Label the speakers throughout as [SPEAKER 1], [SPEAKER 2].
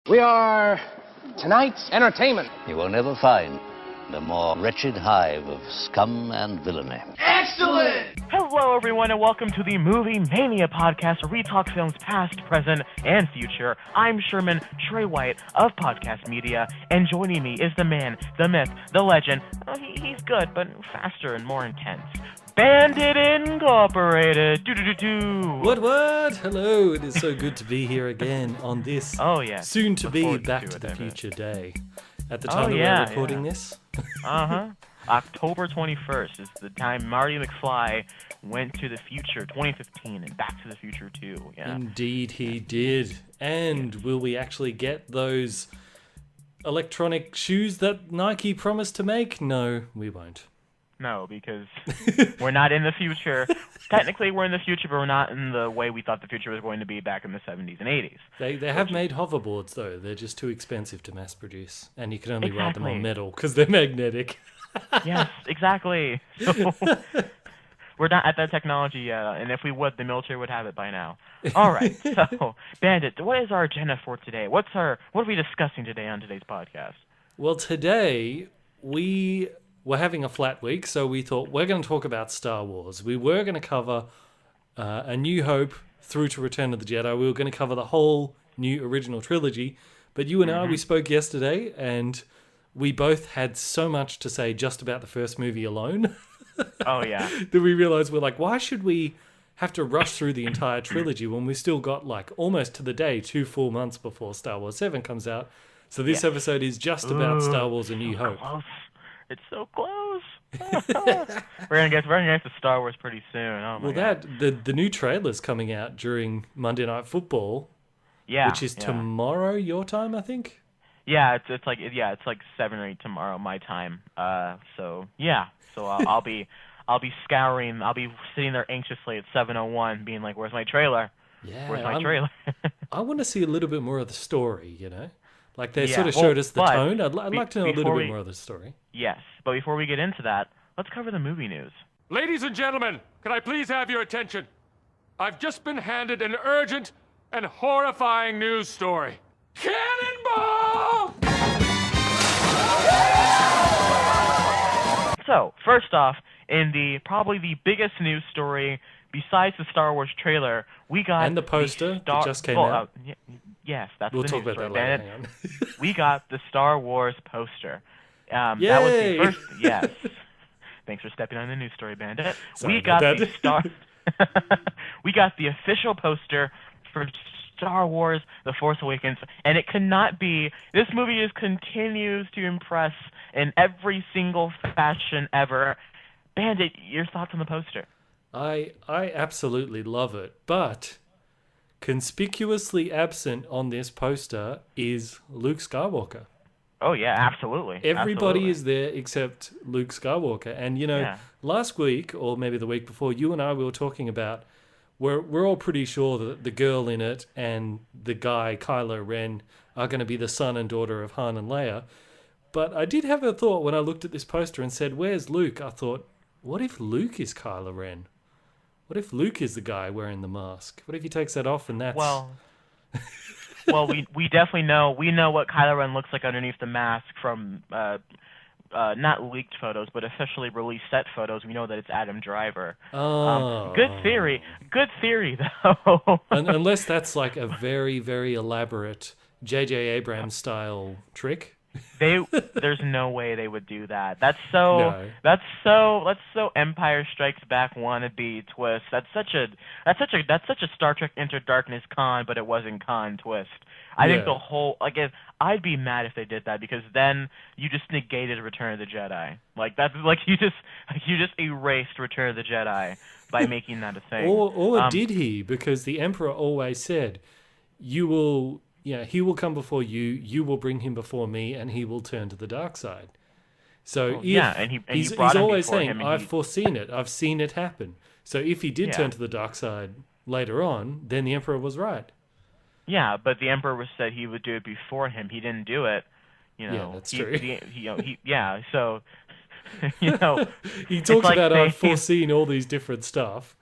[SPEAKER 1] We are tonight's entertainment.
[SPEAKER 2] You will never find a more wretched hive of scum and villainy.
[SPEAKER 1] Excellent!
[SPEAKER 3] Hello, everyone, and welcome to the Movie Mania podcast, where we talk films past, present, and future. I'm Sherman Trey White of Podcast Media, and joining me is the man, the myth, the legend. Oh, he's good, but faster and more intense. BanditIncorporated. Do.
[SPEAKER 4] What? Hello, it is so good to be here again on this soon to be Back to the Future day. At the time that we're recording this.
[SPEAKER 3] October 21st is the time Marty McFly went to the future, 2015, and Back to the Future 2. Yeah.
[SPEAKER 4] Indeed he did. And will we actually get those electronic shoes that Nike promised to make? No, we won't.
[SPEAKER 3] No, because we're not in the future. Technically, we're in the future, but we're not in the way we thought the future was going to be back in the 70s and 80s.
[SPEAKER 4] They have made hoverboards, though. They're just too expensive to mass produce. And you can only ride them on metal because they're magnetic.
[SPEAKER 3] Yes, exactly. So, we're not at that technology yet, and if we would, the military would have it by now. All right, so, Bandit, what is our agenda for today? What are we discussing today on today's podcast?
[SPEAKER 4] Well, today, we're having a flat week, so we thought we're going to talk about Star Wars. We were going to cover A New Hope through to Return of the Jedi. We were going to cover the whole new original trilogy. But you and I, we spoke yesterday, and we both had so much to say just about the first movie alone.
[SPEAKER 3] Oh, yeah.
[SPEAKER 4] That we realized we're like, why should we have to rush through the entire trilogy when we still got, like, almost to the day 2 full months before Star Wars 7 comes out? So this episode is just about Star Wars A New Hope.
[SPEAKER 3] Close. It's so close. we're gonna get to Star Wars pretty soon. Oh my God.
[SPEAKER 4] The new trailer's coming out during Monday Night Football.
[SPEAKER 3] Yeah,
[SPEAKER 4] which is tomorrow your time, I think.
[SPEAKER 3] Yeah, it's like 7 or 8 tomorrow my time. So I'll be scouring. I'll be sitting there anxiously at 7:01, being like, "Where's my trailer?
[SPEAKER 4] Yeah,
[SPEAKER 3] where's my trailer?"
[SPEAKER 4] I want to see a little bit more of the story. You know. Like, they sort of showed us the tone. I'd like to know a little bit more of the story.
[SPEAKER 3] Yes, but before we get into that, let's cover the movie news.
[SPEAKER 5] Ladies and gentlemen, can I please have your attention? I've just been handed an urgent and horrifying news story. Cannonball!
[SPEAKER 3] So, first off, in probably the biggest news story besides the Star Wars trailer, we got...
[SPEAKER 4] And the poster that just came out.
[SPEAKER 3] Yes, that's
[SPEAKER 4] we'll
[SPEAKER 3] the
[SPEAKER 4] talk
[SPEAKER 3] news
[SPEAKER 4] about
[SPEAKER 3] story.
[SPEAKER 4] that later. Hang on.
[SPEAKER 3] We got the Star Wars poster.
[SPEAKER 4] Yay!
[SPEAKER 3] That was the first... Yes. Thanks for stepping on the news story, Bandit.
[SPEAKER 4] Sorry
[SPEAKER 3] we got
[SPEAKER 4] about
[SPEAKER 3] the
[SPEAKER 4] that.
[SPEAKER 3] We got the official poster for Star Wars The Force Awakens, and it cannot be... This movie just continues to impress in every single fashion ever. Bandit, your thoughts on the poster?
[SPEAKER 4] I absolutely love it, but conspicuously absent on this poster is Luke Skywalker.
[SPEAKER 3] Oh, yeah, absolutely.
[SPEAKER 4] Everybody is there except Luke Skywalker. And, last week, or maybe the week before, you and I were talking about, we're all pretty sure that the girl in it and the guy, Kylo Ren, are going to be the son and daughter of Han and Leia. But I did have a thought when I looked at this poster and said, where's Luke? I thought, what if Luke is Kylo Ren? What if Luke is the guy wearing the mask? What if he takes that off and that's...
[SPEAKER 3] Well, we definitely know. We know what Kylo Ren looks like underneath the mask from not leaked photos, but officially released set photos. We know that it's Adam Driver.
[SPEAKER 4] Oh.
[SPEAKER 3] Good theory, though.
[SPEAKER 4] Unless that's like a very, very elaborate J.J. Abrams style trick.
[SPEAKER 3] There's no way they would do that. That's so Empire Strikes Back wannabe twist. That's such a Star Trek Into Darkness con, but it wasn't con twist. I think the whole I'd be mad if they did that, because then you just negated Return of the Jedi. Like that's like you just erased Return of the Jedi by making that a thing.
[SPEAKER 4] Or did he? Because the Emperor always said, "You will." Yeah, he will come before you, you will bring him before me, and he will turn to the dark side. So he's always saying, I've foreseen it, I've seen it happen. So if he did turn to the dark side later on, then the Emperor was right.
[SPEAKER 3] Yeah, but the Emperor said he would do it before him. He didn't do it.
[SPEAKER 4] Yeah, that's true.
[SPEAKER 3] So,
[SPEAKER 4] he talks about, I've foreseen all these different stuff.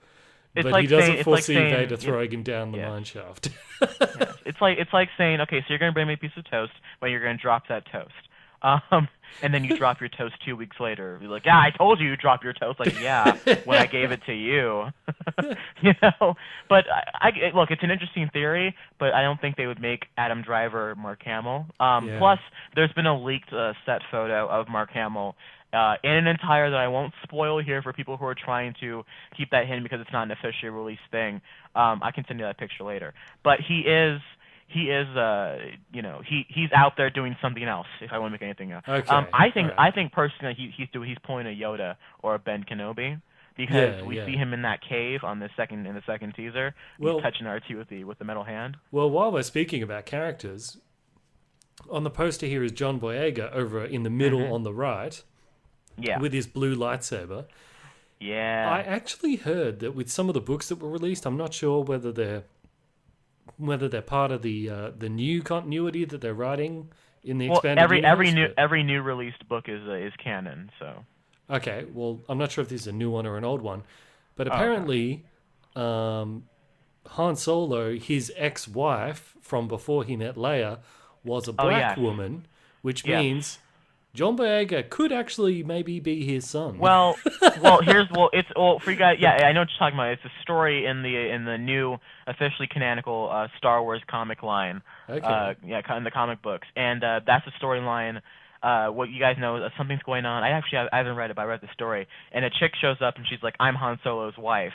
[SPEAKER 3] It's
[SPEAKER 4] but
[SPEAKER 3] like
[SPEAKER 4] he doesn't
[SPEAKER 3] saying,
[SPEAKER 4] foresee
[SPEAKER 3] saying,
[SPEAKER 4] Vader throwing him down the mine shaft.
[SPEAKER 3] Yeah. It's like saying, okay, so you're gonna bring me a piece of toast, but you're gonna drop that toast. And then you drop your toast 2 weeks later. You're like, yeah, I told you drop your toast. Like, yeah, when I gave it to you. You know? But look, it's an interesting theory, but I don't think they would make Adam Driver Mark Hamill. Plus, there's been a leaked set photo of Mark Hamill in an attire that I won't spoil here for people who are trying to keep that hidden because it's not an officially released thing. I can send you that picture later. But he's out there doing something else. If I want to make anything else,
[SPEAKER 4] okay.
[SPEAKER 3] I think personally he's pulling a Yoda or a Ben Kenobi because we see him in that cave in the second teaser. He's touching R2 with the metal hand.
[SPEAKER 4] Well, while we're speaking about characters, on the poster here is John Boyega over in the middle on the right. Yeah. With his blue lightsaber.
[SPEAKER 3] Yeah.
[SPEAKER 4] I actually heard that with some of the books that were released, I'm not sure whether they're part of the new continuity that they're writing in the expanded universe.
[SPEAKER 3] Every new released book is canon, so.
[SPEAKER 4] Okay, well, I'm not sure if this is a new one or an old one, but apparently Han Solo, his ex-wife from before he met Leia, was a black woman, which means John Boyega could actually maybe be his son.
[SPEAKER 3] For you guys. Yeah, I know what you're talking about. It's a story in the new officially canonical Star Wars comic line.
[SPEAKER 4] Okay.
[SPEAKER 3] In the comic books, and that's a storyline. What you guys know, something's going on. I haven't read it, but I read the story, and a chick shows up and she's like, "I'm Han Solo's wife,"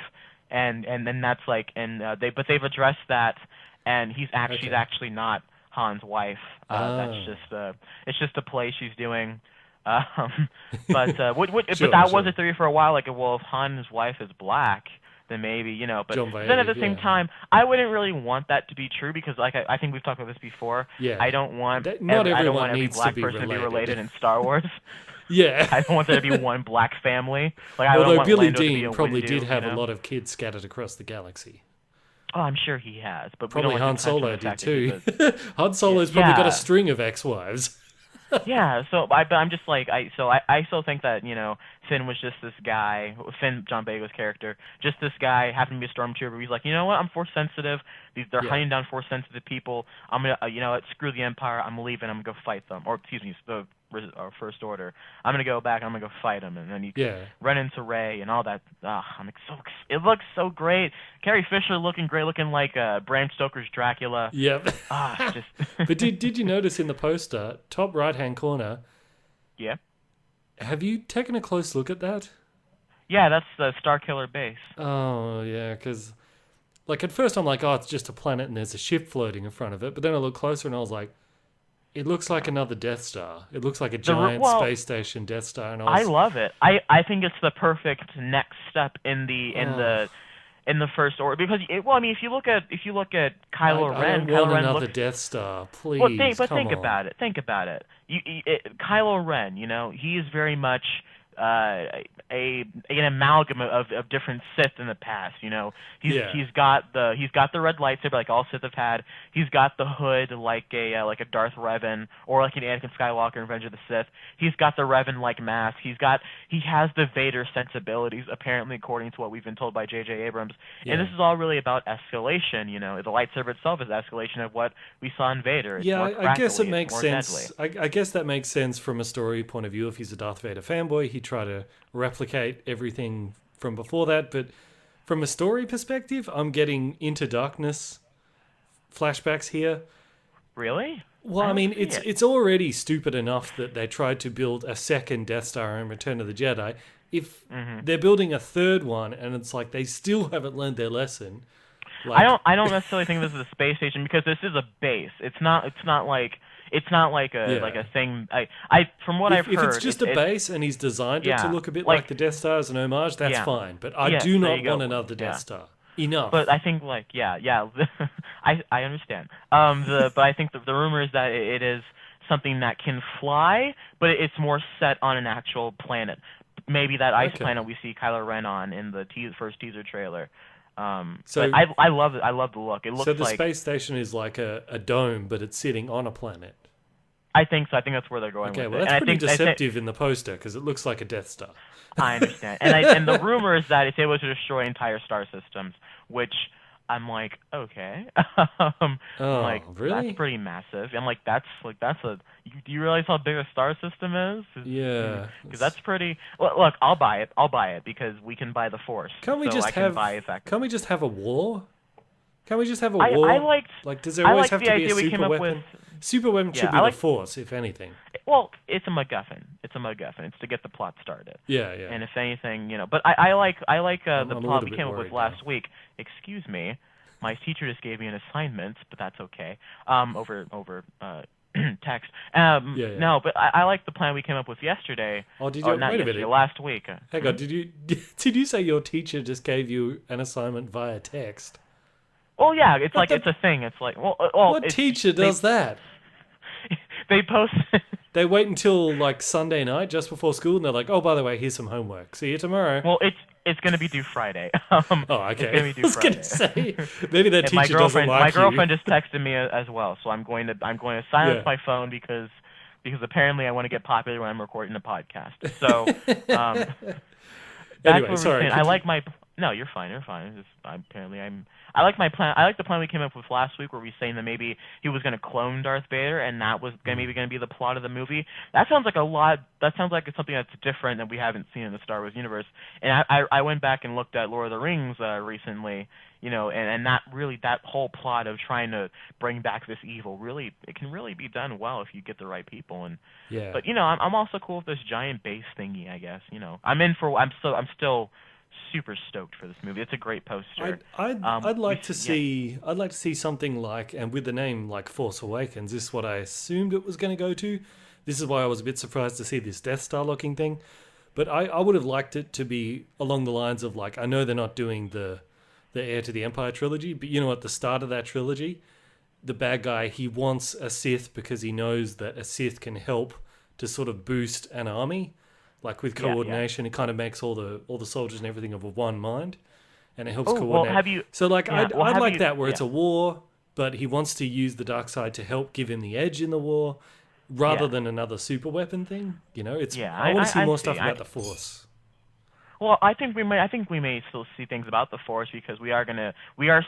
[SPEAKER 3] and then that's like, they've addressed that, and she's actually not Han's wife. It's just a play she's doing. But that was a theory for a while. Like, well, if Han's wife is black, then maybe, But then at the same time, I wouldn't really want that to be true because, like, I think we've talked about this before.
[SPEAKER 4] Yeah.
[SPEAKER 3] I don't want every black person to be related in Star Wars.
[SPEAKER 4] Yeah.
[SPEAKER 3] I don't want there to be one black family. Like,
[SPEAKER 4] although Billy Dean probably did have a lot of kids scattered across the galaxy.
[SPEAKER 3] Oh, I'm sure he has, but
[SPEAKER 4] probably Han Solo did too. Han Solo's probably got a string of ex-wives.
[SPEAKER 3] Yeah, so I'm just like I still think that Finn was just this guy, John Boyega's character, just this guy happened to be a stormtrooper. He's like, you know what, I'm force sensitive. They're hunting down force sensitive people. I'm gonna screw the Empire. I'm leaving. I'm gonna go fight them. Or excuse me, the First Order. I'm gonna go back. I'm gonna go fight them. And then you run into Rey and all that. It looks so great. Carrie Fisher looking great, looking like Bram Stoker's Dracula.
[SPEAKER 4] Yep. But did you notice in the poster, top right-hand corner?
[SPEAKER 3] Yeah.
[SPEAKER 4] Have you taken a close look at that?
[SPEAKER 3] Yeah, that's the Starkiller base.
[SPEAKER 4] Oh, yeah, because like at first I'm like, oh, it's just a planet and there's a ship floating in front of it. But then I looked closer and I was like, it looks like another Death Star. It looks like a giant space station Death Star. And I love
[SPEAKER 3] it. I think it's the perfect next step in the First Order because if you look at Kylo Ren,
[SPEAKER 4] I don't want another Death Star, please.
[SPEAKER 3] Think about it. Think about it. Kylo Ren, he is very much an amalgam of different Sith in the past. He's got the red lightsaber like all Sith have had. He's got the hood like a Darth Revan or like an Anakin Skywalker in Revenge of the Sith. He's got the Revan like mask. He has the Vader sensibilities apparently, according to what we've been told by J.J. Abrams. Yeah. And this is all really about escalation. The lightsaber itself is escalation of what we saw in Vader. It's
[SPEAKER 4] I guess it makes sense. I guess that makes sense from a story point of view. If he's a Darth Vader fanboy, he try to replicate everything from before that, but from a story perspective, I'm getting Into Darkness flashbacks here.
[SPEAKER 3] Really?
[SPEAKER 4] Well, I mean, it's already stupid enough that they tried to build a second Death Star in Return of the Jedi. If they're building a third one and it's like they still haven't learned their lesson.
[SPEAKER 3] I don't necessarily think this is a space station because this is a base. It's not like a thing. From what I've heard,
[SPEAKER 4] if it's just a base and he's designed it to look a bit like the Death Star as an homage, that's fine. But I do not want another Death Star. Enough.
[SPEAKER 3] But I think I understand. But I think the rumor is that it is something that can fly, but it's more set on an actual planet. Maybe that ice planet we see Kylo Ren on in the first teaser trailer. So I love it. I love the look. It looks
[SPEAKER 4] so the space station is like a dome, but it's sitting on a planet.
[SPEAKER 3] I think so. I think that's where they're going with
[SPEAKER 4] it.
[SPEAKER 3] Okay,
[SPEAKER 4] well, that's pretty deceptive in the poster because it looks like a Death Star.
[SPEAKER 3] I understand. And the rumor is that it's able to destroy entire star systems, which I'm like, okay.
[SPEAKER 4] Really?
[SPEAKER 3] That's pretty massive. I'm like, that's a. Do you realize how big a star system is?
[SPEAKER 4] Yeah.
[SPEAKER 3] Because that's pretty. Look, I'll buy it because we can buy the Force.
[SPEAKER 4] Can't we just have a war? Can't we just have a war? Does there always have to be a super weapon? Super weapon should be the Force, if anything.
[SPEAKER 3] Well, it's a MacGuffin. It's to get the plot started.
[SPEAKER 4] Yeah.
[SPEAKER 3] And if anything, But I like the plot we came up with last week. Excuse me, my teacher just gave me an assignment, but that's okay. Over text. No, but I like the plan we came up with yesterday.
[SPEAKER 4] Oh, did you? Wait a minute.
[SPEAKER 3] Last week.
[SPEAKER 4] Hang on. Did you say your teacher just gave you an assignment via text?
[SPEAKER 3] Well, yeah, it's a thing. It's like,
[SPEAKER 4] what teacher does that?
[SPEAKER 3] They post.
[SPEAKER 4] They wait until like Sunday night, just before school, and they're like, "Oh, by the way, here's some homework. See you tomorrow."
[SPEAKER 3] Well, it's going to be due Friday.
[SPEAKER 4] Oh, okay.
[SPEAKER 3] It's going to be due Friday.
[SPEAKER 4] I was going to say maybe that teacher doesn't like
[SPEAKER 3] my girlfriend just texted me as well, so I'm going to silence my phone because apparently I want to get popular when I'm recording a podcast. So
[SPEAKER 4] anyway, sorry.
[SPEAKER 3] I like my. No, you're fine. I like my plan. I like the plan we came up with last week, where we were saying that maybe he was going to clone Darth Vader, and that was maybe going to be the plot of the movie. That sounds like a lot. That sounds like it's something that's different that we haven't seen in the Star Wars universe. And I went back and looked at Lord of the Rings recently, and that whole plot of trying to bring back this evil it can really be done well if you get the right people. And
[SPEAKER 4] yeah.
[SPEAKER 3] But I'm also cool with this giant base thingy. I guess I'm still super stoked for this movie. It's a great poster.
[SPEAKER 4] I'd like to see something like, and with the name like Force Awakens, this is what I assumed it was going to go to. This is why I was a bit surprised to see this Death Star looking thing. But I would have liked it to be along the lines of, like, I know they're not doing the Heir to the Empire trilogy, but at the start of that trilogy, the bad guy, he wants a Sith because he knows that a Sith can help to sort of boost an army. Like with coordination, it kind of makes all the soldiers and everything of a one mind, and it helps coordinate. I'd like that where it's a war, but he wants to use the dark side to help give him the edge in the war, rather than another super weapon thing. I want to see more stuff about the Force.
[SPEAKER 3] Well, I think we may still see things about the Force because we are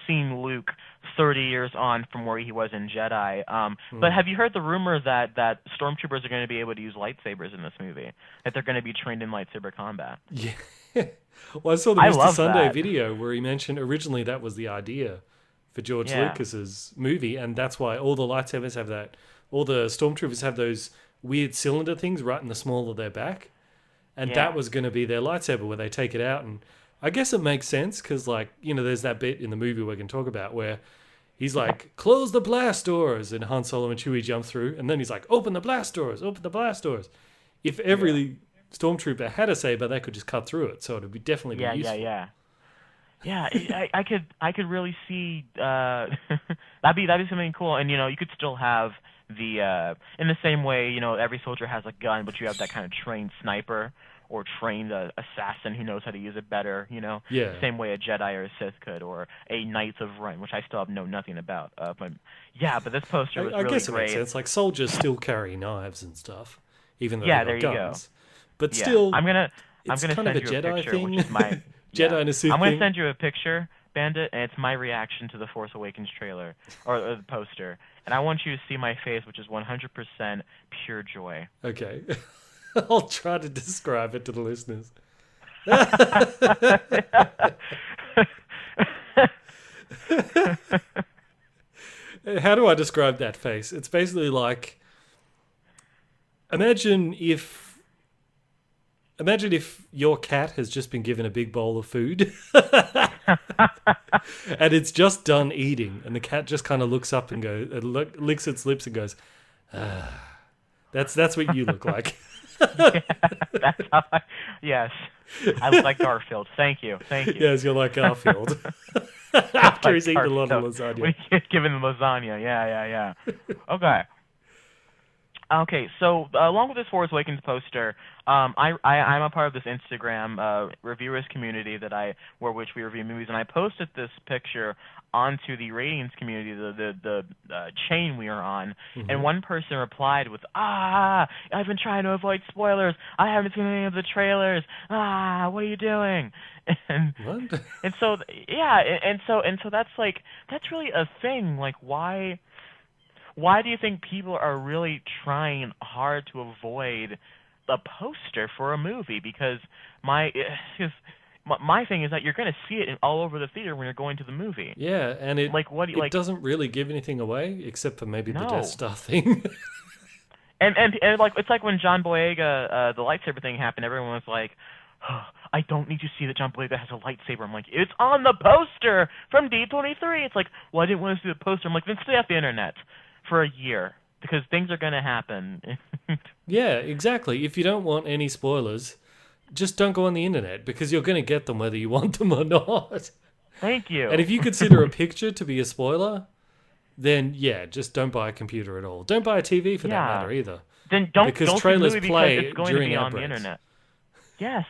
[SPEAKER 3] seeing Luke 30 years on from where he was in Jedi. But have you heard the rumor that stormtroopers are going to be able to use lightsabers in this movie? That they're going to be trained in lightsaber combat?
[SPEAKER 4] Yeah. Well, I saw the Mr. Sunday video where he mentioned originally that was the idea for George Lucas's movie, and that's why all the lightsabers have that. All the stormtroopers have those weird cylinder things right in the small of their back. And that was going to be their lightsaber where they take it out. And I guess it makes sense because, like, there's that bit in the movie we can talk about where he's like, close the blast doors. And Han Solo and Chewie jump through. And then he's like, open the blast doors, open the blast doors. If every stormtrooper had a saber, they could just cut through it. So it would definitely be useful.
[SPEAKER 3] Yeah, I could really see that'd be something cool. And, you could still have the in the same way, every soldier has a gun, but you have that kind of trained sniper or trained assassin who knows how to use it better, same way a Jedi or a Sith could, or a Knights of Ren, which I still know nothing about. But this poster was really great. I guess it makes sense.
[SPEAKER 4] Like, soldiers still carry knives and stuff, even though
[SPEAKER 3] there
[SPEAKER 4] they've got guns. Go. But still,
[SPEAKER 3] I'm gonna
[SPEAKER 4] send
[SPEAKER 3] you
[SPEAKER 4] a
[SPEAKER 3] Jedi picture,
[SPEAKER 4] thing.
[SPEAKER 3] Which is my
[SPEAKER 4] Jedi and a Sith
[SPEAKER 3] I'm gonna
[SPEAKER 4] thing.
[SPEAKER 3] send you a picture, Bandit, and it's my reaction to the Force Awakens trailer or the poster, and I want you to see my face, which is 100% pure joy.
[SPEAKER 4] Okay. I'll try to describe it to the listeners. How do I describe that face? It's basically like, imagine if your cat has just been given a big bowl of food and it's just done eating, and the cat just kind of looks up and licks its lips and goes, ah. That's what you look like.
[SPEAKER 3] That's how yes. I look like Garfield. Thank you.
[SPEAKER 4] Yes, you're like Garfield. After he's eaten a lot of lasagna.
[SPEAKER 3] When he gets given the lasagna. Yeah. Okay. Okay, so along with this Force Awakens poster, I'm a part of this Instagram reviewers community which we review movies, and I posted this picture onto the ratings community, the chain we are on, and one person replied with, I've been trying to avoid spoilers. I haven't seen any of the trailers. What are you doing? And
[SPEAKER 4] what?
[SPEAKER 3] And so and so that's really a thing. Like, why do you think people are really trying hard to avoid a poster for a movie? Because my thing is that you're going to see it all over the theater when you're going to the movie.
[SPEAKER 4] Yeah, and it doesn't really give anything away except for maybe the Death Star thing.
[SPEAKER 3] and like it's like when John Boyega the lightsaber thing happened. Everyone was like, I don't need to see that John Boyega has a lightsaber. I'm like, it's on the poster from D23. It's like, well, I didn't want to see the poster. I'm like, then stay off the internet for a year, because things are going to happen.
[SPEAKER 4] Yeah, exactly. If you don't want any spoilers, just don't go on the internet, because you're going to get them whether you want them or not.
[SPEAKER 3] Thank you.
[SPEAKER 4] And if you consider a picture to be a spoiler, then yeah, just don't buy a computer at all. Don't buy a TV for that matter either.
[SPEAKER 3] Then don't
[SPEAKER 4] trailers
[SPEAKER 3] see the movie
[SPEAKER 4] play
[SPEAKER 3] because it's going
[SPEAKER 4] during
[SPEAKER 3] to be on
[SPEAKER 4] outbreaks.
[SPEAKER 3] the internet. Yes.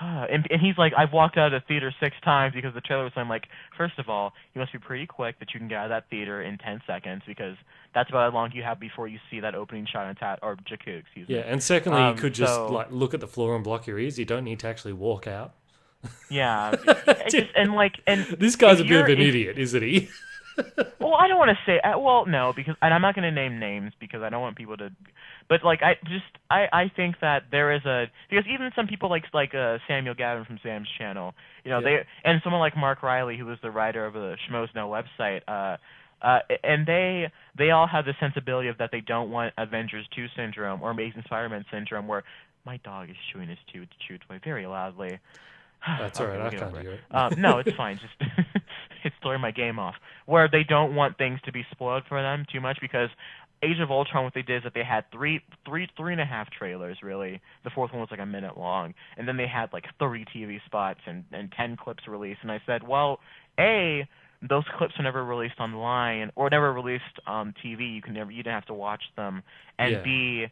[SPEAKER 3] And he's like, I've walked out of the theater 6 times because the trailer was. I'm like, first of all, you must be pretty quick that you can get out of that theater in 10 seconds, because that's about how long you have before you see that opening shot on Jakku, excuse me.
[SPEAKER 4] Yeah, and secondly, you could just look at the floor and block your ears. You don't need to actually walk out.
[SPEAKER 3] Yeah, and
[SPEAKER 4] this guy's a bit of an idiot, isn't he?
[SPEAKER 3] Well, I don't want to say. Well, no, because and I'm not going to name names because I don't want people to. But like, I think that there is because even some people like Samuel Gavin from Sam's channel, they, and someone like Mark Riley, who was the writer of the Schmoes Know website, and they all have the sensibility of that they don't want Avengers 2 syndrome or Amazing Spider-Man syndrome, where my dog is chewing his chew toy very loudly.
[SPEAKER 4] That's all right. I can't hear it.
[SPEAKER 3] No, it's fine. Just it's throwing my game off. Where they don't want things to be spoiled for them too much, because Age of Ultron, what they did is that they had three and a half trailers, really. The fourth one was like a minute long, and then they had like 30 TV spots and 10 clips released. And I said, well, A, those clips were never released online or never released on TV. You didn't have to watch them. And B,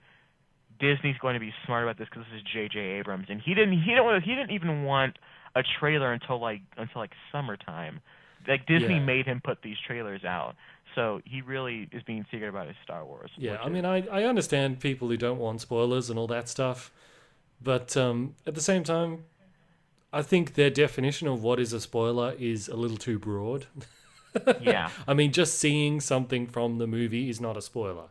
[SPEAKER 3] Disney's going to be smart about this because this is J.J. Abrams, and he didn't even want a trailer until like summertime. Like Disney made him put these trailers out, so he really is being secret about his Star Wars.
[SPEAKER 4] Yeah, I mean, I understand people who don't want spoilers and all that stuff, but at the same time, I think their definition of what is a spoiler is a little too broad.
[SPEAKER 3] Yeah.
[SPEAKER 4] I mean, just seeing something from the movie is not a spoiler.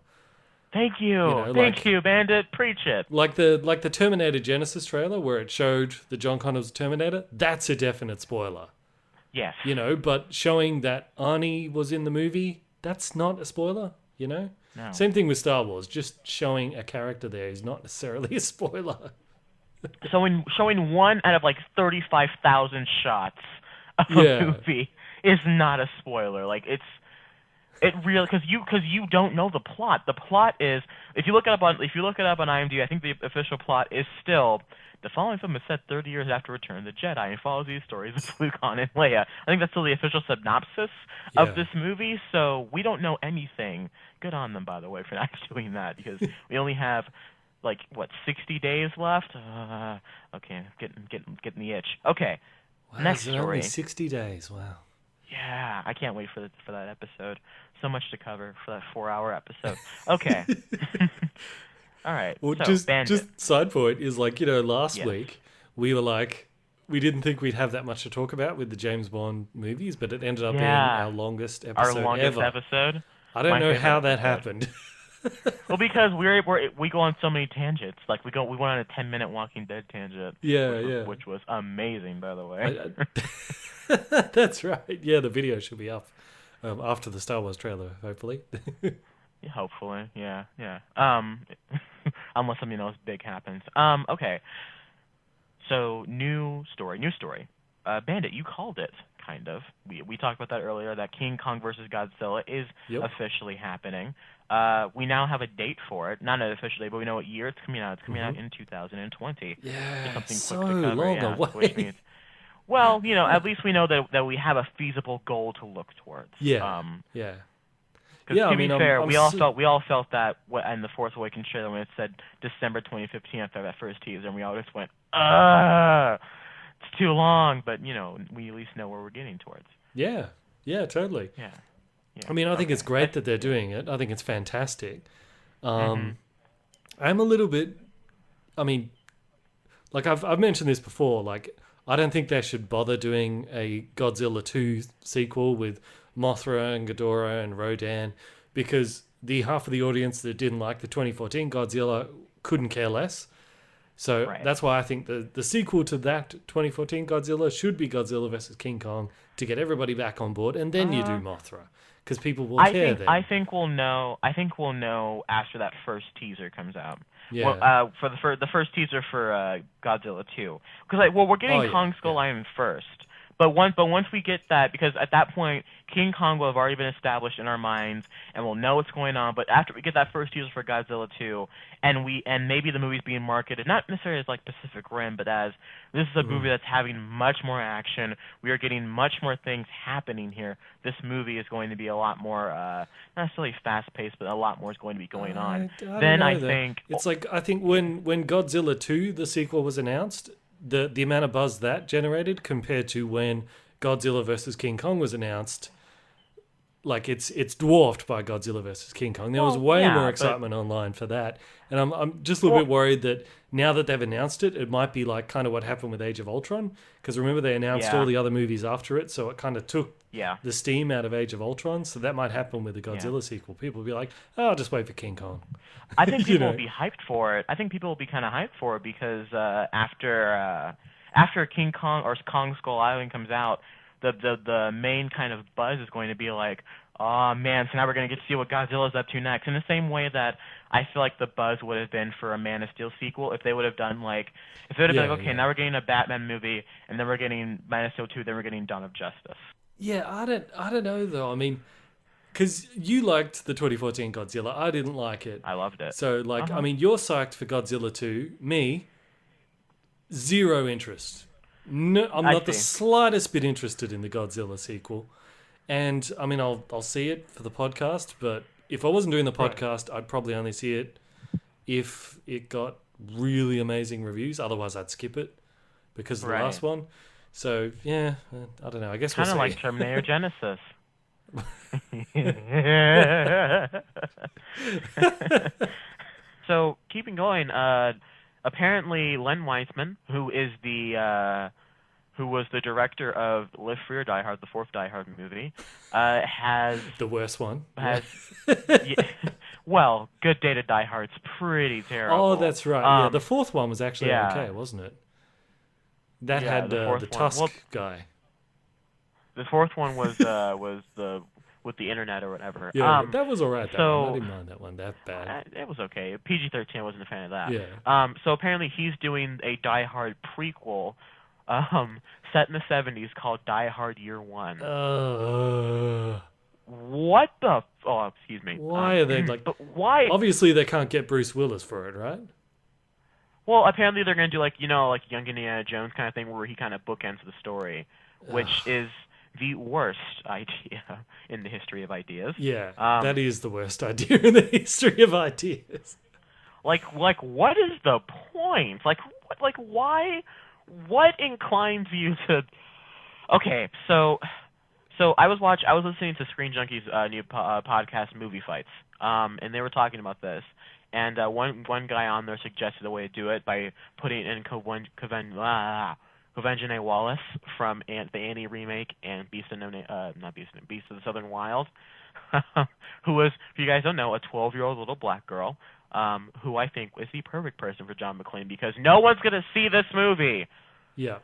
[SPEAKER 3] Thank you. Thank you, Bandit. Preach it.
[SPEAKER 4] Like the Terminator Genesis trailer where it showed the John Connor's Terminator, that's a definite spoiler.
[SPEAKER 3] Yes.
[SPEAKER 4] But showing that Arnie was in the movie, that's not a spoiler, No. Same thing with Star Wars. Just showing a character there is not necessarily a spoiler.
[SPEAKER 3] So showing one out of like 35,000 shots of a movie is not a spoiler. Like it really, because you don't know the plot. The plot is, if you look it up on IMDb, I think the official plot is still the following film is set 30 years after Return of the Jedi and follows these stories of Luke, Han, and Leia. I think that's still the official synopsis of this movie. So we don't know anything. Good on them, by the way, for not doing that, because we only have 60 days left. Okay, getting the itch. Okay,
[SPEAKER 4] wow,
[SPEAKER 3] next story.
[SPEAKER 4] Only 60 days. Wow.
[SPEAKER 3] Yeah, I can't wait for that episode. So much to cover for that 4-hour episode. Okay. All right.
[SPEAKER 4] Well,
[SPEAKER 3] so,
[SPEAKER 4] just side point is last week we were like, we didn't think we'd have that much to talk about with the James Bond movies, but it ended up being our longest episode
[SPEAKER 3] episode.
[SPEAKER 4] I don't know how that happened.
[SPEAKER 3] Well, because we go on so many tangents. Like we went on a 10-minute Walking Dead tangent. Which was amazing, by the way.
[SPEAKER 4] That's right. Yeah, the video should be up after the Star Wars trailer, hopefully.
[SPEAKER 3] Yeah, hopefully, yeah. Unless something else big happens. Okay. So new story. Bandit, you called it, kind of. We talked about that earlier. That King Kong versus Godzilla is officially happening. We now have a date for it. Not an official date, but we know what year it's coming out. It's coming out in 2020.
[SPEAKER 4] Yeah,
[SPEAKER 3] something
[SPEAKER 4] so
[SPEAKER 3] quick to cover,
[SPEAKER 4] long away.
[SPEAKER 3] Which means, well, at least we know that we have a feasible goal to look towards.
[SPEAKER 4] Yeah.
[SPEAKER 3] Because to be fair, we all felt that in the Force Awakens trailer when it said December 2015 after that first teaser, and we all just went, it's too long. But we at least know where we're getting towards.
[SPEAKER 4] Yeah, totally.
[SPEAKER 3] Yeah.
[SPEAKER 4] I mean, I think it's great that they're doing it. I think it's fantastic. I'm a little bit. I mean, like I've mentioned this before. Like, I don't think they should bother doing a Godzilla 2 sequel with Mothra and Ghidorah and Rodan, because the half of the audience that didn't like the 2014 Godzilla couldn't care less. So that's why I think the sequel to that 2014 Godzilla should be Godzilla vs. King Kong to get everybody back on board, and then you do Mothra, because people will care then.
[SPEAKER 3] I think we'll know after that first teaser comes out.
[SPEAKER 4] Yeah.
[SPEAKER 3] Well, for the first teaser for Godzilla 2, because we're getting Kong Skull Island first. But once we get that, because at that point King Kong will have already been established in our minds, and we'll know what's going on. But after we get that first teaser for Godzilla 2, and maybe the movie's being marketed not necessarily as like Pacific Rim, but as this is a movie that's having much more action. We are getting much more things happening here. This movie is going to be a lot more not necessarily fast paced, but a lot more is going to be going on. I think
[SPEAKER 4] it's like, I think when Godzilla 2 the sequel was announced, the amount of buzz that generated compared to when Godzilla vs. King Kong was announced, like it's dwarfed by Godzilla vs. King Kong. There was way more excitement online for that, and I'm just a little bit worried that now that they've announced it, it might be like kind of what happened with Age of Ultron, because remember they announced all the other movies after it, so it kind of took the steam out of Age of Ultron. So that might happen with the Godzilla sequel. People will be like, "Oh, I'll just wait for King Kong."
[SPEAKER 3] I think people will be hyped for it. I think people will be kind of hyped for it because after King Kong or Kong Skull Island comes out, the main kind of buzz is going to be like, oh man, so now we're going to get to see what Godzilla's up to next. In the same way that I feel like the buzz would have been for a Man of Steel sequel if they would have done like, okay, now we're getting a Batman movie, and then we're getting Man of Steel 2, then we're getting Dawn of Justice.
[SPEAKER 4] Yeah, I don't know though. I mean, because you liked the 2014 Godzilla, I didn't like it.
[SPEAKER 3] I loved it.
[SPEAKER 4] So like, I mean, you're psyched for Godzilla 2. Me, zero interest. No, I'm not the slightest bit interested in the Godzilla sequel. And I mean, I'll see it for the podcast, but if I wasn't doing the podcast, I'd probably only see it if it got really amazing reviews. Otherwise, I'd skip it because of the last one. So yeah, I don't know. I guess
[SPEAKER 3] kind of like Terminator Genesis. So keeping going, apparently Len Wiseman, who was the director of Live Free or Die Hard, the fourth Die Hard movie, has
[SPEAKER 4] the worst one.
[SPEAKER 3] Well, Good Day to Die Hard's pretty terrible.
[SPEAKER 4] Oh, that's right. The fourth one was actually okay, wasn't it? That had the Tusk guy.
[SPEAKER 3] The fourth one was the with the internet or whatever.
[SPEAKER 4] Yeah, that was alright. I didn't mind that one that bad.
[SPEAKER 3] It was okay. PG-13, I wasn't a fan of that.
[SPEAKER 4] Yeah.
[SPEAKER 3] So apparently he's doing a Die Hard prequel, set in the 70s called Die Hard Year One. What the? Oh, excuse me.
[SPEAKER 4] Why are they like?
[SPEAKER 3] But why?
[SPEAKER 4] Obviously, they can't get Bruce Willis for it, right?
[SPEAKER 3] Well, apparently they're going to do like Young Indiana Jones kind of thing where he kind of bookends the story, which is the worst idea in the history of ideas.
[SPEAKER 4] Yeah, that is the worst idea in the history of ideas.
[SPEAKER 3] Like what is the point? Like why? What inclines you to? Okay, so I was listening to Screen Junkie's new podcast, Movie Fights, and they were talking about this. And one guy on there suggested a way to do it by putting in Quvenzhané Wallis from the Annie remake and Beast of the Southern Wild, who was, if you guys don't know, a 12-year-old little black girl, who I think is the perfect person for John McClane because no one's going to see this movie.
[SPEAKER 4] Yeah.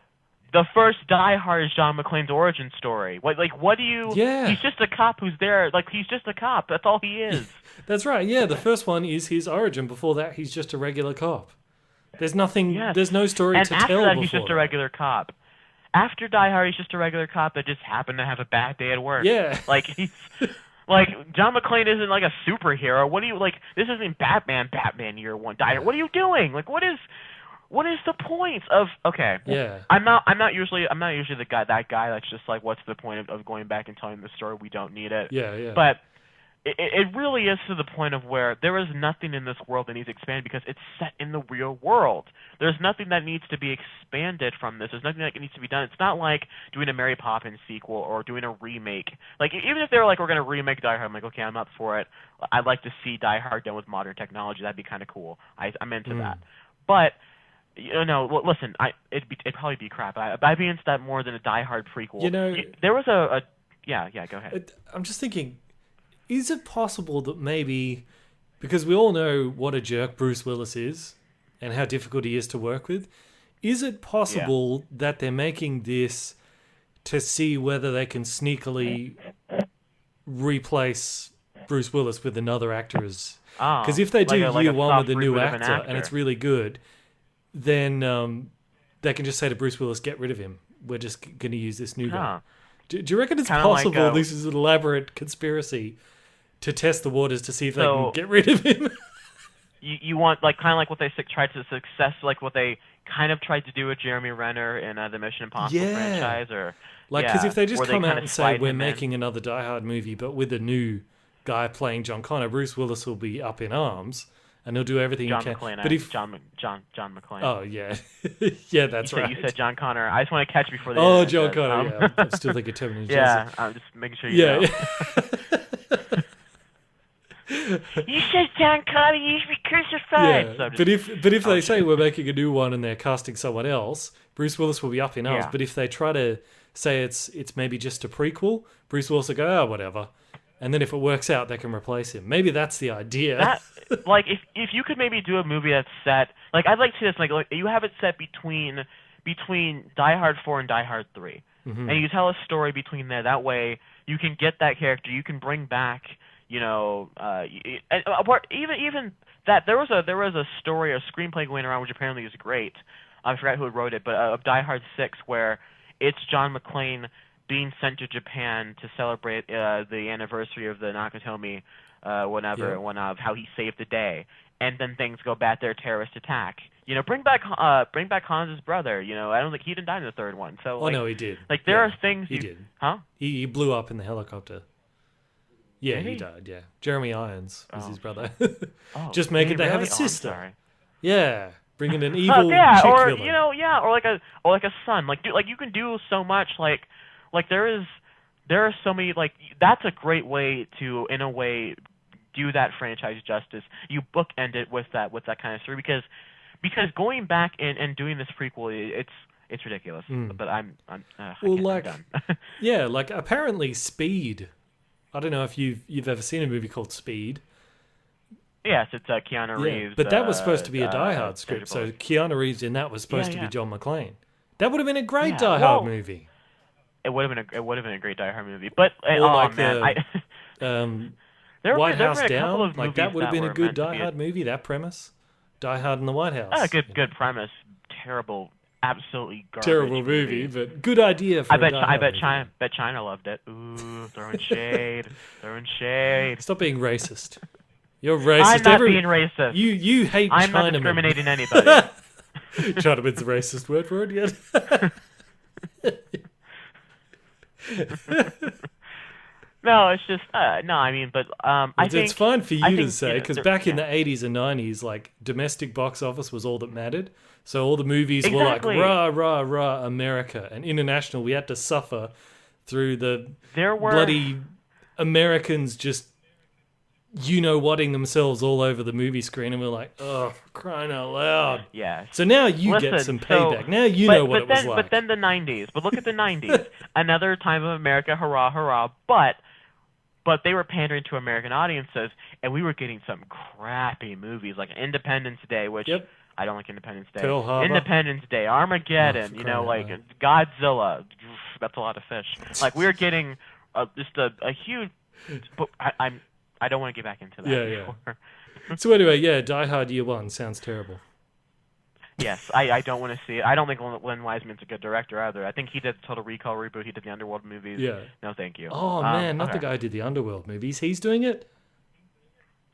[SPEAKER 3] The first Die Hard is John McClane's origin story. What do you...
[SPEAKER 4] Yeah.
[SPEAKER 3] He's just a cop who's there. Like, he's just a cop. That's all he is.
[SPEAKER 4] That's right. Yeah, the first one is his origin. Before that, he's just a regular cop. There's nothing... Yes. There's no story to tell before.
[SPEAKER 3] And after that, he's just a regular cop. After Die Hard, he's just a regular cop that just happened to have a bad day at work.
[SPEAKER 4] Yeah.
[SPEAKER 3] Like, he's... Like, John McClane isn't like a superhero. What do you... Like, this isn't Batman Year One Die Hard. What are you doing? Like, what is the point of? Okay,
[SPEAKER 4] yeah.
[SPEAKER 3] I'm not usually that guy that's just like, what's the point of going back and telling the story? We don't need it.
[SPEAKER 4] Yeah.
[SPEAKER 3] But it really is to the point of where there is nothing in this world that needs expanded because it's set in the real world. There's nothing that needs to be expanded from this. There's nothing that needs to be done. It's not like doing a Mary Poppins sequel or doing a remake. Like, even if they were like, we're going to remake Die Hard, I'm like, okay, I'm up for it. I'd like to see Die Hard done with modern technology. That'd be kind of cool. I'm into that. But, listen, it'd probably be crap. I'd be into that more than a Die Hard prequel. There was yeah, go ahead.
[SPEAKER 4] I'm just thinking, is it possible that maybe, because we all know what a jerk Bruce Willis is and how difficult he is to work with, is it possible that they're making this to see whether they can sneakily replace Bruce Willis with another actor? Because if they do year one with a new actor and it's really good, then they can just say to Bruce Willis, get rid of him. We're just going to use this new guy. Do you reckon it's possible this is an elaborate conspiracy to test the waters to see if they can get rid of him?
[SPEAKER 3] you want kind of like what they tried to success, like what they kind of tried to do with Jeremy Renner in the Mission Impossible franchise, or
[SPEAKER 4] because if they just come out and say we're making another Die Hard movie but with a new guy playing John Connor, Bruce Willis will be up in arms and he'll do everything he can.
[SPEAKER 3] But if John McClane.
[SPEAKER 4] Oh yeah, yeah, that's right.
[SPEAKER 3] You said John Connor. I just want to catch before the.
[SPEAKER 4] Oh, John Connor. Yeah, I'm still thinking Terminator.
[SPEAKER 3] Yeah, I'm just making sure you know. You said John Connor, you should be crucified.
[SPEAKER 4] Yeah, but if they say we're making a new one and they're casting someone else, Bruce Willis will be up in arms. But if they try to say it's maybe just a prequel, Bruce Willis will go, whatever. And then if it works out, they can replace him. Maybe that's the idea.
[SPEAKER 3] If you could maybe do a movie that's set, I'd like to see this, like you have it set between Die Hard 4 and Die Hard 3, and you tell a story between there. That way, you can get that character. You can bring back, even that there was a story, a screenplay going around which apparently is great. I forgot who wrote it, but of Die Hard 6, where it's John McClane being sent to Japan to celebrate the anniversary of the Nakatomi, one of how he saved the day, and then things go bad. There, terrorist attack. Bring back Hans' brother. I don't think he didn't die in the third one. So,
[SPEAKER 4] no, he did.
[SPEAKER 3] There are things
[SPEAKER 4] he did.
[SPEAKER 3] Huh?
[SPEAKER 4] He blew up in the helicopter. Yeah,
[SPEAKER 3] Really?
[SPEAKER 4] he died. Yeah, Jeremy Irons was his brother.
[SPEAKER 3] Oh,
[SPEAKER 4] Just make it. They have a
[SPEAKER 3] really?
[SPEAKER 4] sister.
[SPEAKER 3] I'm sorry.
[SPEAKER 4] Yeah, bring in an evil chick
[SPEAKER 3] or
[SPEAKER 4] villain.
[SPEAKER 3] or like a son. You can do so much. There are so many. That's a great way to, in a way, do that franchise justice. You bookend it with that kind of story because going back and doing this prequel, it's ridiculous. But I'm done.
[SPEAKER 4] Yeah, apparently Speed. I don't know if you've ever seen a movie called Speed.
[SPEAKER 3] Yes, it's Keanu Reeves.
[SPEAKER 4] But that was supposed to be a Die Hard script, so Keanu Reeves in that was supposed to be John McClane. That would have been a great Die Hard movie.
[SPEAKER 3] It would have been a great Die Hard movie, but
[SPEAKER 4] White House Down, that would have been a good Die Hard movie. That premise, Die Hard in the White House.
[SPEAKER 3] Good premise. Terrible, absolutely garbage.
[SPEAKER 4] Terrible movie, but good idea. For
[SPEAKER 3] I bet China loved it. Ooh, throwing shade.
[SPEAKER 4] Stop being racist. You're racist.
[SPEAKER 3] I'm not being racist.
[SPEAKER 4] You hate Chinamen.
[SPEAKER 3] I'm not discriminating anybody.
[SPEAKER 4] Chinaman's a racist word for it yet?
[SPEAKER 3] No, it's just no. I mean, but I think
[SPEAKER 4] it's fine for you to say, because back in the 80s and 90s, domestic box office was all that mattered. So all the movies were like rah rah rah America, and international we had to suffer through the bloody Americans just whatting themselves all over the movie screen, and we're like, oh, crying out loud.
[SPEAKER 3] Yeah.
[SPEAKER 4] So now you get some payback. Now know what it was like.
[SPEAKER 3] But then the 90s. But look at the 90s. Another time of America, hurrah, hurrah. But they were pandering to American audiences, and we were getting some crappy movies like Independence Day, which I don't like Independence Day.
[SPEAKER 4] Pearl Harbor.
[SPEAKER 3] Independence Day, Armageddon, Godzilla. That's a lot of fish. We were getting just a huge. But I don't want to get back into that.
[SPEAKER 4] Yeah. So anyway, Die Hard Year One sounds terrible.
[SPEAKER 3] Yes, I don't want to see it. I don't think Len Wiseman's a good director either. I think he did Total Recall reboot. He did the Underworld movies.
[SPEAKER 4] Yeah.
[SPEAKER 3] No, thank you.
[SPEAKER 4] Oh man, not the guy who did the Underworld movies. He's doing it.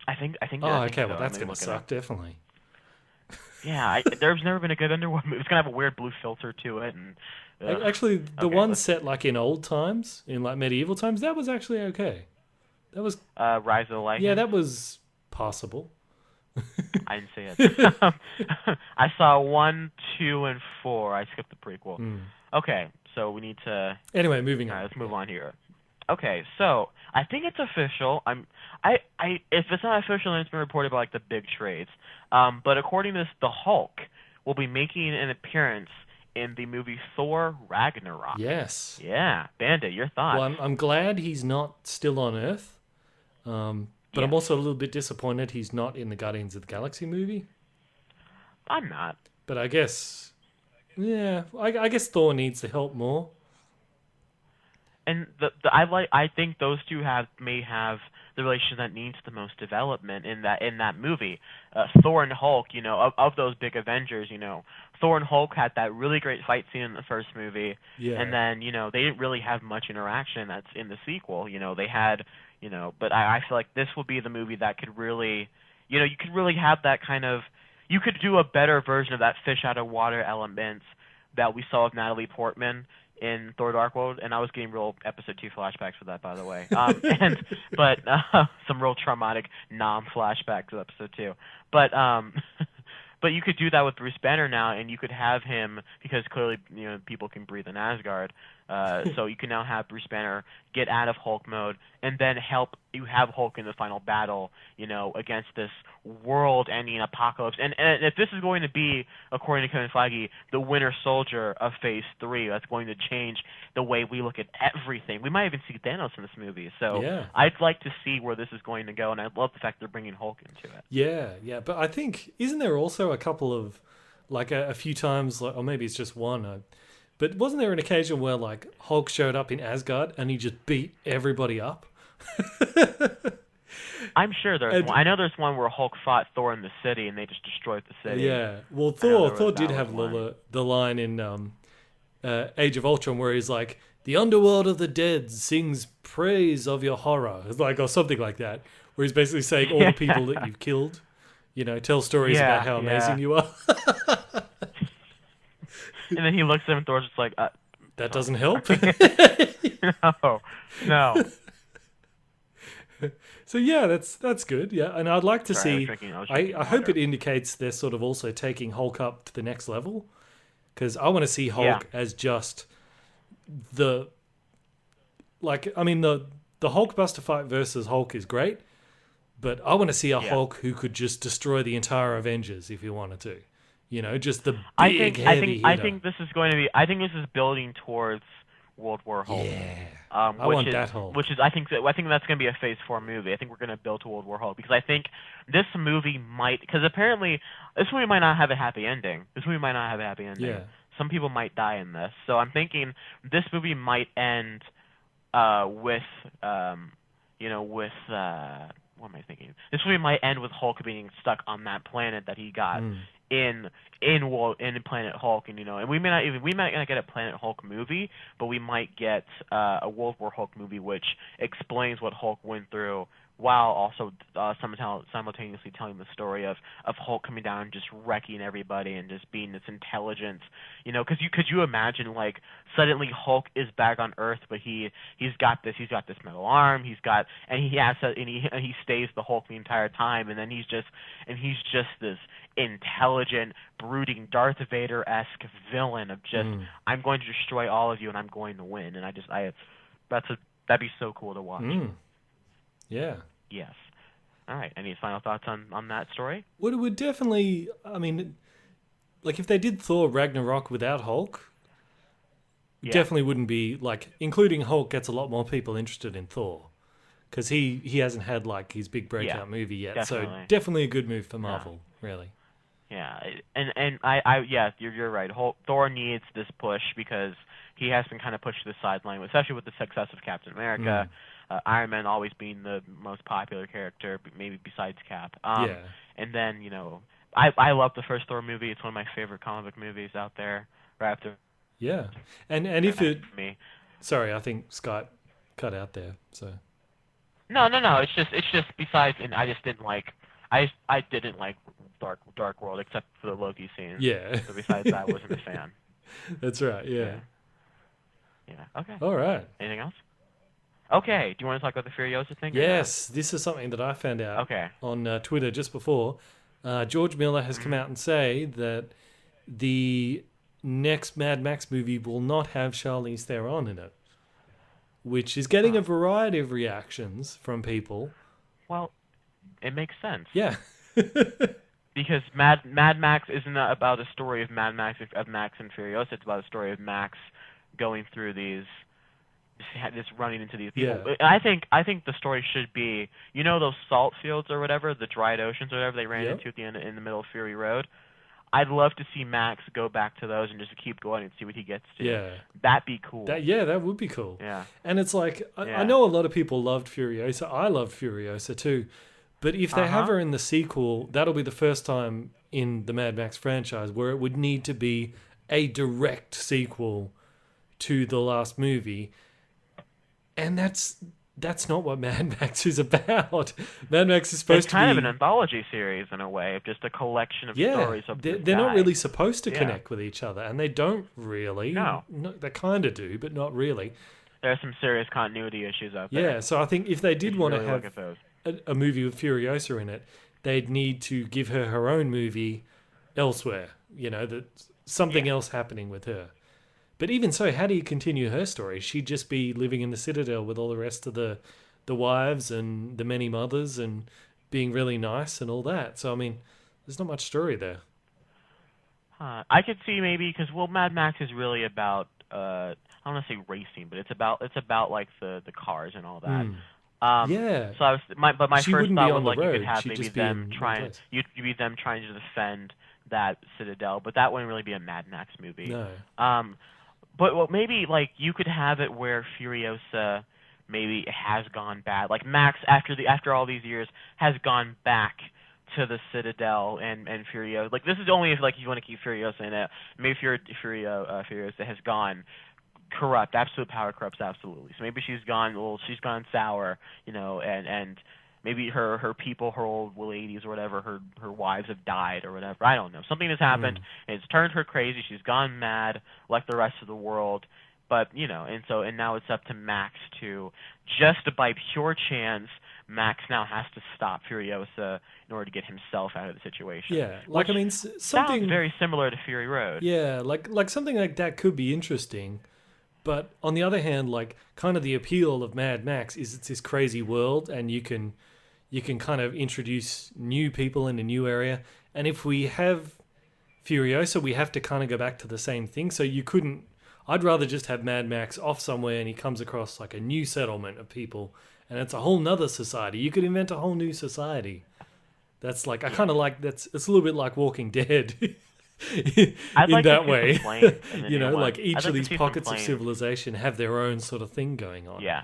[SPEAKER 3] I think.
[SPEAKER 4] Oh, okay. Well, that's gonna suck, definitely.
[SPEAKER 3] Yeah, there's never been a good Underworld movie. It's gonna have a weird blue filter to it, and
[SPEAKER 4] actually, the one set in old times, in medieval times, that was actually okay. That was
[SPEAKER 3] Rise of the Lycans.
[SPEAKER 4] Yeah, that was possible.
[SPEAKER 3] I didn't see it. I saw 1, 2, and 4. I skipped the prequel. Okay, so we need to.
[SPEAKER 4] Anyway, moving on.
[SPEAKER 3] All right, let's move on here. Okay, so I think it's official. If it's not official, then it's been reported by like the big trades. But according to this, the Hulk will be making an appearance in the movie Thor Ragnarok.
[SPEAKER 4] Yes.
[SPEAKER 3] Yeah, Bandit, your thoughts?
[SPEAKER 4] Well, I'm glad he's not still on Earth. But I'm also a little bit disappointed he's not in the Guardians of the Galaxy movie.
[SPEAKER 3] I'm not.
[SPEAKER 4] But I guess, I guess Thor needs the help more.
[SPEAKER 3] And I think those two may have the relation that needs the most development in that movie. Thor and Hulk, of those big Avengers, Thor and Hulk had that really great fight scene in the first movie, and then they didn't really have much interaction that's in the sequel. They had. But I feel like this will be the movie that could really, you could really have that kind of, you could do a better version of that fish out of water elements that we saw of Natalie Portman in Thor: Dark World, and I was getting real episode 2 flashbacks for that, by the way. But some real traumatic flashbacks of episode 2. But but you could do that with Bruce Banner now, and you could have him because clearly people can breathe in Asgard. So you can now have Bruce Banner get out of Hulk mode and then help you have Hulk in the final battle, against this world-ending apocalypse. And if this is going to be, according to Kevin Feige, the Winter Soldier of Phase 3, that's going to change the way we look at everything. We might even see Thanos in this movie. So I'd like to see where this is going to go, and I love the fact they're bringing Hulk into it. Yeah.
[SPEAKER 4] But I think, isn't there also a couple of, like a few times, or maybe it's just one, but wasn't there an occasion where like Hulk showed up in Asgard and he just beat everybody up?
[SPEAKER 3] I'm sure there's one. I know there's one where Hulk fought Thor in the city and they just destroyed the city.
[SPEAKER 4] Yeah. Well, Thor did have the line in Age of Ultron where he's like, "The underworld of the dead sings praise of your horror," or something like that, where he's basically saying all the people that you've killed, tell stories about how amazing you are.
[SPEAKER 3] And then he looks at him and Thor's just like,
[SPEAKER 4] that doesn't help.
[SPEAKER 3] No.
[SPEAKER 4] So that's good. Yeah, and I'd like to see. I hope it indicates they're sort of also taking Hulk up to the next level, because I want to see Hulk as just the Hulkbuster fight versus Hulk is great, but I want to see a Hulk who could just destroy the entire Avengers if he wanted to. Just the big, heavy hitter.
[SPEAKER 3] I think this is going to be. I think this is building towards World War Hulk.
[SPEAKER 4] Yeah, I want that Hulk.
[SPEAKER 3] Which is, I think that's going to be a Phase 4 movie. I think we're going to build to World War Hulk because I think this movie might. Because apparently, this movie might not have a happy ending. Yeah. Some people might die in this. So I'm thinking this movie might end with. What am I thinking? This movie might end with Hulk being stuck on that planet that he got in Planet Hulk, and we might not get a Planet Hulk movie, but we might get a World War Hulk movie which explains what Hulk went through, while also simultaneously telling the story of Hulk coming down and just wrecking everybody and just being this intelligence, because could you imagine like suddenly Hulk is back on Earth, but he's got this metal arm, he stays the Hulk the entire time, and then he's just this intelligent, brooding Darth Vader-esque villain of just I'm going to destroy all of you and I'm going to win, and that'd be so cool to watch.
[SPEAKER 4] Yeah.
[SPEAKER 3] Yes. All right. Any final thoughts on that story?
[SPEAKER 4] Well, it would definitely. I mean, like if they did Thor Ragnarok without Hulk, definitely wouldn't be like. Including Hulk gets a lot more people interested in Thor because he hasn't had like his big breakout movie yet. Definitely. So definitely a good move for Marvel, really.
[SPEAKER 3] Yeah, and you're right. Thor needs this push because he has been kind of pushed to the sideline, especially with the success of Captain America. Iron Man always being the most popular character, maybe besides Cap. And then, I love the first Thor movie. It's one of my favorite comic book movies out there. Right after.
[SPEAKER 4] Yeah, and if it. Sorry, I think Skype cut out there. So.
[SPEAKER 3] No. It's just besides, and I just didn't like. I didn't like Dark World except for the Loki scene.
[SPEAKER 4] Yeah.
[SPEAKER 3] So besides that, I wasn't a fan.
[SPEAKER 4] That's right. Yeah.
[SPEAKER 3] Okay.
[SPEAKER 4] All right.
[SPEAKER 3] Anything else? Okay, do you want to talk about the Furiosa thing?
[SPEAKER 4] Yes, this is something that I found out on Twitter just before. George Miller has come out and say that the next Mad Max movie will not have Charlize Theron in it, which is getting a variety of reactions from people.
[SPEAKER 3] Well, it makes sense.
[SPEAKER 4] Yeah.
[SPEAKER 3] Because Mad Max isn't about a story of Max and Furiosa. It's about a story of Max going through just running into these people.
[SPEAKER 4] Yeah.
[SPEAKER 3] I think the story should be, those salt fields or whatever, the dried oceans or whatever they ran into at the end in the middle of Fury Road. I'd love to see Max go back to those and just keep going and see what he gets to.
[SPEAKER 4] Yeah.
[SPEAKER 3] That'd be cool.
[SPEAKER 4] That would be cool.
[SPEAKER 3] Yeah.
[SPEAKER 4] And it's like, I know a lot of people loved Furiosa. I loved Furiosa too. But if they have her in the sequel, that'll be the first time in the Mad Max franchise where it would need to be a direct sequel to the last movie. And that's not what Mad Max is about. Mad Max is supposed to be...
[SPEAKER 3] It's kind of an anthology series in a way, of just a collection of stories of this
[SPEAKER 4] they're
[SPEAKER 3] guy.
[SPEAKER 4] not really supposed to connect with each other, and they don't really.
[SPEAKER 3] No.
[SPEAKER 4] They kind of do, but not really.
[SPEAKER 3] There are some serious continuity issues out there.
[SPEAKER 4] Yeah, so I think if they did want to have
[SPEAKER 3] those.
[SPEAKER 4] a movie with Furiosa in it, they'd need to give her own movie elsewhere. That's something else happening with her. But even so, how do you continue her story? She'd just be living in the Citadel with all the rest of the wives and the many mothers and being really nice and all that. So, I mean, there's not much story there.
[SPEAKER 3] I could see maybe, because, Mad Max is really about, I don't want to say racing, but it's about like the cars and all that.
[SPEAKER 4] Yeah.
[SPEAKER 3] So my
[SPEAKER 4] she
[SPEAKER 3] first thought was
[SPEAKER 4] on the
[SPEAKER 3] like
[SPEAKER 4] road.
[SPEAKER 3] you could have
[SPEAKER 4] She'd
[SPEAKER 3] maybe
[SPEAKER 4] just be
[SPEAKER 3] them
[SPEAKER 4] in
[SPEAKER 3] trying, you'd be them trying to defend that Citadel, but that wouldn't really be a Mad Max movie.
[SPEAKER 4] No.
[SPEAKER 3] But maybe like you could have it where Furiosa maybe has gone bad. Like Max after all these years has gone back to the Citadel and Furiosa. Like this is only if like you want to keep Furiosa in it. Maybe Furiosa has gone corrupt. Absolute power corrupts absolutely. So maybe she's gone sour, and maybe her people, her old ladies or whatever, her wives have died or whatever. I don't know. Something has happened. And it's turned her crazy. She's gone mad like the rest of the world. But, and now it's up to Max to, just by pure chance, Max now has to stop Furiosa in order to get himself out of the situation.
[SPEAKER 4] Yeah. Something
[SPEAKER 3] sounds very similar to Fury Road.
[SPEAKER 4] Yeah, like something like that could be interesting. But on the other hand, like kind of the appeal of Mad Max is it's this crazy world, and you can kind of introduce new people in a new area. And if we have Furiosa, we have to kind of go back to the same thing. So I'd rather just have Mad Max off somewhere and he comes across like a new settlement of people and it's a whole nother society. You could invent a whole new society. That's like, I kind of like, it's a little bit like Walking Dead. in that way. Like each of these pockets of civilization have their own sort of thing going on.
[SPEAKER 3] Yeah.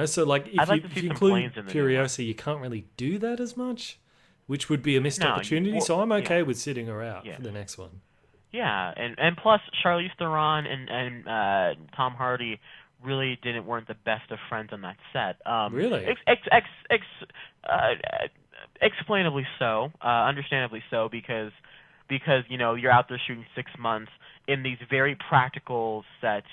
[SPEAKER 4] So like if you include Furiosa, you can't really do that as much, which would be a missed opportunity. So I'm okay with sitting her out for the next one.
[SPEAKER 3] Yeah, and plus Charlize Theron and Tom Hardy really weren't the best of friends on that set.
[SPEAKER 4] Really?
[SPEAKER 3] Explainably so, understandably so, because you're out there shooting 6 months in these very practical sets.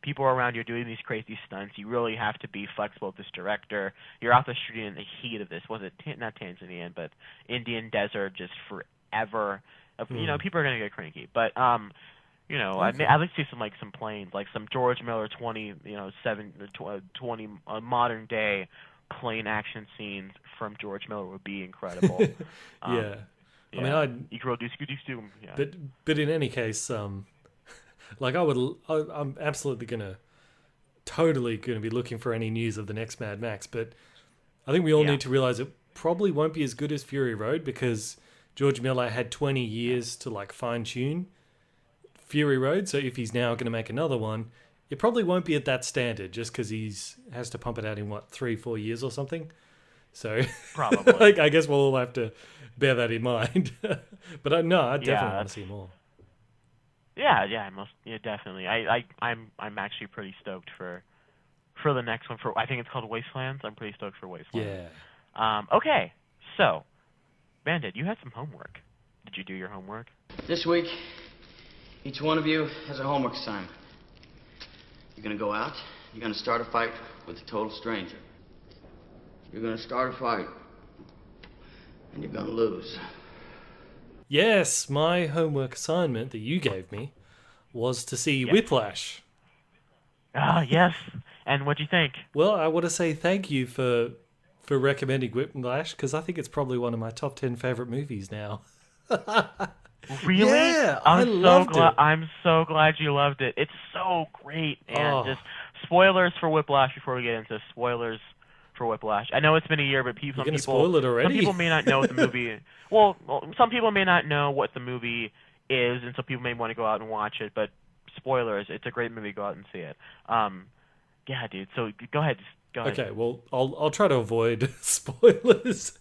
[SPEAKER 3] People are around you doing these crazy stunts. You really have to be flexible with this director. You're out there shooting in the heat of this. Was it not Tanzanian, but Indian desert, just forever. People are gonna get cranky, but I'd like to see some planes, like some George Miller 20 modern day plane action scenes from George Miller would be incredible.
[SPEAKER 4] Yeah. I mean,
[SPEAKER 3] yeah.
[SPEAKER 4] But in any case, like I'm absolutely totally gonna be looking for any news of the next Mad Max. But I think we all need to realize it probably won't be as good as Fury Road because George Miller had 20 years to like fine tune Fury Road. So if he's now going to make another one, it probably won't be at that standard just because has to pump it out in 3-4 years or something. So
[SPEAKER 3] probably,
[SPEAKER 4] I guess we'll all have to bear that in mind. But I definitely want to see more.
[SPEAKER 3] Yeah, definitely. I'm actually pretty stoked for the next one. I think it's called Wastelands. I'm pretty stoked for Wastelands.
[SPEAKER 4] Yeah.
[SPEAKER 3] Okay, so Bandit, you had some homework. Did you do your homework?
[SPEAKER 6] This week, each one of you has a homework assignment. You're gonna go out, You're gonna start a fight with a total stranger. You're gonna start a fight, and you're gonna lose.
[SPEAKER 4] Yes, my homework assignment that you gave me was to see Whiplash.
[SPEAKER 3] Ah, yes. And what'd you think?
[SPEAKER 4] Well, I want to say thank you for recommending Whiplash, because I think it's probably one of my top 10 favorite movies now.
[SPEAKER 3] Really?
[SPEAKER 4] Yeah, I loved it.
[SPEAKER 3] I'm so glad you loved it. It's so great. And just spoilers for Whiplash before we get into spoilers for Whiplash. I know it's been a year, but
[SPEAKER 4] You're gonna spoil it already?
[SPEAKER 3] Some people may not know what the movie. Well, some people may not know what the movie is, and some people may want to go out and watch it. But spoilers, it's a great movie. Go out and see it. Yeah, dude. So go ahead. Go ahead.
[SPEAKER 4] Okay. Well, I'll try to avoid spoilers.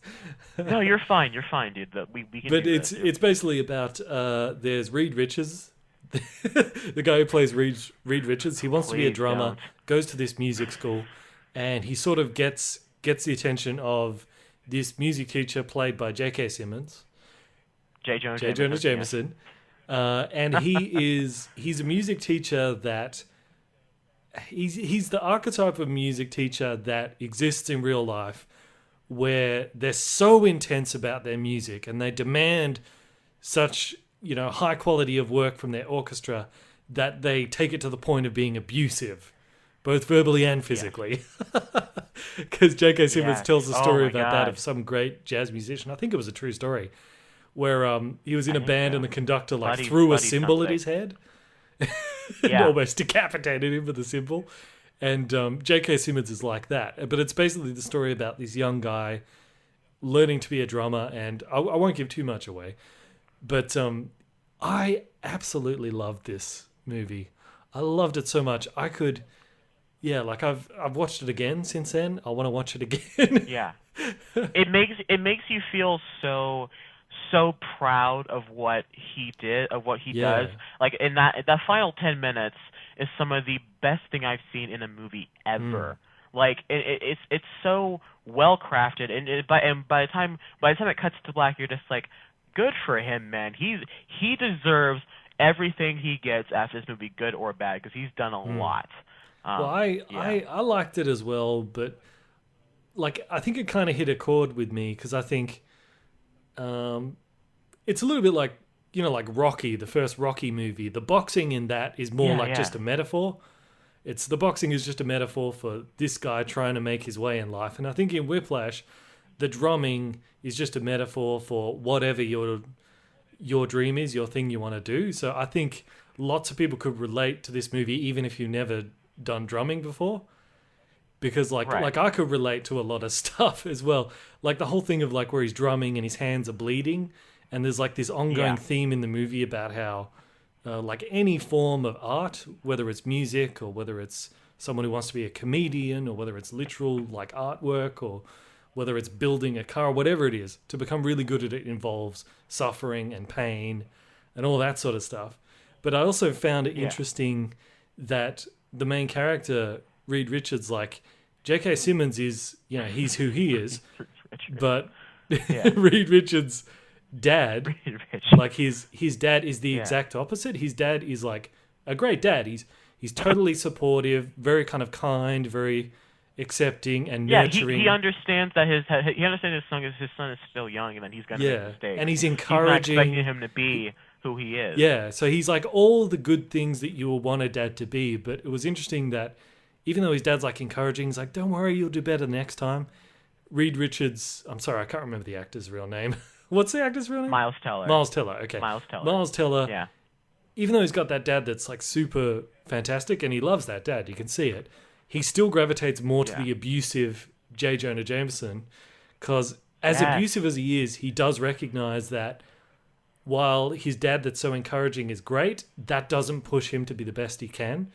[SPEAKER 3] No, you're fine. You're fine, dude. We can.
[SPEAKER 4] But
[SPEAKER 3] do
[SPEAKER 4] it's basically about there's Reed Richards, the guy who plays Reed Richards. He wants to be a drummer. Goes to this music school, and he sort of gets the attention of this music teacher played by J.K. Simmons.
[SPEAKER 3] J. Jonah
[SPEAKER 4] Jameson. Yeah. And he's a music teacher that he's the archetype of music teacher that exists in real life, where they're so intense about their music and they demand such, high quality of work from their orchestra that they take it to the point of being abusive, both verbally and physically. Because J.K. Simmons tells a story about that of some great jazz musician. I think it was a true story, where he was in a band and the conductor threw a cymbal at his head. Almost decapitated him with a cymbal. And J.K. Simmons is like that. But it's basically the story about this young guy learning to be a drummer. And I won't give too much away. But I absolutely loved this movie. I loved it so much. I could... Yeah, I've watched it again since then. I want to watch it again.
[SPEAKER 3] Yeah. It makes you feel so proud of what he did, of what he does. Like in that final 10 minutes is some of the best thing I've seen in a movie ever. Like it's so well crafted, and by the time it cuts to black, you're just like, good for him, man. He deserves everything he gets after this movie, good or bad, because he's done a lot.
[SPEAKER 4] Well, I liked it as well, but I think it kind of hit a chord with me, because I think it's a little bit like Rocky, the first Rocky movie. The boxing in that is more just a metaphor. The boxing is just a metaphor for this guy trying to make his way in life. And I think in Whiplash, the drumming is just a metaphor for whatever your dream is, your thing you want to do. So I think lots of people could relate to this movie, even if you've never done drumming before. Because like I could relate to a lot of stuff as well. Like the whole thing of where he's drumming and his hands are bleeding. And there's this ongoing theme in the movie about how any form of art, whether it's music or whether it's someone who wants to be a comedian or whether it's literal artwork or whether it's building a car, whatever it is, to become really good at it involves suffering and pain and all that sort of stuff. But I also found it interesting that the main character, Reed Richards, J.K. Simmons is, he's who he is, but Reed Richards' dad, his dad is the exact opposite. His dad is a great dad. He's totally supportive, very kind of kind, very accepting and nurturing.
[SPEAKER 3] He understands that his son is still young, and that he's going to make mistakes.
[SPEAKER 4] And he's encouraging.
[SPEAKER 3] He's not expecting him to be who he is.
[SPEAKER 4] Yeah, so he's all the good things that you will want a dad to be. But it was interesting that even though his dad's encouraging, he's don't worry, you'll do better next time. Reed Richards, I'm sorry, I can't remember the actor's real name. What's the actor's real name?
[SPEAKER 3] Miles Teller.
[SPEAKER 4] Okay.
[SPEAKER 3] Miles Teller.
[SPEAKER 4] Yeah. Even though he's got that dad that's super fantastic, and he loves that dad, you can see it, he still gravitates more to the abusive J. Jonah Jameson, because as abusive as he is, he does recognize that while his dad that's so encouraging is great, that doesn't push him to be the best he can.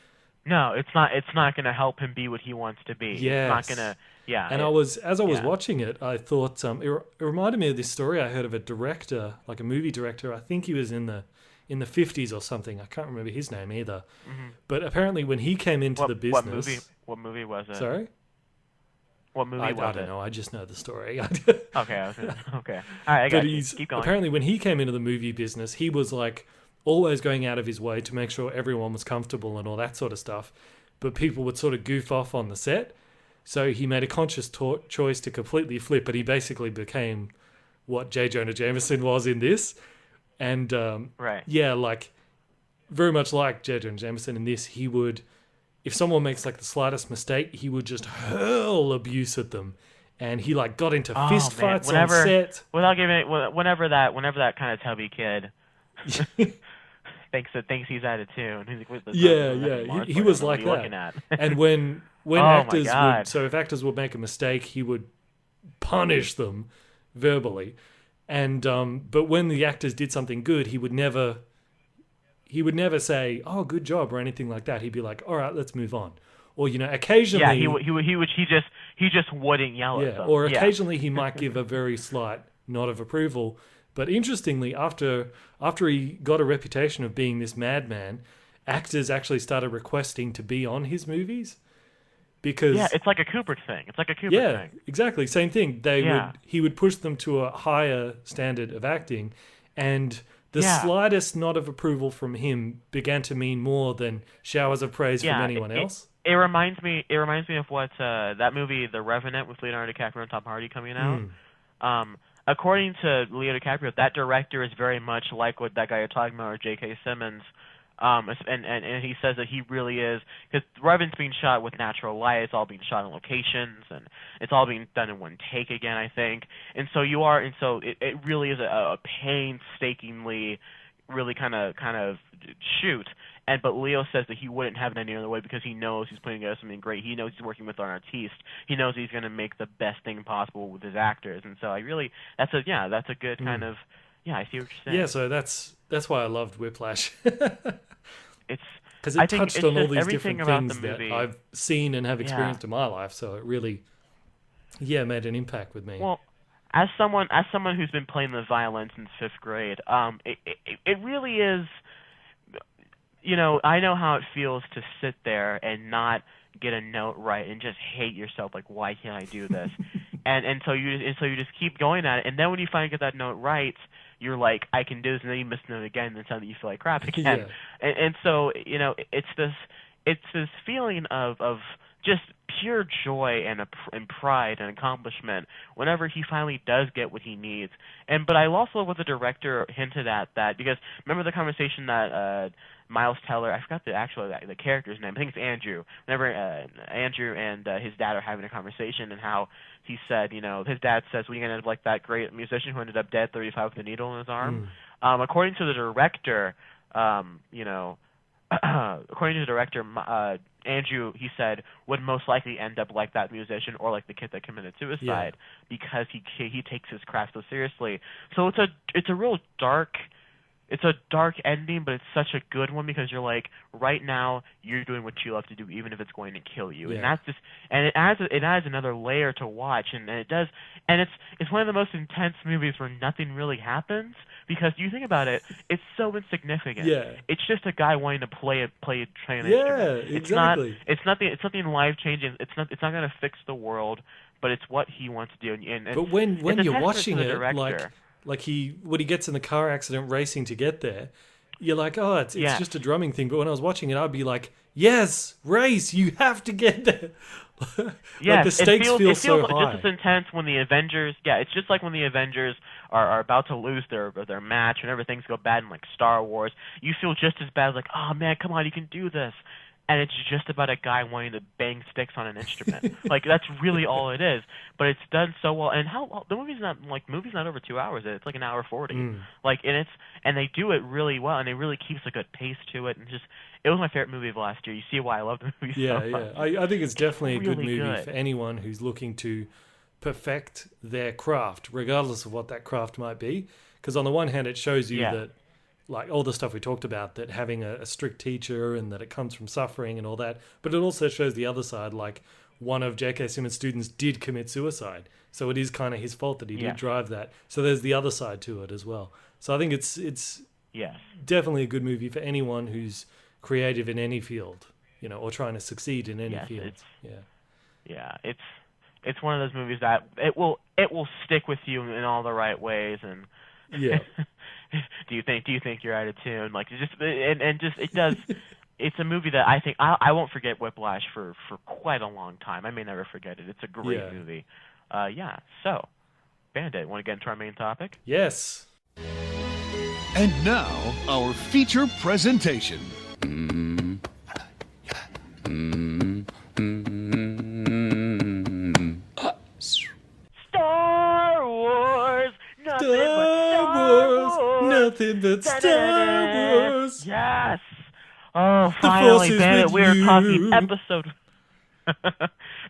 [SPEAKER 3] No, it's not going to help him be what he wants to be.
[SPEAKER 4] Yes.
[SPEAKER 3] It's not going to. Yeah.
[SPEAKER 4] And I was watching it, I thought it reminded me of this story I heard of a director, a movie director. I think he was in the 50s or something. I can't remember his name either. Mm-hmm. But apparently when he came into the business...
[SPEAKER 3] What movie was it?
[SPEAKER 4] Sorry?
[SPEAKER 3] What movie was it?
[SPEAKER 4] I don't know. I just know the story.
[SPEAKER 3] Okay. All right, I got you. Keep going.
[SPEAKER 4] Apparently when he came into the movie business, he was always going out of his way to make sure everyone was comfortable and all that sort of stuff. but people would sort of goof off on the set. So he made a conscious choice to completely flip, and he basically became what J. Jonah Jameson was in this. And yeah, like very much like J. Jonah Jameson in this, he would, if someone makes like the slightest mistake, he would just hurl abuse at them. And he like got into fist fights on set.
[SPEAKER 3] Without giving whenever that kind of tubby kid thinks he's out of tune. He's like,
[SPEAKER 4] he was like that. And when actors if actors would make a mistake, he would punish them verbally. And but when the actors did something good, he would never say, "Oh, good job" or anything like that. He'd be like, "All right, let's move on." Or occasionally,
[SPEAKER 3] he just wouldn't yell at them.
[SPEAKER 4] Or occasionally he might give a very slight nod of approval. But interestingly, after he got a reputation of being this madman, actors actually started requesting to be on his movies. Because
[SPEAKER 3] it's like a Kubrick thing. thing.
[SPEAKER 4] Yeah, exactly. Same thing. He would push them to a higher standard of acting, and the slightest nod of approval from him began to mean more than showers of praise from anyone else.
[SPEAKER 3] It reminds me of what that movie, The Revenant, with Leonardo DiCaprio and Tom Hardy coming out. According to Leo DiCaprio, that director is very much like what that guy you're talking about, or J.K. Simmons. And he says that he really is, because Revenant's being shot with natural light. It's all being shot on locations, and it's all being done in one take again, I think. And so it really is a painstakingly, really kind of shoot. But Leo says that he wouldn't have it any other way because he knows he's putting together something great. He knows he's working with an artiste. He knows he's going to make the best thing possible with his actors. And so that's a good kind of, I see what you're saying.
[SPEAKER 4] Yeah, so that's why I loved Whiplash.
[SPEAKER 3] It's
[SPEAKER 4] because it touched on all these different things
[SPEAKER 3] that
[SPEAKER 4] I've seen and have experienced in my life. So it really, made an impact with me.
[SPEAKER 3] Well, as someone who's been playing the violin since 5th grade, it really is. I know how it feels to sit there and not get a note right and just hate yourself, like, why can't I do this? and so you just keep going at it, and then when you finally get that note right, you're like, I can do this, and then you miss the note again, and then suddenly you feel like crap again. Yeah. And so it's this feeling of just pure joy and pride and accomplishment whenever he finally does get what he needs. But I also love what the director hinted at, that because remember the conversation that Miles Teller, I forgot the character's name, I think it's Andrew. Whenever Andrew and his dad are having a conversation, and how he said, his dad says, well, you're going to end up like that great musician who ended up dead 35 with a needle in his arm. According to the director, Andrew, he said, would most likely end up like that musician or like the kid that committed suicide because he takes his craft so seriously. So it's a real dark. It's a dark ending, but it's such a good one because you're like, right now you're doing what you love to do, even if it's going to kill you, and that's just, and it adds another layer to watch, and it does, and it's one of the most intense movies where nothing really happens because you think about it, it's so insignificant. Yeah, it's just a guy wanting to play an instrument.
[SPEAKER 4] Exactly.
[SPEAKER 3] It's nothing life changing. It's not going to fix the world, but it's what he wants to do. And
[SPEAKER 4] but when you're watching it, like when he gets in the car accident racing to get there, you're like, oh, it's just a drumming thing. But when I was watching it, I'd be like, yes, race, you have to get there. Like the stakes feel so high.
[SPEAKER 3] Just as intense when the Avengers. Yeah, it's just like when the Avengers are about to lose their match, whenever things go bad in like Star Wars. You feel just as bad, like, oh man, come on, you can do this. And it's just about a guy wanting to bang sticks on an instrument. Like, that's really all it is. But it's done so well. And the movie's not over 2 hours. It's like an hour 40. Like, and they do it really well, and it really keeps a good pace to it. And it was my favorite movie of last year. You see why I love the movie so much.
[SPEAKER 4] I think it's definitely a good
[SPEAKER 3] really
[SPEAKER 4] movie for anyone who's looking to perfect their craft, regardless of what that craft might be. Because on the one hand, it shows you that, like all the stuff we talked about, that having a strict teacher and that it comes from suffering and all that. But it also shows the other side, like one of J.K. Simmons' students did commit suicide. So it is kind of his fault that he did drive that. So there's the other side to it as well. So I think it's definitely a good movie for anyone who's creative in any field, or trying to succeed in any field.
[SPEAKER 3] It's one of those movies that it will stick with you in all the right ways. And do you think you're out of tune? Like, it does. it's a movie that I think I won't forget Whiplash for quite a long time. I may never forget it. It's a great movie. So, Bandit, want to get into our main topic?
[SPEAKER 4] Yes.
[SPEAKER 7] And now, our feature presentation.
[SPEAKER 3] Star Wars!
[SPEAKER 4] Nothing but Star Wars!
[SPEAKER 3] Yes! Oh, finally, Bandit, we're talking episode...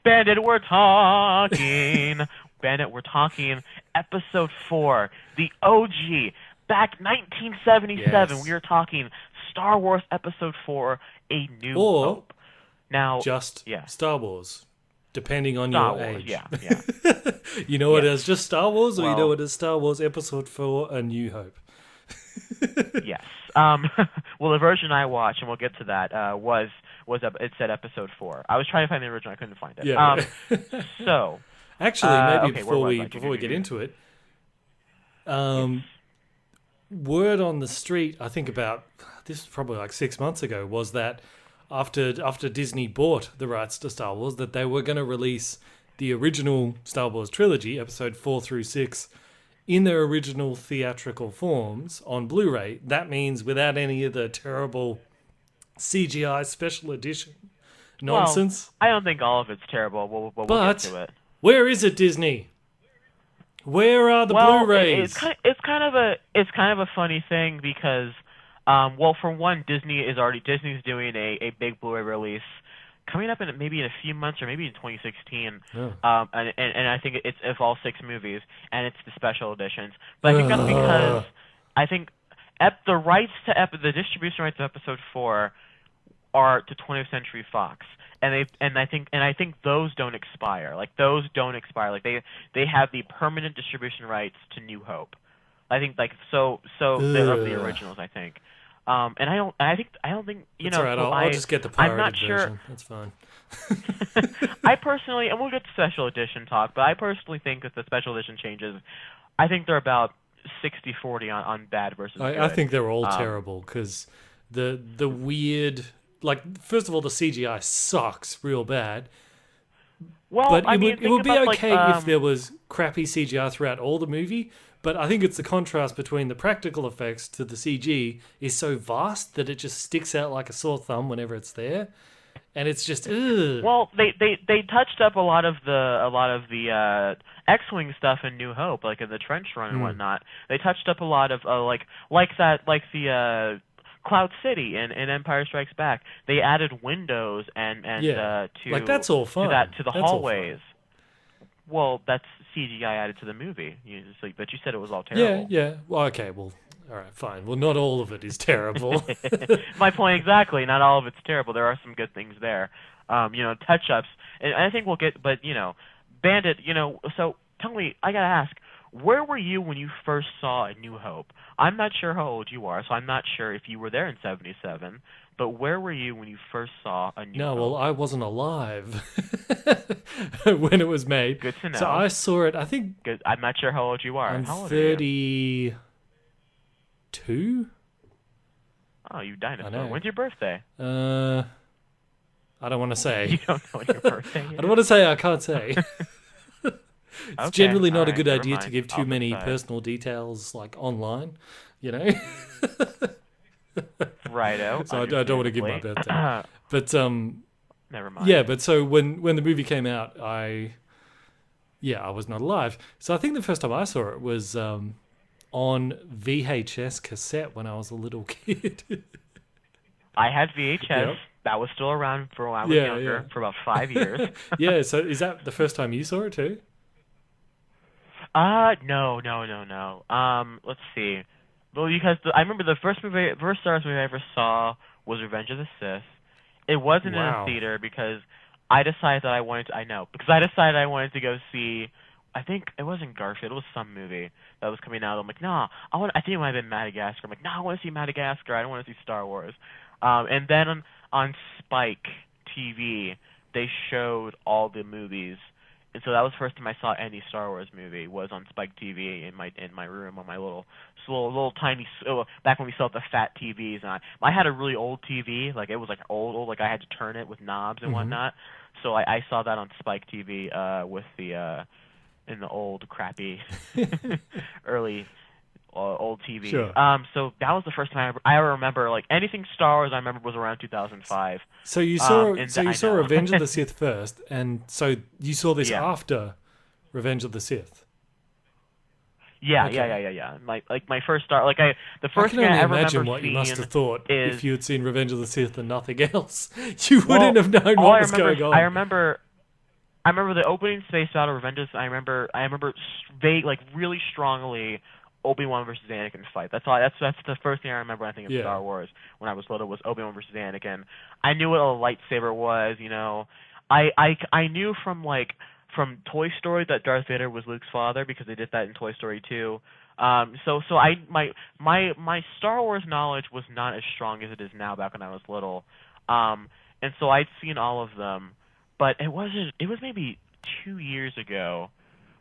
[SPEAKER 3] Bandit, we're talking... Bandit, we're talking episode 4, the OG, back 1977.
[SPEAKER 4] Yes.
[SPEAKER 3] We are talking Star Wars episode 4, A New Hope. Now,
[SPEAKER 4] just Star Wars, depending on
[SPEAKER 3] Star
[SPEAKER 4] your
[SPEAKER 3] Wars,
[SPEAKER 4] age.
[SPEAKER 3] Yeah.
[SPEAKER 4] You know it as just Star Wars, or you know it as Star Wars episode 4, A New Hope?
[SPEAKER 3] Yes. Well, the version I watched, and we'll get to that, it said episode 4. I was trying to find the original, I couldn't find it.
[SPEAKER 4] Yeah.
[SPEAKER 3] So...
[SPEAKER 4] Actually, maybe
[SPEAKER 3] okay,
[SPEAKER 4] before we get into it, word on the street, I think about, this was probably like 6 months ago, was that after Disney bought the rights to Star Wars, that they were going to release the original Star Wars trilogy, episode 4 through 6, in their original theatrical forms on Blu-ray. That means without any of the terrible CGI special edition nonsense.
[SPEAKER 3] Well, I don't think all of it's terrible. We'll get to it.
[SPEAKER 4] Where is it, Disney? Where are the Blu-rays?
[SPEAKER 3] It's kind of a funny thing because, for one, Disney's doing a big Blu-ray release coming up in a few months or maybe in 2016. And I think it's of all 6 movies, and it's the special editions. But I think that's because I think the distribution rights to episode 4 are to 20th Century Fox. And I think those don't expire. Like they have the permanent distribution rights to New Hope. I think of the originals. I think, and I don't think you know.
[SPEAKER 4] That's all right. I'll just get the pirated
[SPEAKER 3] I'm not sure.
[SPEAKER 4] version. That's fine.
[SPEAKER 3] I personally, and we'll get to special edition talk, but I personally think that the special edition changes, I think they're about 60-40 on bad versus good.
[SPEAKER 4] I think they're all terrible because the weird. Like, first of all, the CGI sucks real bad.
[SPEAKER 3] Well,
[SPEAKER 4] but it would be
[SPEAKER 3] about,
[SPEAKER 4] okay if there was crappy CGI throughout all the movie. But I think it's the contrast between the practical effects to the CG is so vast that it just sticks out like a sore thumb whenever it's there, and it's just ugh.
[SPEAKER 3] Well, they touched up a lot of the X-wing stuff in New Hope, like in the trench run and whatnot. They touched up a lot of the Cloud City and Empire Strikes Back. They added windows and to
[SPEAKER 4] like that's all fun.
[SPEAKER 3] To the hallways. Well, that's CGI added to the movie. But you said it was all terrible.
[SPEAKER 4] Yeah. Well, okay. Well, all right, fine. Well, not all of it is terrible.
[SPEAKER 3] My point exactly. Not all of it's terrible. There are some good things there. Touch-ups. And I think we'll get. But Bandit. So tell me. I gotta ask. Where were you when you first saw A New Hope? I'm not sure how old you are, so I'm not sure if you were there in 77, but where were you when you first saw A New Hope?
[SPEAKER 4] No, well, I wasn't alive when it was made.
[SPEAKER 3] Good to know.
[SPEAKER 4] So I saw it, I think...
[SPEAKER 3] Good. I'm not sure how old you are.
[SPEAKER 4] I'm
[SPEAKER 3] how old
[SPEAKER 4] 32?
[SPEAKER 3] Oh, you dinosaur. When's your birthday?
[SPEAKER 4] I don't want to say.
[SPEAKER 3] You don't know what your birthday is?
[SPEAKER 4] I don't want to say, I can't say. It's generally not a good idea
[SPEAKER 3] mind.
[SPEAKER 4] to give too many personal details like online,
[SPEAKER 3] Righto.
[SPEAKER 4] So I don't want to give my birthday. But
[SPEAKER 3] never mind.
[SPEAKER 4] Yeah, but so when the movie came out, I was not alive. So I think the first time I saw it was on VHS cassette when I was a little kid.
[SPEAKER 3] I had VHS. Yep. That was still around for when I was younger, for about 5 years.
[SPEAKER 4] Yeah, so is that the first time you saw it too?
[SPEAKER 3] No. Let's see. Well, because I remember the first Star Wars movie I ever saw was Revenge of the Sith. It wasn't in a theater because I decided that I wanted to go see. I think it wasn't Garfield. It was some movie that was coming out. I'm like, nah. I think it might have been Madagascar. I'm like, nah, I want to see Madagascar. I don't want to see Star Wars. And then on Spike TV, they showed all the movies And so that was the first time I saw any Star Wars movie was on Spike TV in my room on my little tiny back when we still had the fat TVs, and I had a really old TV, like it was like old, like I had to turn it with knobs and whatnot. So I saw that on Spike TV with the in the old crappy early old TV.
[SPEAKER 4] Sure.
[SPEAKER 3] So that was the first time I ever remember, like, anything Star Wars I remember was around 2005.
[SPEAKER 4] So you saw Revenge of the Sith first, and so you saw this after Revenge of the Sith.
[SPEAKER 3] Yeah,
[SPEAKER 4] Okay.
[SPEAKER 3] yeah. My first Star, the first thing I ever remember
[SPEAKER 4] imagine
[SPEAKER 3] seeing
[SPEAKER 4] what you must have thought
[SPEAKER 3] is,
[SPEAKER 4] if you had seen Revenge of the Sith and nothing else. You wouldn't have known what was going on.
[SPEAKER 3] I remember the opening space battle, Revenge of the Sith. I remember vague, like really strongly, Obi-Wan versus Anakin fight. That's all. That's the first thing I remember when I think of Star Wars when I was little, was Obi-Wan versus Anakin. I knew what a lightsaber was, you know. I knew from Toy Story that Darth Vader was Luke's father, because they did that in Toy Story 2. So my Star Wars knowledge was not as strong as it is now back when I was little. And so I'd seen all of them, but it was maybe 2 years ago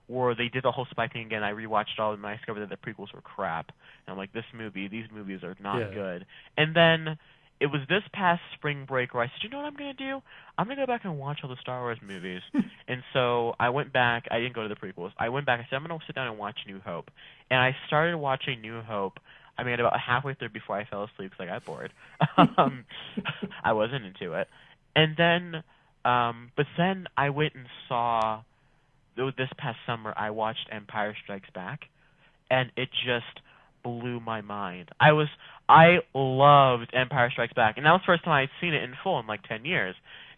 [SPEAKER 3] where they did the whole spy thing again. I rewatched all of them and I discovered that the prequels were crap. And I'm like, these movies are not good. And then it was this past spring break where I said, you know what I'm going to do? I'm going to go back and watch all the Star Wars movies. And so I went back. I didn't go to the prequels. I went back. I said, I'm going to sit down and watch New Hope. And I started watching New Hope. I mean, about halfway through before I fell asleep because I got bored. I wasn't into it. And then, but then I went and saw, this past summer, I watched Empire Strikes Back, and it just blew my mind. I loved Empire Strikes Back, and that was the first time I'd seen it in full in like 10 years.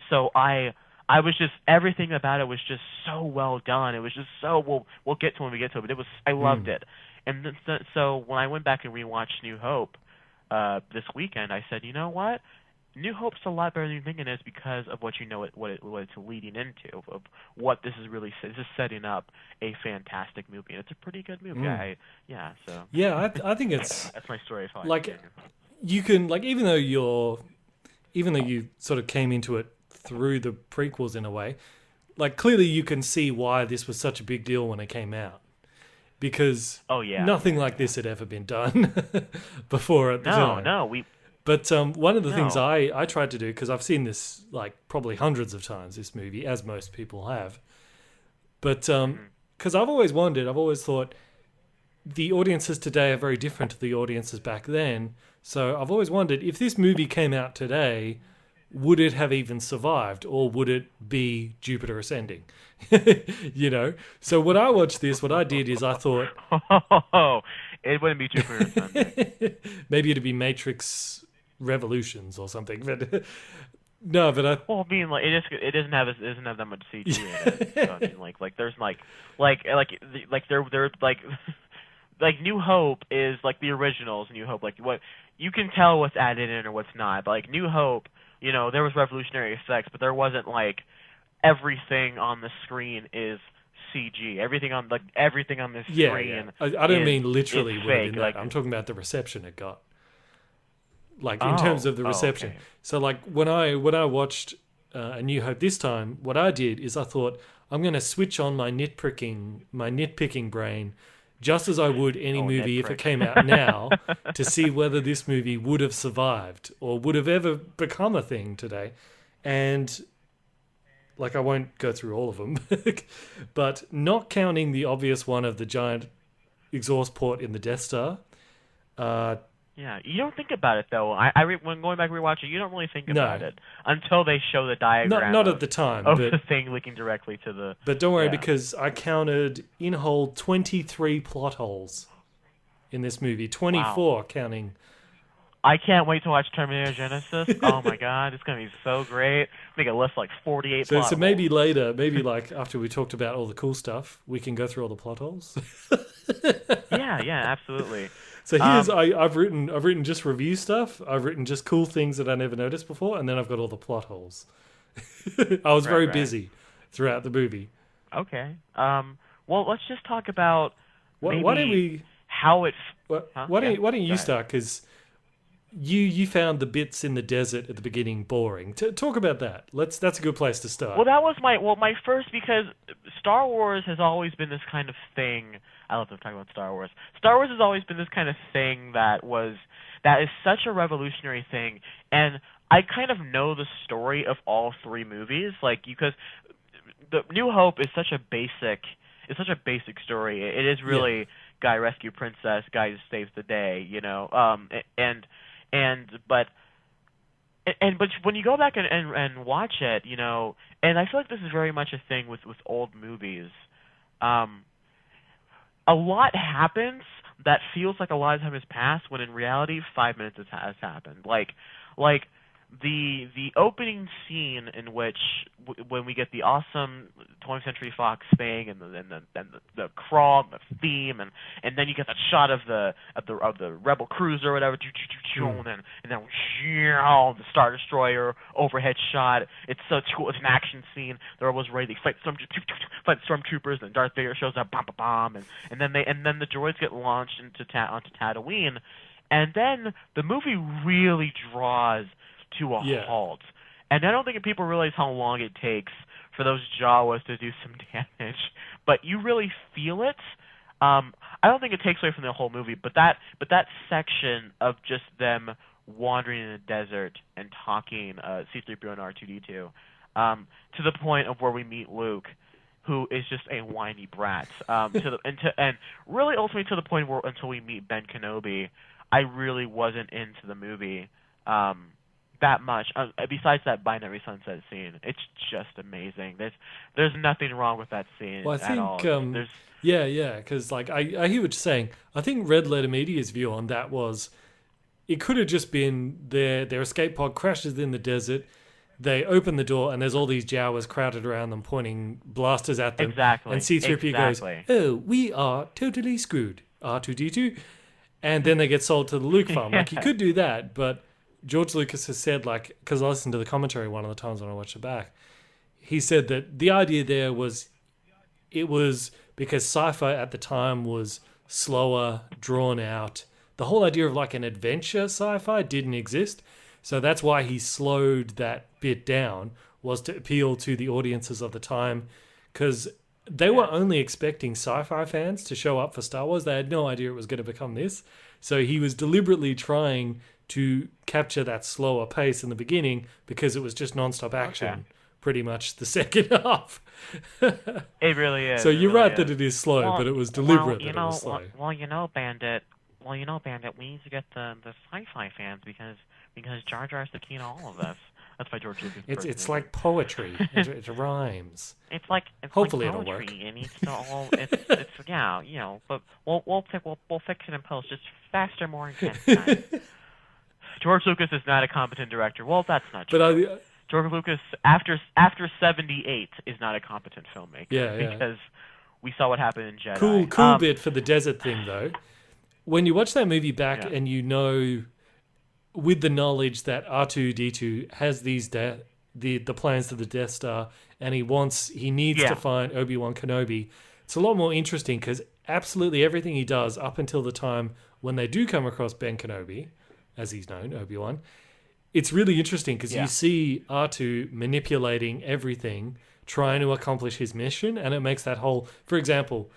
[SPEAKER 3] So I was just, everything about it was just so well done. It was just so, we'll get to it when we get to it, but I loved it. And so when I went back and rewatched New Hope this weekend, I said, you know what? New Hope's a lot better than you think it is because of what what it's leading into, of what this is really setting up a fantastic movie. And it's a pretty good movie. I think it's that's my story.
[SPEAKER 4] You can, even though you sort of came into it through the prequels in a way, clearly you can see why this was such a big deal when it came out, because nothing like this had ever been done before at the time. But one of the things I tried to do, because I've seen this probably hundreds of times, this movie, as most people have, but because I've always thought the audiences today are very different to the audiences back then. So I've always wondered, if this movie came out today, would it have even survived, or would it be Jupiter Ascending? You know? So when I watched this, what I did is I thought...
[SPEAKER 3] it wouldn't be Jupiter Ascending.
[SPEAKER 4] Maybe it'd be Matrix Revolutions or something, but no, but
[SPEAKER 3] it doesn't have that much CG in it. So, I mean, there's there New Hope is the originals. New Hope, what you can tell what's added in or what's not. But New Hope, there was revolutionary effects, but there wasn't everything on the screen is CG. Everything on the screen.
[SPEAKER 4] I don't mean literally
[SPEAKER 3] fake.
[SPEAKER 4] I'm talking about the reception it got. In terms of the reception.
[SPEAKER 3] Okay.
[SPEAKER 4] So when I watched A New Hope this time, what I did is I thought, I'm going to switch on my nitpicking brain, just as I would any movie if it came out now, to see whether this movie would have survived or would have ever become a thing today. And I won't go through all of them, but not counting the obvious one of the giant exhaust port in the Death Star.
[SPEAKER 3] Yeah, you don't think about it though. When going back and rewatching, you don't really think about it until they show the diagram.
[SPEAKER 4] Not at the time.
[SPEAKER 3] Of the thing leaking directly to the.
[SPEAKER 4] But don't worry, because I counted in whole 23 plot holes in this movie. 24 counting.
[SPEAKER 3] I can't wait to watch Terminator Genesis. Oh my god, it's gonna be so great. Make a list 48 plot holes.
[SPEAKER 4] So maybe later, after we talked about all the cool stuff, we can go through all the plot holes.
[SPEAKER 3] Yeah, absolutely.
[SPEAKER 4] So here's I've written just review stuff. I've written just cool things that I never noticed before, and then I've got all the plot holes. I was very busy throughout the movie.
[SPEAKER 3] Okay. Well, let's just talk about
[SPEAKER 4] why don't we?
[SPEAKER 3] How it.
[SPEAKER 4] Why don't you start? Because you found the bits in the desert at the beginning boring. Talk about that. That's a good place to start.
[SPEAKER 3] Well, that was my first, because Star Wars has always been this kind of thing. I love talking about Star Wars. Star Wars has always been this kind of thing that is such a revolutionary thing, and I kind of know the story of all three movies, because the New Hope is such a basic story. It is really guy rescue princess, guy saves the day, but when you go back and watch it, and I feel like this is very much a thing with old movies. A lot happens that feels like a lot of time has passed, when in reality 5 minutes has happened. Like the opening scene in which when we get the awesome 20th Century Fox thing and the crawl and the theme and then you get that shot of the Rebel cruiser or whatever, and then the Star Destroyer overhead shot. It's so cool. It's an action scene. They're almost ready. They fight stormtroopers, and Darth Vader shows up, bomb, and then the droids get launched onto Tatooine, and then the movie really draws to a halt. And I don't think people realize how long it takes for those Jawas to do some damage, but you really feel it. I don't think it takes away from the whole movie, but that section of just them wandering in the desert and talking C-3PO and R2D2 to the point of where we meet Luke, who is just a whiny brat, and really ultimately to the point where until we meet Ben Kenobi, I really wasn't into the movie that much. Besides that binary sunset scene, it's just amazing. There's nothing wrong with that scene at all.
[SPEAKER 4] Because I hear what you're saying. I think Red Letter Media's view on that was it could have just been their escape pod crashes in the desert. They open the door and there's all these Jawas crowded around them, pointing blasters at them.
[SPEAKER 3] Exactly.
[SPEAKER 4] And C-3PO goes, "Oh, we are totally screwed, R2D2," and then they get sold to the Luke farm. Like, you could do that, but George Lucas has said, because I listened to the commentary one of the times when I watched it back, he said that the idea there was, it was because sci-fi at the time was slower, drawn out. The whole idea of an adventure sci-fi didn't exist. So that's why he slowed that bit down, was to appeal to the audiences of the time, because they were only expecting sci-fi fans to show up for Star Wars. They had no idea it was going to become this. So he was deliberately trying to capture that slower pace in the beginning, because it was just non-stop action pretty much the second half.
[SPEAKER 3] It really is.
[SPEAKER 4] So you're
[SPEAKER 3] really
[SPEAKER 4] right that it is slow, but it was deliberate that it was slow.
[SPEAKER 3] Bandit, we need to get the sci-fi fans because Jar Jar's the key to all of this. That's by George Lucas.
[SPEAKER 4] It's like poetry. It rhymes.
[SPEAKER 3] It's
[SPEAKER 4] hopefully
[SPEAKER 3] like
[SPEAKER 4] it'll
[SPEAKER 3] poetry.
[SPEAKER 4] work.
[SPEAKER 3] It needs to all. It's but we'll fix it in post. Just faster, more intense. Guys. George Lucas is not a competent director. Well, that's not true. But George Lucas, after 78, is not a competent filmmaker.
[SPEAKER 4] Yeah.
[SPEAKER 3] Because we saw what happened in Jedi.
[SPEAKER 4] Cool bit for the desert thing, though. When you watch that movie back and you know, with the knowledge that R2D2 has these the plans to the Death Star, and he needs to find Obi-Wan Kenobi, it's a lot more interesting, because absolutely everything he does up until the time when they do come across Ben Kenobi, as he's known, Obi-Wan, it's really interesting, because you see R2 manipulating everything, trying to accomplish his mission, and it makes that whole... For example,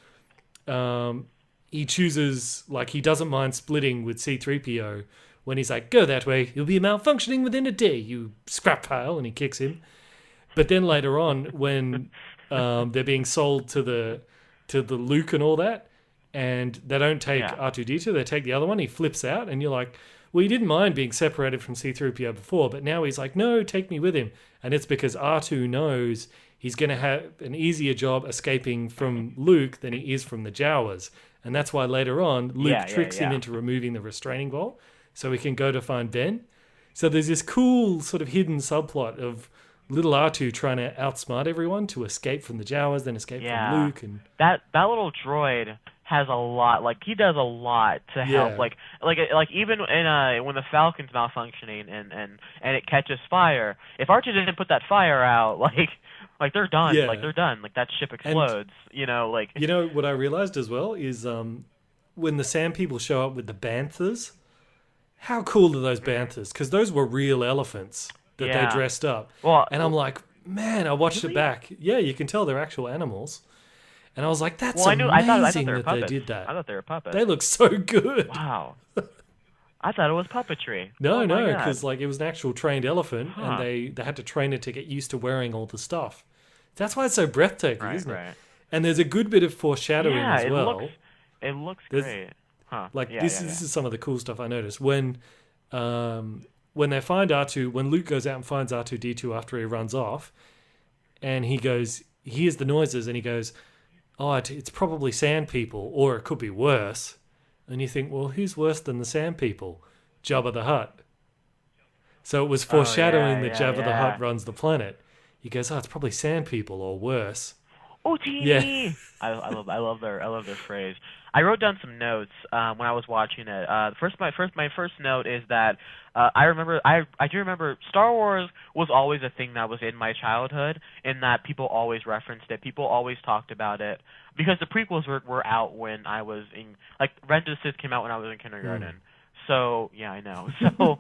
[SPEAKER 4] he chooses... he doesn't mind splitting with C-3PO when he's like, "Go that way, you'll be malfunctioning within a day, you scrap pile," and he kicks him. But then later on, when they're being sold to the Luke and all that, and they don't take R2D2, they take the other one, he flips out, and you're like... Well, he didn't mind being separated from C-3PO before, but now he's like, "No, take me with him." And it's because R2 knows he's going to have an easier job escaping from Luke than he is from the Jawas. And that's why later on, Luke tricks him into removing the restraining bolt so he can go to find Ben. So there's this cool sort of hidden subplot of little R2 trying to outsmart everyone to escape from the Jawas, then escape from Luke. And
[SPEAKER 3] that little droid has a lot, he does a lot to help, even in when the Falcon's malfunctioning and it catches fire, if R2 didn't put that fire out, they're done, they're done, that ship explodes, You know
[SPEAKER 4] what I realized as well is when the Sand People show up with the Banthas, how cool are those banthas? Because those were real elephants that they dressed up.
[SPEAKER 3] Well,
[SPEAKER 4] and I'm like, man, I watched it back. Yeah, you can tell they're actual animals. And I was like, that's amazing
[SPEAKER 3] I thought they were
[SPEAKER 4] that
[SPEAKER 3] puppets.
[SPEAKER 4] they did that.
[SPEAKER 3] I thought they were puppets.
[SPEAKER 4] They look so good.
[SPEAKER 3] Wow. I thought it was puppetry.
[SPEAKER 4] No, because like it was an actual trained elephant, and they had to train it to get used to wearing all the stuff. That's why it's so breathtaking, isn't it? And there's a good bit of foreshadowing as well.
[SPEAKER 3] It looks great. Huh.
[SPEAKER 4] Like this is some of the cool stuff I noticed when they find R2, when Luke goes out and finds R2D2 after he runs off, and he hears the noises, and he goes, "Oh, it's probably sand people, or it could be worse." And you think, well, who's worse than the sand people? Jabba the Hutt. So it was foreshadowing that Jabba the Hutt runs the planet. He goes, "Oh, it's probably sand people or worse."
[SPEAKER 3] Oh, gee. I love their phrase. I wrote down some notes when I was watching it. My first note is that I do remember Star Wars was always a thing that was in my childhood, in that people always referenced it. People always talked about it because the prequels were out when I was in, like, Revenge of the Sith came out when I was in kindergarten. So yeah, I know. So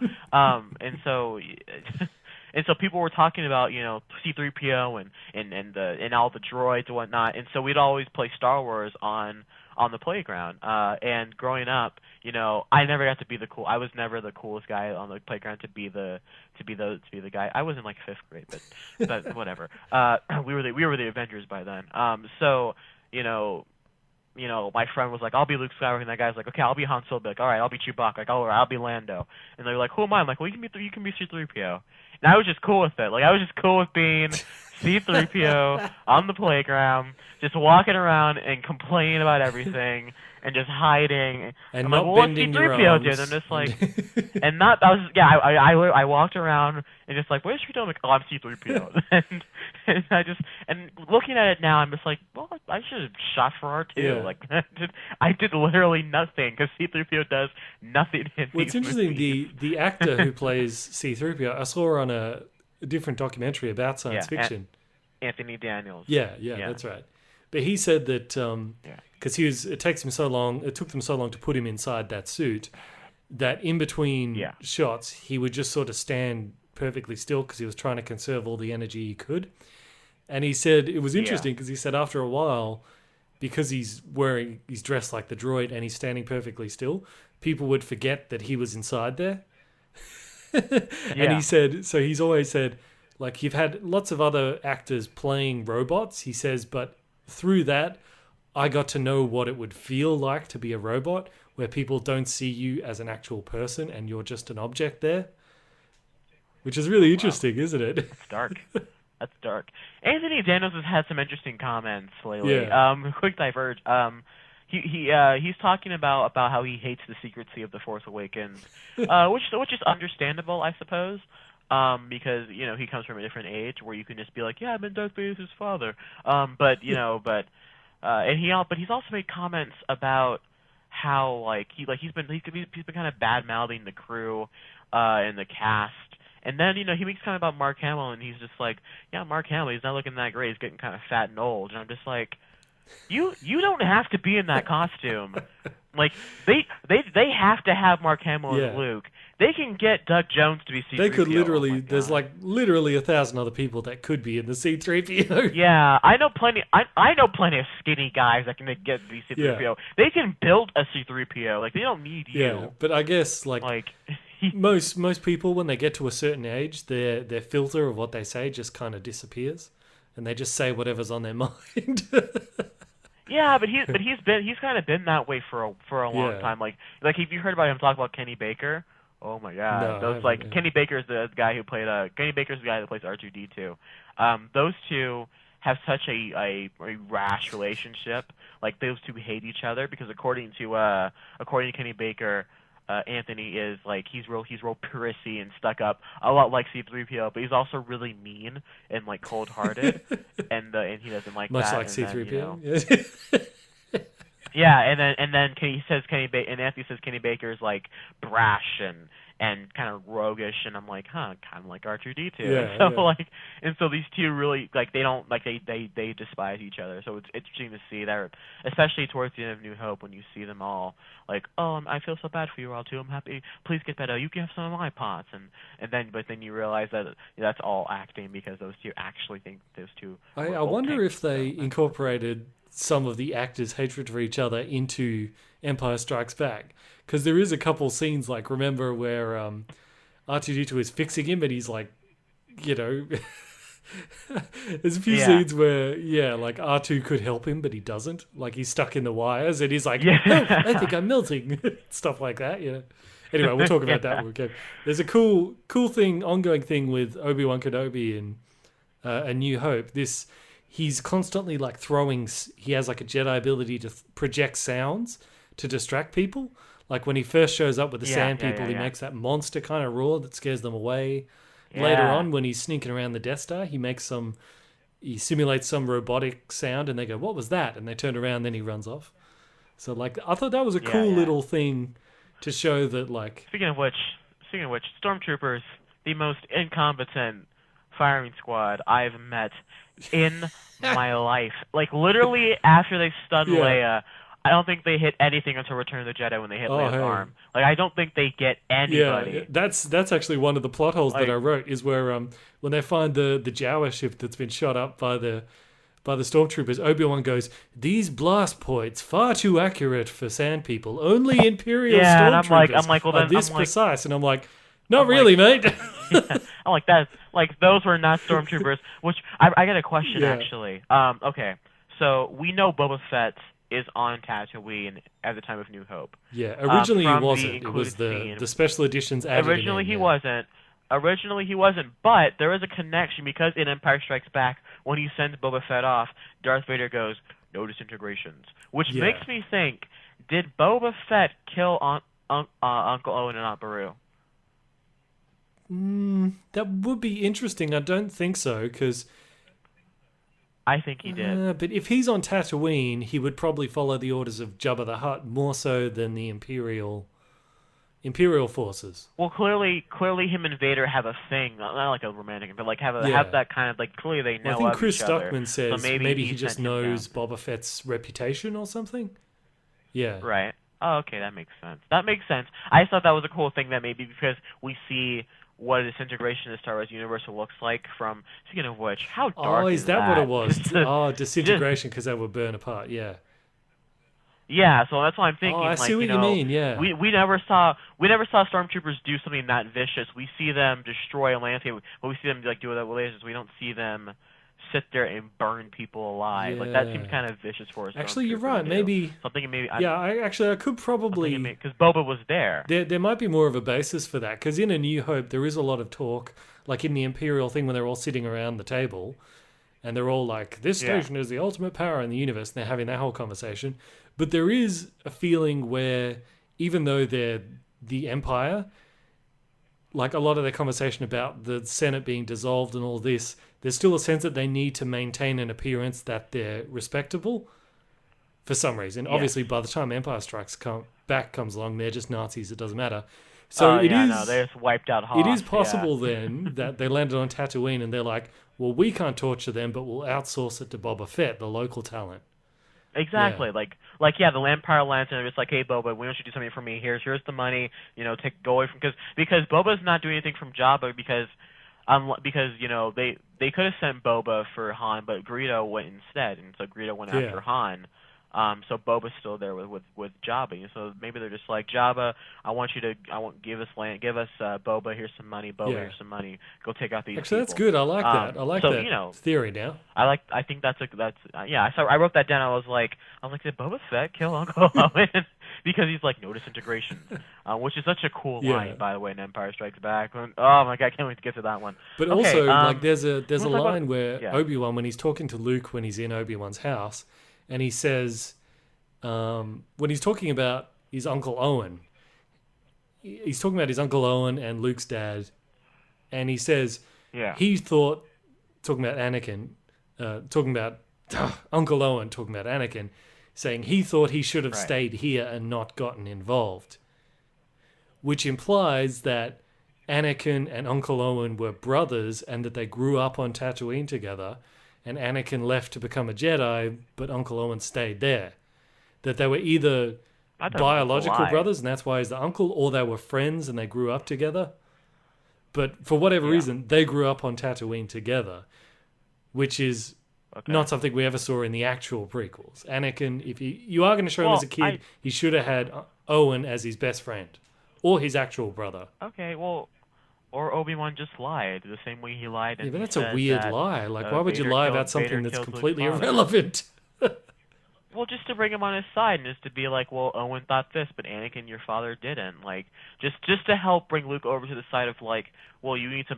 [SPEAKER 3] and so people were talking about, C-3PO and all the droids and whatnot, and so we'd always play Star Wars on the playground. And growing up, I never got to be I was never the coolest guy on the playground to be the guy. I was in like 5th grade, but whatever. We were the Avengers by then. So my friend was like, "I'll be Luke Skywalker," and that guy's like, "Okay, I'll be Han Solo." Like, "All right, I'll be Chewbacca." Like, "All right, I'll be Lando." And they're like, "Who am I?" I'm like, "Well, you can be C-3PO." And I was just cool with it. Like, I was just cool with being C-3PO on the playground, just walking around and complaining about everything and just hiding.
[SPEAKER 4] And
[SPEAKER 3] I'm
[SPEAKER 4] not
[SPEAKER 3] like, well,
[SPEAKER 4] bending your
[SPEAKER 3] C-3PO
[SPEAKER 4] arms.
[SPEAKER 3] did. I'm just like, and not. I walked around and just like, what is she doing? Like, oh, I'm C-3PO. and looking at it now, I'm just like, well, I should have shot for R2.
[SPEAKER 4] Yeah.
[SPEAKER 3] Like, I did literally nothing because C-3PO does nothing in
[SPEAKER 4] Well, it's
[SPEAKER 3] these
[SPEAKER 4] interesting.
[SPEAKER 3] movies.
[SPEAKER 4] The actor who plays C-3PO, I saw on a different documentary about science fiction.
[SPEAKER 3] Anthony Daniels.
[SPEAKER 4] Yeah, that's right. But he said that because it took them so long to put him inside that suit, that in between shots he would just sort of stand perfectly still because he was trying to conserve all the energy he could. And he said it was interesting because he said after a while, because he's dressed like the droid and he's standing perfectly still, people would forget that he was inside there. And he said, so he's always said, like, you've had lots of other actors playing robots, he says, but through that, I got to know what it would feel like to be a robot, where people don't see you as an actual person and you're just an object there. Which is really interesting, isn't it?
[SPEAKER 3] That's dark. That's dark. Anthony Daniels has had some interesting comments lately.
[SPEAKER 4] Yeah.
[SPEAKER 3] Quick diverge. He's talking about how he hates the secrecy of The Force Awakens, which is understandable, I suppose, because he comes from a different age where you can just be like, yeah, I'm in Darth Vader's father, but he's also made comments about how he's been kind of bad mouthing the crew and the cast. And then, he makes comment about Mark Hamill, and he's just like, yeah, Mark Hamill, he's not looking that great. He's getting kind of fat and old. And I'm just like, you don't have to be in that costume. Like, they have to have Mark Hamill as Luke. They can get Doug Jones to be C-3PO.
[SPEAKER 4] They could literally, there's literally 1,000 other people that could be in the C-3PO.
[SPEAKER 3] Yeah, I know plenty of skinny guys that can get to be C-3PO. Yeah. They can build a C-3PO. Like, they don't need you.
[SPEAKER 4] Yeah, but I guess, most people, when they get to a certain age, their filter of what they say just kind of disappears, and they just say whatever's on their mind.
[SPEAKER 3] Yeah, but he's kind of been that way for a long time. Like have you heard about him talk about Kenny Baker? Oh my God,
[SPEAKER 4] no,
[SPEAKER 3] Kenny Baker's the guy who played Kenny Baker's the guy that plays R2D2. Those two have such a rash relationship. Like, those two hate each other because according to Kenny Baker, Anthony is like he's real prissy and stuck up, a lot like C-3PO, but he's also really mean and like cold-hearted, and he doesn't like
[SPEAKER 4] much
[SPEAKER 3] that.
[SPEAKER 4] Much like C-3PO.
[SPEAKER 3] Yeah, and then Anthony says Kenny Baker's like brash and kind of roguish, and I'm like, kind of like R2D2.
[SPEAKER 4] Yeah,
[SPEAKER 3] and so these two really like they despise each other. So it's interesting to see that, especially towards the end of New Hope, when you see them all like, I feel so bad for you all too. I'm happy. Please get better. You can have some of my pots, but then you realize that that's all acting because those two actually think those two.
[SPEAKER 4] I wonder if they incorporated some of the actors' hatred for each other into Empire Strikes Back, because there is a couple scenes, like, remember where R2D2 is fixing him and he's like, there's a few scenes where like R2 could help him but he doesn't, like he's stuck in the wires and he's like, I think I'm melting, stuff like that. Anyway, we'll talk about that. Okay, there's a cool ongoing thing with Obi-Wan Kenobi in A New Hope. He's constantly like he has like a Jedi ability to project sounds to distract people. Like when he first shows up with the sand people, he makes that monster kind of roar that scares them away. Yeah. Later on, when he's sneaking around the Death Star, he simulates some robotic sound and they go, what was that? And they turn around, then he runs off. So like, I thought that was a cool little thing to show that like...
[SPEAKER 3] Speaking of which, Stormtroopers, the most incompetent firing squad I've met in my life. Like literally after they stunned Leia, I don't think they hit anything until Return of the Jedi when they hit Leia's arm. Like I don't think they get anybody.
[SPEAKER 4] Yeah, that's actually one of the plot holes that I wrote, is where when they find the Jawa ship that's been shot up by the stormtroopers, Obi-Wan goes, "These blast points far too accurate for sand people. Only Imperial stormtroopers
[SPEAKER 3] and I'm like, well,
[SPEAKER 4] are this precise." And I'm like, not really, mate.
[SPEAKER 3] I'm like, that. Like those were not stormtroopers. Which I got a question actually. Okay, so we know Boba Fett is on Tatooine at the time of New Hope.
[SPEAKER 4] Yeah, originally he wasn't. It was the special editions added
[SPEAKER 3] Originally he wasn't. But there is a connection because in Empire Strikes Back, when he sends Boba Fett off, Darth Vader goes, "No disintegrations," which makes me think: did Boba Fett kill Uncle Owen and Aunt Beru?
[SPEAKER 4] That would be interesting. I don't think so, because
[SPEAKER 3] I think he did.
[SPEAKER 4] But if he's on Tatooine, he would probably follow the orders of Jabba the Hutt more so than the Imperial forces.
[SPEAKER 3] Well, clearly, him and Vader have a thing, not like a romantic, but like have that kind of like clearly they know.
[SPEAKER 4] I think Chris
[SPEAKER 3] each other.
[SPEAKER 4] Stuckman says so maybe he just knows Boba Fett's reputation or something. Yeah.
[SPEAKER 3] Right. Oh, okay, that makes sense. I thought that was a cool thing that maybe because we see what a disintegration in the Star Wars universe looks like from. Speaking of which, how dark
[SPEAKER 4] is that? What it was? Disintegration because they would burn apart. Yeah.
[SPEAKER 3] Yeah, so that's what I'm thinking.
[SPEAKER 4] I see what you mean. Yeah.
[SPEAKER 3] We never saw stormtroopers do something that vicious. We see them destroy a landscape, but we see them like do that with lasers. We don't see them sit there and burn people alive. Like that seems kind of vicious for us.
[SPEAKER 4] Actually, you're right. Maybe
[SPEAKER 3] something.
[SPEAKER 4] I could probably
[SPEAKER 3] because Boba was there.
[SPEAKER 4] There might be more of a basis for that, because in A New Hope there is a lot of talk, like in the Imperial thing when they're all sitting around the table, and they're all like, "This station is the ultimate power in the universe," and they're having that whole conversation. But there is a feeling where, even though they're the Empire, like a lot of their conversation about the Senate being dissolved and all this, there's still a sense that they need to maintain an appearance that they're respectable for some reason. Yes. Obviously, by the time Empire Strikes Back comes along, they're just Nazis. It doesn't matter. So
[SPEAKER 3] they just wiped out Hoth.
[SPEAKER 4] It is possible then that they landed on Tatooine and they're like, well, we can't torture them, but we'll outsource it to Boba Fett, the local talent.
[SPEAKER 3] Exactly. Yeah. The Empire lands and it's like, "Hey, Boba, we want you to do something for me. Here's the money. Go away from because Boba's not doing anything from Jabba because they could have sent Boba for Han, but Greedo went instead, and so Greedo went after Han. So Boba's still there with Jabba. So maybe they're just like, "Jabba, give us Boba. Here's some money. Boba, here's some money. Go take out these."
[SPEAKER 4] Actually,
[SPEAKER 3] people.
[SPEAKER 4] That's good. I like that. I like that theory now.
[SPEAKER 3] I think that's So I wrote that down. I was like, did Boba Fett kill Uncle Owen? Because he's like, "No disintegration," which is such a cool line, by the way, in Empire Strikes Back. Oh my god, I can't wait to get to that one.
[SPEAKER 4] But also, there's a line where Obi-Wan, when he's talking to Luke when he's in Obi-Wan's house, and he says, when he's talking about his Uncle Owen, he's talking about his Uncle Owen and Luke's dad, and he says he thought, talking about Anakin, talking about Uncle Owen, talking about Anakin, saying he thought he should have stayed here and not gotten involved, which implies that Anakin and Uncle Owen were brothers and that they grew up on Tatooine together, and Anakin left to become a Jedi, but Uncle Owen stayed there. That they were either biological brothers, and that's why he's the uncle, or they were friends and they grew up together. But for whatever reason, they grew up on Tatooine together, which is not something we ever saw in the actual prequels. Anakin, if you are going to show him as a kid, he should have had Owen as his best friend, or his actual brother.
[SPEAKER 3] Okay, well, or Obi-Wan just lied the same way he lied. And
[SPEAKER 4] but that's a weird lie. Like, why would you lie about something that's completely irrelevant?
[SPEAKER 3] Well, just to bring him on his side, and just to be like, well, Owen thought this, but Anakin, your father, didn't. Like, just to help bring Luke over to the side of like, well, you need to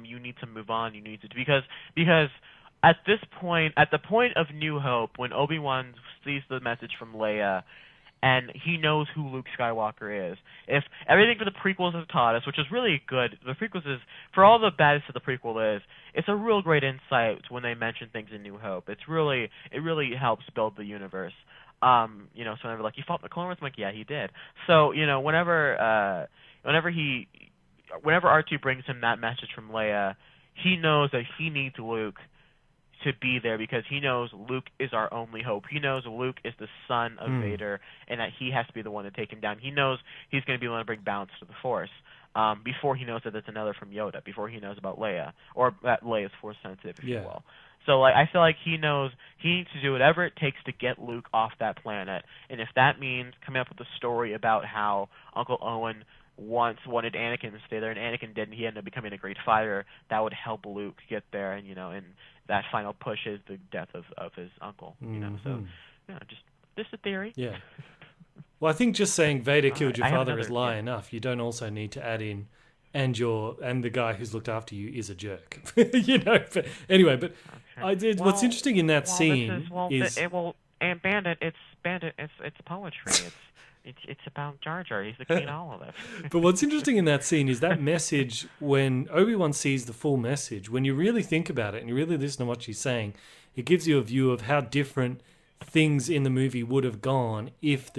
[SPEAKER 3] move on. You need to because at this point, at the point of New Hope, when Obi-Wan sees the message from Leia, and he knows who Luke Skywalker is. If everything for the prequels have taught us, which is really good, the prequels is, for all the baddest of the prequel is, it's a real great insight when they mention things in New Hope. It really helps build the universe. You know, so whenever like, you fought the Clone Wars, I'm like, yeah, he did. So, you know, whenever R2 brings him that message from Leia, he knows that he needs Luke to be there because he knows Luke is our only hope. He knows Luke is the son of Vader, and that he has to be the one to take him down. He knows he's going to be the one to bring balance to the Force before he knows that it's another from Yoda, before he knows about Leia, or that Leia's Force sensitive, if you will. So like, I feel like he knows he needs to do whatever it takes to get Luke off that planet, and if that means coming up with a story about how Uncle Owen once wanted Anakin to stay there, and Anakin didn't, he ended up becoming a great fighter, that would help Luke get there, and you know, and that final push is the death of his uncle. You know, so yeah, just a theory.
[SPEAKER 4] Yeah. Well, I think just saying Vader killed your father is lie enough. You don't also need to add in and the guy who's looked after you is a jerk. You know. But anyway, but what's interesting in that scene is
[SPEAKER 3] and Bandit. It's poetry. It's about Jar Jar. He's the king of all of this.
[SPEAKER 4] But what's interesting in that scene is that message, when Obi-Wan sees the full message, when you really think about it and you really listen to what she's saying, it gives you a view of how different things in the movie would have gone if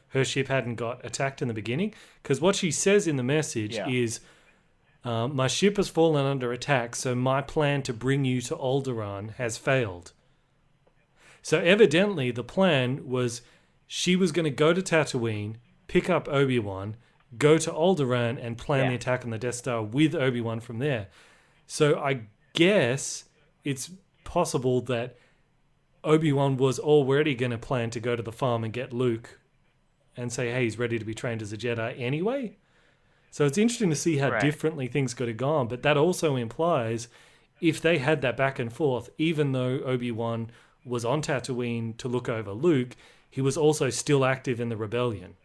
[SPEAKER 4] her ship hadn't got attacked in the beginning. Because what she says in the message is, my ship has fallen under attack, so my plan to bring you to Alderaan has failed. So evidently the plan was she was going to go to Tatooine, pick up Obi-Wan, go to Alderaan and plan the attack on the Death Star with Obi-Wan from there. So I guess it's possible that Obi-Wan was already going to plan to go to the farm and get Luke and say, hey, he's ready to be trained as a Jedi anyway. So it's interesting to see how differently things could have gone. But that also implies if they had that back and forth, even though Obi-Wan was on Tatooine to look over Luke, he was also still active in the rebellion.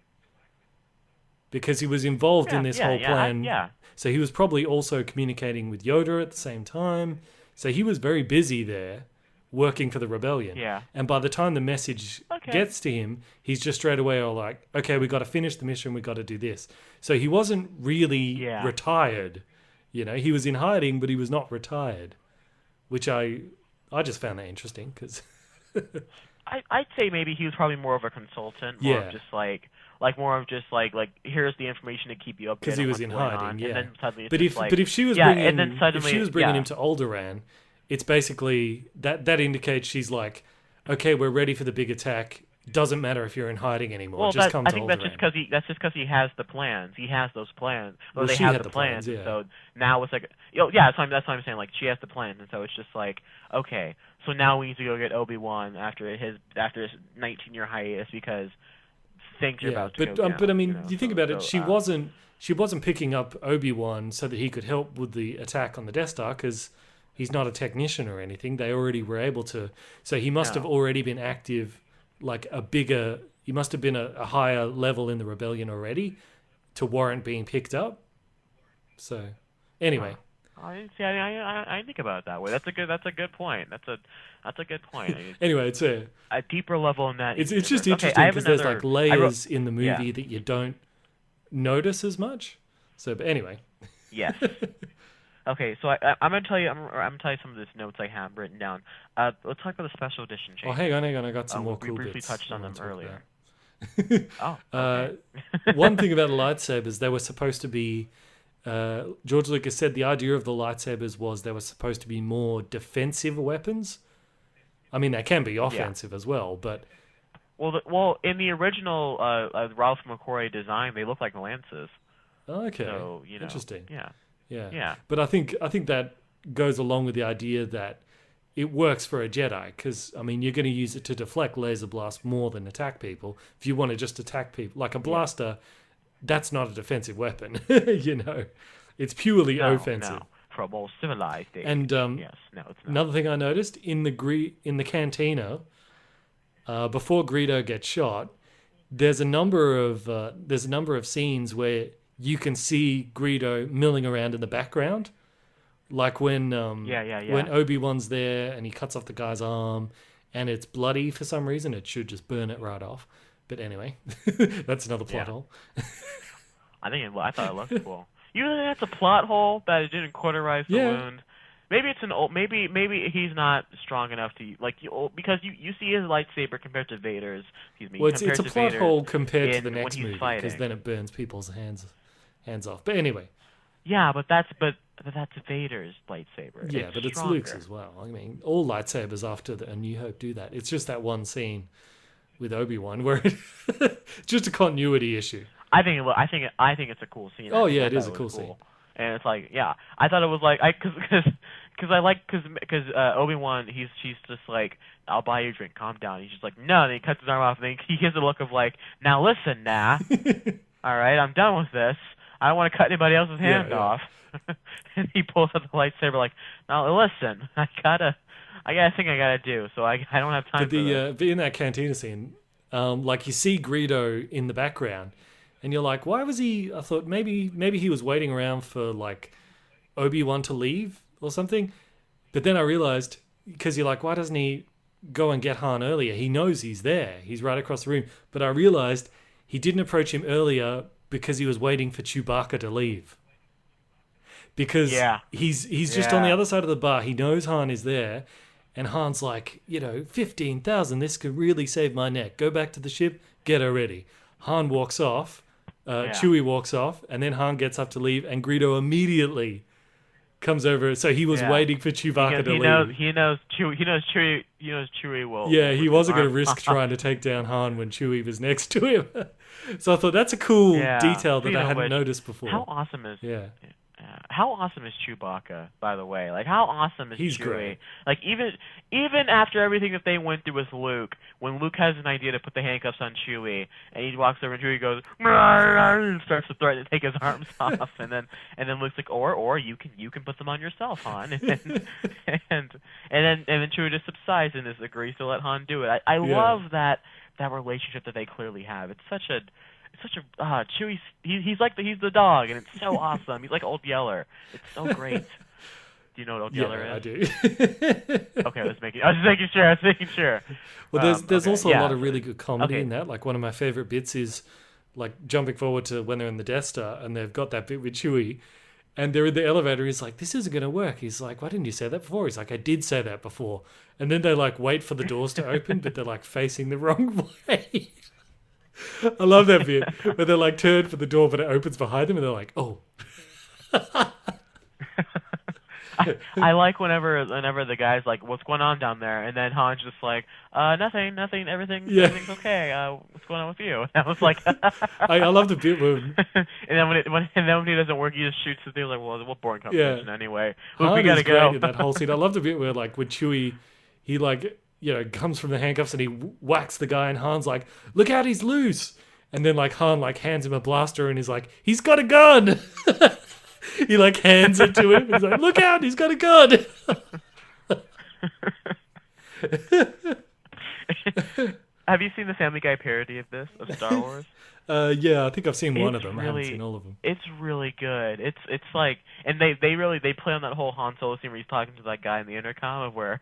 [SPEAKER 4] Because he was involved in this whole plan. So he was probably also communicating with Yoda at the same time. So he was very busy there, working for the rebellion.
[SPEAKER 3] Yeah.
[SPEAKER 4] And by the time the message gets to him, he's just straight away all like, okay, we got to finish the mission, we got to do this. So he wasn't really retired. You know, he was in hiding, but he was not retired. Which I just found that interesting, because...
[SPEAKER 3] I'd say maybe he was probably more of a consultant, more of just like here's the information to keep you updated.
[SPEAKER 4] Because he was in hiding,
[SPEAKER 3] and then suddenly
[SPEAKER 4] but if she was bringing him to Alderaan, it's basically that indicates she's like, okay, we're ready for the big attack. Doesn't matter if you're in hiding anymore.
[SPEAKER 3] Well,
[SPEAKER 4] just come to Alderaan.
[SPEAKER 3] I think that's just because he has the plans. He has those plans. Well, they have the plans. So now it's like, that's what I'm saying. Like, she has the plans, and so it's just like, okay, so now we need to go get Obi-Wan after his 19-year hiatus because things are about to go down.
[SPEAKER 4] But I mean, you think about it. She wasn't picking up Obi-Wan so that he could help with the attack on the Death Star because he's not a technician or anything. They already were able to. So he must have already been active. Like he must have been a higher level in the rebellion already to warrant being picked up. So, anyway,
[SPEAKER 3] I think about it that way. That's a good point. That's a good point.
[SPEAKER 4] Anyway, it's a
[SPEAKER 3] deeper level in that.
[SPEAKER 4] It's just interesting because there's like layers in the movie that you don't notice as much. So, but anyway.
[SPEAKER 3] Yes. Okay, so I'm gonna tell you. I'm gonna tell you some of these notes I have written down. Let's talk about the special edition changes.
[SPEAKER 4] Oh, hang on. I got some more cool bits.
[SPEAKER 3] We briefly touched on them earlier. Oh.
[SPEAKER 4] Okay. One thing about the lightsabers, they were supposed to be. George Lucas said the idea of the lightsabers was they were supposed to be more defensive weapons. I mean, they can be offensive as well, but.
[SPEAKER 3] Well, in the original Ralph McQuarrie design, they look like lances.
[SPEAKER 4] Okay.
[SPEAKER 3] So,
[SPEAKER 4] interesting.
[SPEAKER 3] Yeah.
[SPEAKER 4] But I think that goes along with the idea that it works for a Jedi because, I mean, you're going to use it to deflect laser blasts more than attack people. If you want to just attack people, like a blaster, that's not a defensive weapon, It's purely offensive.
[SPEAKER 3] No. For a more civilized age.
[SPEAKER 4] And
[SPEAKER 3] yes, no, it's not.
[SPEAKER 4] Another thing I noticed, in the cantina, before Greedo gets shot, there's a number of scenes where you can see Greedo milling around in the background, like when when Obi-Wan's there and he cuts off the guy's arm and it's bloody for some reason. It should just burn it right off. But anyway, that's another plot hole.
[SPEAKER 3] I thought it looked cool. You think that's a plot hole that it didn't cauterize the wound? Maybe it's an old. Maybe he's not strong enough to because you see his lightsaber compared to Vader's. Excuse me.
[SPEAKER 4] Well, it's a plot hole compared to the next movie because then it burns people's hands off. But anyway.
[SPEAKER 3] Yeah, but that's Vader's lightsaber.
[SPEAKER 4] Yeah, but it's Luke's as well. I mean, all lightsabers after A New Hope do that. It's just that one scene with Obi-Wan where it's just a continuity issue.
[SPEAKER 3] I think it's a cool scene.
[SPEAKER 4] Oh yeah, it is a cool scene.
[SPEAKER 3] And it's like, I thought it was like, because Obi-Wan, he's just like, I'll buy you a drink, calm down. He's just like, no, and then he cuts his arm off, and then he gives a look of like, now listen, all right, I'm done with this. I don't want to cut anybody else's hand off. And he pulls out the lightsaber like, now listen, I got a thing I gotta do, so I don't have time for this.
[SPEAKER 4] But in that cantina scene, like you see Greedo in the background, and you're like, why was he? I thought maybe he was waiting around for like Obi-Wan to leave or something. But then I realized, because you're like, why doesn't he go and get Han earlier? He knows he's there. He's right across the room. But I realized he didn't approach him earlier because he was waiting for Chewbacca to leave. Because he's just on the other side of the bar. He knows Han is there. And Han's like, 15,000, this could really save my neck. Go back to the ship, get her ready. Han walks off. Chewie walks off, and then Han gets up to leave, and Greedo immediately comes over. So he was waiting for Chewbacca to leave.
[SPEAKER 3] He knows Chewie will.
[SPEAKER 4] Yeah, he wasn't going to risk trying to take down Han when Chewie was next to him. So I thought that's a cool detail that I hadn't noticed before.
[SPEAKER 3] How awesome is how awesome is Chewbacca, by the way? Like, how awesome is
[SPEAKER 4] He's
[SPEAKER 3] Chewie?
[SPEAKER 4] Great.
[SPEAKER 3] Like, even after everything that they went through with Luke, when Luke has an idea to put the handcuffs on Chewie, and he walks over and Chewie goes, and starts to threaten to take his arms off, and then Luke's like, or you can put them on yourself, Han, and then Chewie just subsides and just agrees to let Han do it. I love that relationship that they clearly have. It's such a Chewie's he's the dog, and it's so awesome. He's like Old Yeller. It's so great. Do you know what Old Yeller is?
[SPEAKER 4] I do.
[SPEAKER 3] Okay, I was just making sure.
[SPEAKER 4] Well, there's also a lot of really good comedy in that. Like, one of my favorite bits is like jumping forward to when they're in the Death Star and they've got that bit with Chewie, and they're in the elevator. He's like, "This isn't going to work." He's like, "Why didn't you say that before?" He's like, "I did say that before." And then they like wait for the doors to open, but they're like facing the wrong way. I love that bit where they're like turned for the door, but it opens behind them, and they're like, "Oh."
[SPEAKER 3] I like whenever the guy's like, "What's going on down there?" And then Han's just like, nothing, everything's okay. What's going on with you?" And I was like,
[SPEAKER 4] I love the bit where.
[SPEAKER 3] And then when he doesn't work, he just shoots the thing like, "Well, what boring conversation anyway."
[SPEAKER 4] Look,
[SPEAKER 3] we gotta go.
[SPEAKER 4] In that whole scene, I love the bit where like with Chewie, he like comes from the handcuffs and he whacks the guy, and Han's like, "Look out, he's loose!" And then like Han like hands him a blaster, and he's like, "He's got a gun." He like hands it to him. He's like, "Look out! He's got a gun."
[SPEAKER 3] Have you seen the Family Guy parody of this, of Star Wars?
[SPEAKER 4] Yeah, I think I've seen one of them. I haven't seen all of them.
[SPEAKER 3] It's really good. It's like, and they play on that whole Han Solo scene where he's talking to that guy in the intercom of where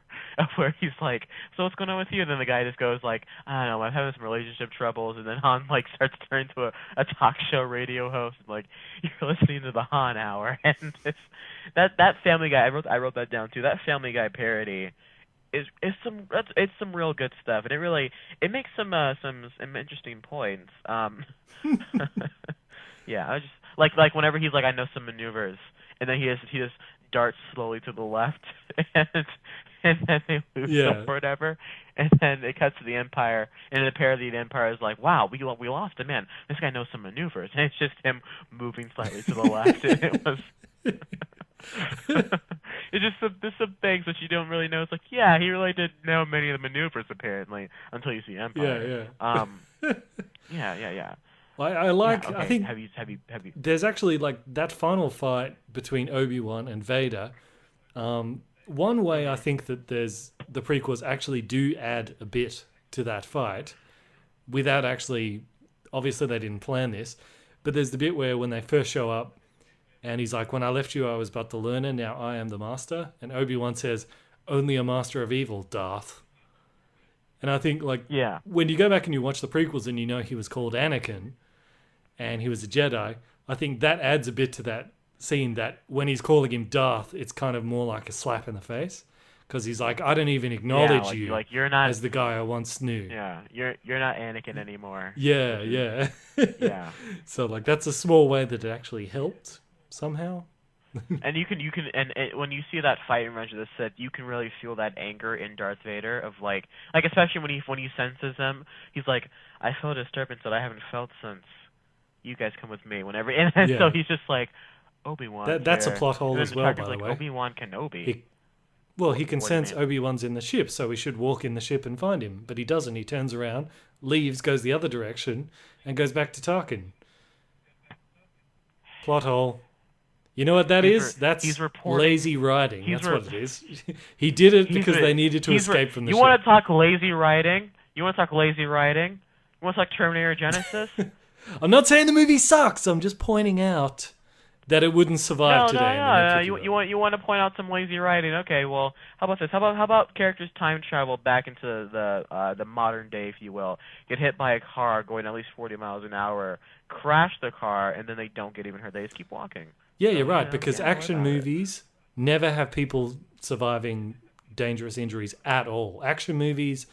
[SPEAKER 3] he's like, so what's going on with you? And then the guy just goes like, I don't know, I'm having some relationship troubles. And then Han like starts turning to a talk show radio host and like, you're listening to the Han Hour. And that Family Guy, I wrote that down too. That Family Guy parody is some real good stuff, and it makes some interesting points. Yeah, I just like whenever he's like, I know some maneuvers, and then he just darts slowly to the left, and then they lose him or whatever, and then it cuts to the Empire, and the parody of the Empire is like, wow, we lost a man. This guy knows some maneuvers, and it's just him moving slightly to the left, and it was. It's just some things that you don't really know. It's like, yeah, he really did know many of the maneuvers apparently until you see Empire. Yeah.
[SPEAKER 4] I like.
[SPEAKER 3] Yeah, okay.
[SPEAKER 4] I think.
[SPEAKER 3] Have you?
[SPEAKER 4] There's actually like that final fight between Obi-Wan and Vader. One way I think that there's the prequels actually do add a bit to that fight, without actually. Obviously, they didn't plan this, but there's the bit where when they first show up. And he's like, when I left you, I was but the learner. Now I am the master. And Obi-Wan says, only a master of evil, Darth. And I think, like, when you go back and you watch the prequels and you know he was called Anakin and he was a Jedi, I think that adds a bit to that scene that when he's calling him Darth, it's kind of more like a slap in the face. Because he's like, I don't even acknowledge you
[SPEAKER 3] you're not,
[SPEAKER 4] as the guy I once knew.
[SPEAKER 3] Yeah, you're not Anakin anymore.
[SPEAKER 4] Yeah. So, like, that's a small way that it actually helped. Somehow,
[SPEAKER 3] and you can when you see that fight in Revenge of the Sith, you can really feel that anger in Darth Vader of like especially when he senses him, he's like, I feel a disturbance that I haven't felt since you guys come with me. Whenever, and so he's just like, Obi-Wan.
[SPEAKER 4] That's a plot hole as well, by the way.
[SPEAKER 3] Obi-Wan Kenobi.
[SPEAKER 4] He can sense Obi-Wan's in the ship, so he should walk in the ship and find him, but he doesn't. He turns around, leaves, goes the other direction, and goes back to Tarkin. Plot hole. You know what that is? That's lazy writing. That's what it is. He did it because they needed to escape from the ship.
[SPEAKER 3] You want to talk lazy writing? You want to talk Terminator Genesis?
[SPEAKER 4] I'm not saying the movie sucks. I'm just pointing out that it wouldn't survive today.
[SPEAKER 3] No. You want to point out some lazy writing? Okay, well, how about this? How about characters time travel back into the modern day, if you will, get hit by a car going at least 40 miles an hour, crash the car, and then they don't get even hurt. They just keep walking.
[SPEAKER 4] Yeah, you're right, because action movies never have people surviving dangerous injuries at all. Action movies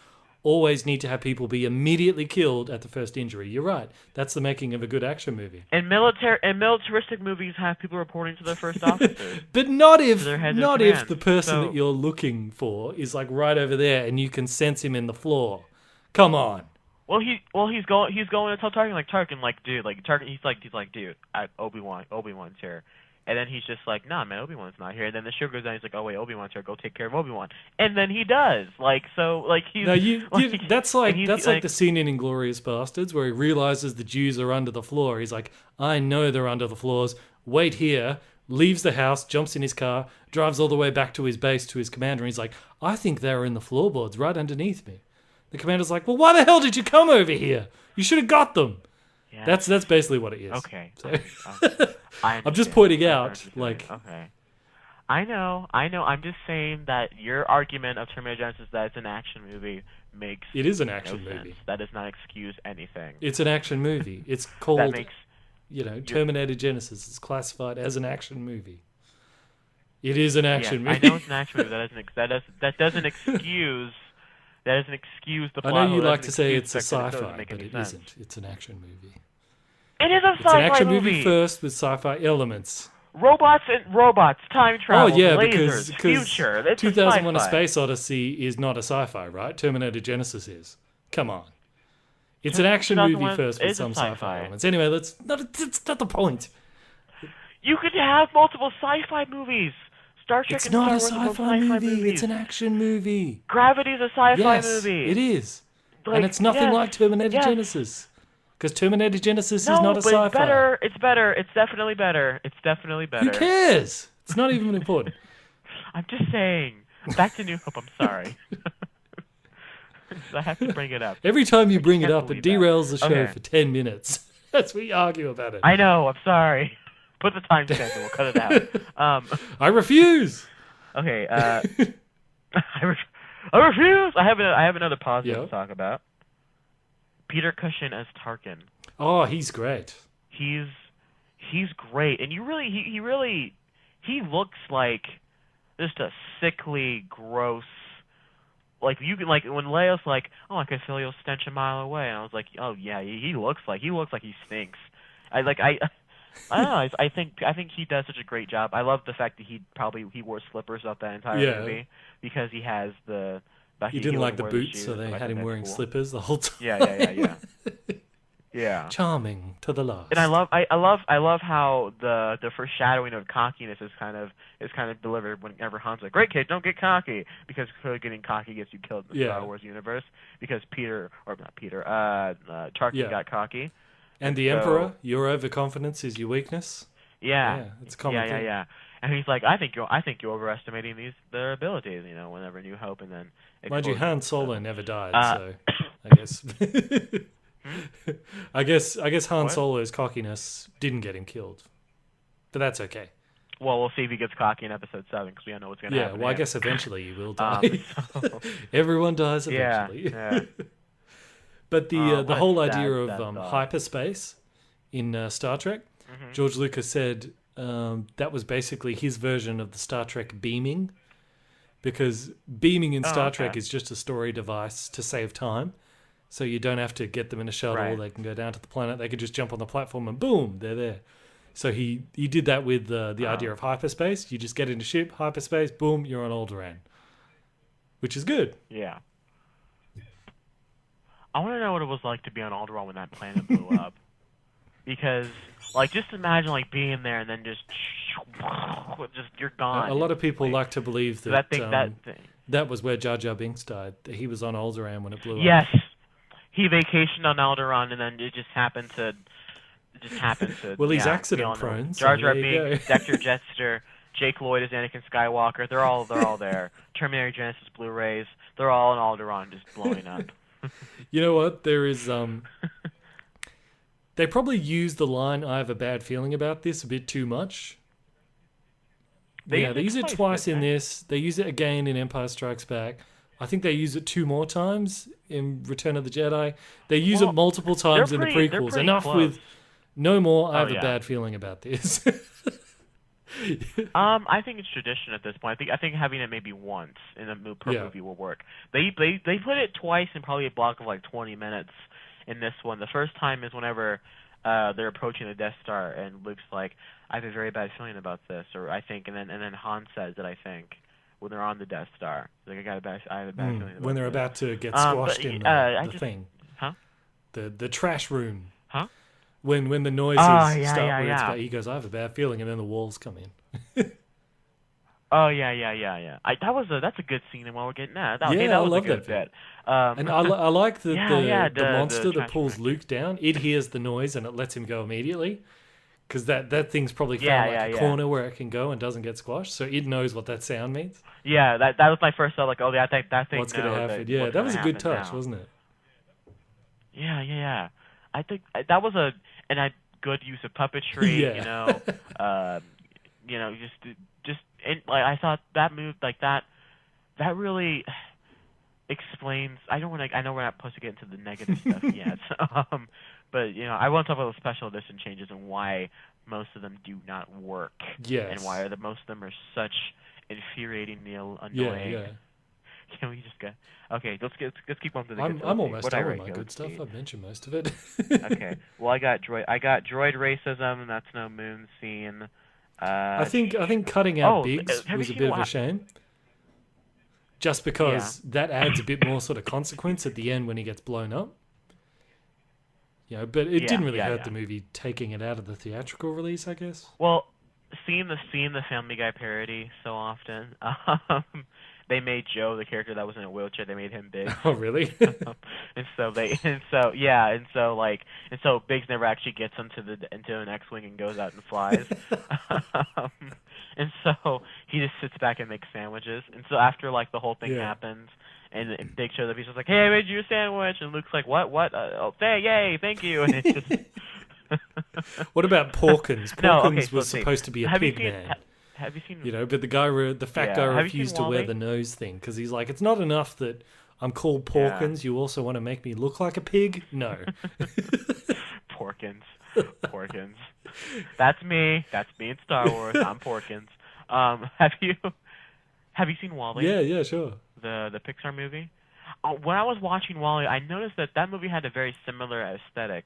[SPEAKER 4] always need to have people be immediately killed at the first injury. You're right. That's the making of a good action movie.
[SPEAKER 3] And militaristic movies have people reporting to their first officers.
[SPEAKER 4] But not if the person that you're looking for is like right over there and you can sense him in the floor. Come on.
[SPEAKER 3] He's going to tell Tarkin, he's like, dude, Obi-Wan's here. And then he's just like, nah, man, Obi-Wan's not here. And then the ship goes down. He's like, oh wait, Obi-Wan's here. Go take care of Obi-Wan. And then he does.
[SPEAKER 4] That's like the scene in Inglourious Bastards where he realizes the Jews are under the floor. He's like, I know they're under the floors. Wait here. Leaves the house, jumps in his car, drives all the way back to his base to his commander. And he's like, I think they're in the floorboards right underneath me. The commander's like, well, why the hell did you come over here? You should have got them. Yeah. That's basically what it is.
[SPEAKER 3] Okay.
[SPEAKER 4] So, I'm just pointing out,
[SPEAKER 3] Okay. I know. I'm just saying that your argument of Terminator Genesis that it's an action movie makes
[SPEAKER 4] it is an action movie.
[SPEAKER 3] That does not excuse anything.
[SPEAKER 4] It's an action movie. It's called, Terminator Genesis. It's classified as an action movie. It is an action movie.
[SPEAKER 3] I know it's an action movie. That doesn't excuse. That doesn't excuse the plot.
[SPEAKER 4] I know you like to say it's a sci-fi, but it isn't. It's an action movie.
[SPEAKER 3] It is a sci-fi movie.
[SPEAKER 4] It's an action movie first with sci-fi elements.
[SPEAKER 3] Robots, time travel,
[SPEAKER 4] lasers,
[SPEAKER 3] because future. It's
[SPEAKER 4] 2001: A Space Odyssey is not a sci-fi, right? Terminator Genesis is. Come on. It's an action movie first with some sci-fi elements. Anyway, it's not the point.
[SPEAKER 3] You could have multiple sci-fi movies. Star Trek
[SPEAKER 4] it's not a sci-fi movie. It's an action movie.
[SPEAKER 3] Gravity's a sci-fi movie.
[SPEAKER 4] It is. And it's nothing like Terminator Genesis. Because Terminator Genesis is not a sci-fi.
[SPEAKER 3] It's better. It's definitely better.
[SPEAKER 4] Who cares? It's not even important.
[SPEAKER 3] I'm just saying. Back to New Hope. I'm sorry. I have to bring it up.
[SPEAKER 4] Every time you bring it up, it
[SPEAKER 3] believe that.
[SPEAKER 4] derails the show
[SPEAKER 3] Okay.
[SPEAKER 4] for 10 minutes. That's we argue about it.
[SPEAKER 3] I know. I'm sorry. Put the timestamp and we'll cut it out.
[SPEAKER 4] I refuse.
[SPEAKER 3] Okay. I refuse. I have another positive
[SPEAKER 4] Yeah.
[SPEAKER 3] to talk about. Peter Cushing as Tarkin.
[SPEAKER 4] Oh, he's great.
[SPEAKER 3] He's great, and he looks like just a sickly, gross. Like you can when Leia's like, oh, I can feel your stench a mile away, and I was like, oh yeah, he looks like he stinks. I don't know. I think he does such a great job. I love the fact that he wore slippers up that entire movie because he has the.
[SPEAKER 4] He didn't like the boots, so they had him wearing slippers the whole time.
[SPEAKER 3] Yeah. Yeah.
[SPEAKER 4] Charming to the last.
[SPEAKER 3] And I love how the foreshadowing of cockiness is kind of delivered whenever Han's like, "Great kid, don't get cocky," because clearly getting cocky gets you killed in the Star Wars universe. Because Tarkin got cocky.
[SPEAKER 4] And the Emperor, your overconfidence is your weakness.
[SPEAKER 3] Yeah,
[SPEAKER 4] it's a common thing.
[SPEAKER 3] Yeah. And he's like, I think you're overestimating their abilities. Whenever New Hope, and then
[SPEAKER 4] mind you, Han Solo never died, so I guess. I guess Han Solo's cockiness didn't get him killed, but that's okay.
[SPEAKER 3] Well, we'll see if he gets cocky in Episode 7 because we don't know what's going to happen.
[SPEAKER 4] Yeah, well, I guess eventually he will die. Everyone dies eventually.
[SPEAKER 3] Yeah.
[SPEAKER 4] But the whole idea of hyperspace in Star Trek, George Lucas said that was basically his version of the Star Trek beaming, because beaming in Star Trek is just a story device to save time. So you don't have to get them in a shuttle. Right. They can go down to the planet. They could just jump on the platform and boom, they're there. So he did that with the idea of hyperspace. You just get in a ship, hyperspace, boom, you're on Alderaan, which is good.
[SPEAKER 3] Yeah. I want to know what it was like to be on Alderaan when that planet blew up. Because, just imagine, being there and then just you're gone.
[SPEAKER 4] A lot of people like to believe that
[SPEAKER 3] thing.
[SPEAKER 4] That was where Jar Jar Binks died. He was on Alderaan when it blew up.
[SPEAKER 3] Yes. He vacationed on Alderaan, and then it just happened to.
[SPEAKER 4] Well, he's accident prone.
[SPEAKER 3] Jar Jar Binks, Dexter Jettster, Jake Lloyd as Anakin Skywalker. They're all there. Terminator Genesis Blu-rays. They're all on Alderaan, just blowing up.
[SPEAKER 4] You know what? There is They probably used the line, "I have a bad feeling about this," a bit too much. They use it twice in this. They use it again in Empire Strikes Back. I think they use it 2 more times in Return of the Jedi. They use it multiple times in the prequels. Enough close. With no more, I have a bad feeling about this.
[SPEAKER 3] I think it's tradition at this point. I think having it maybe once in a movie will work. They put it twice in probably a block of 20 minutes in this one. The first time is whenever they're approaching the Death Star and Luke's like, "I have a very bad feeling about this," or I think, and then Han says it, I think, when they're on the Death Star. Like, I have a bad feeling about
[SPEAKER 4] when they're
[SPEAKER 3] this.
[SPEAKER 4] about to get squashed in the thing.
[SPEAKER 3] Huh?
[SPEAKER 4] The trash room.
[SPEAKER 3] Huh?
[SPEAKER 4] When the noises start, he goes, "I have a bad feeling," and then the walls come in.
[SPEAKER 3] Oh yeah. That's a good scene, and while we're getting that, that
[SPEAKER 4] I
[SPEAKER 3] was
[SPEAKER 4] love
[SPEAKER 3] a good
[SPEAKER 4] that
[SPEAKER 3] bit.
[SPEAKER 4] And I like the monster
[SPEAKER 3] the
[SPEAKER 4] that pulls Luke down. It hears the noise and it lets him go immediately, because that thing's probably found a corner where it can go and doesn't get squashed, so it knows what that sound means.
[SPEAKER 3] Yeah, that was my first thought. I think that thing.
[SPEAKER 4] What's going to happen? That was a good touch, wasn't it?
[SPEAKER 3] Yeah. I think that was a good use of puppetry. I thought that move that really explains. I know we're not supposed to get into the negative stuff yet, but I want to talk about the special edition changes and why most of them do not work.
[SPEAKER 4] Yes.
[SPEAKER 3] And why most of them are such infuriatingly annoying.
[SPEAKER 4] Yeah.
[SPEAKER 3] Can we just go? Okay, let's keep on to the.
[SPEAKER 4] I'm almost done with my good stuff. I've mentioned most of it.
[SPEAKER 3] Okay. Well, I got droid racism, and that's no moon scene.
[SPEAKER 4] I think cutting out Biggs was a bit of a shame. Just because that adds a bit more sort of consequence at the end when he gets blown up. But it didn't really hurt the movie taking it out of the theatrical release, I guess.
[SPEAKER 3] Well, seeing the Family Guy parody so often, they made Joe, the character that was in a wheelchair, they made him Biggs.
[SPEAKER 4] Oh, really?
[SPEAKER 3] So Biggs never actually gets into an X-wing and goes out and flies. And so he just sits back and makes sandwiches. And so after the whole thing happens, And Dick shows up. He's just like, "Hey, I made you a sandwich." And Luke's like, "What? What? Oh, yay, thank you." And it's just.
[SPEAKER 4] What about Porkins? Porkins was supposed to be a pig man.
[SPEAKER 3] Have you seen?
[SPEAKER 4] But the fat guy refused to wear the nose thing because he's like, it's not enough that I'm called Porkins. You also want to make me look like a pig? No.
[SPEAKER 3] Porkins. That's me. That's me in Star Wars. I'm Porkins. Have you seen WALL-E?
[SPEAKER 4] Yeah, sure.
[SPEAKER 3] The Pixar movie. When I was watching WALL-E, I noticed that movie had a very similar aesthetic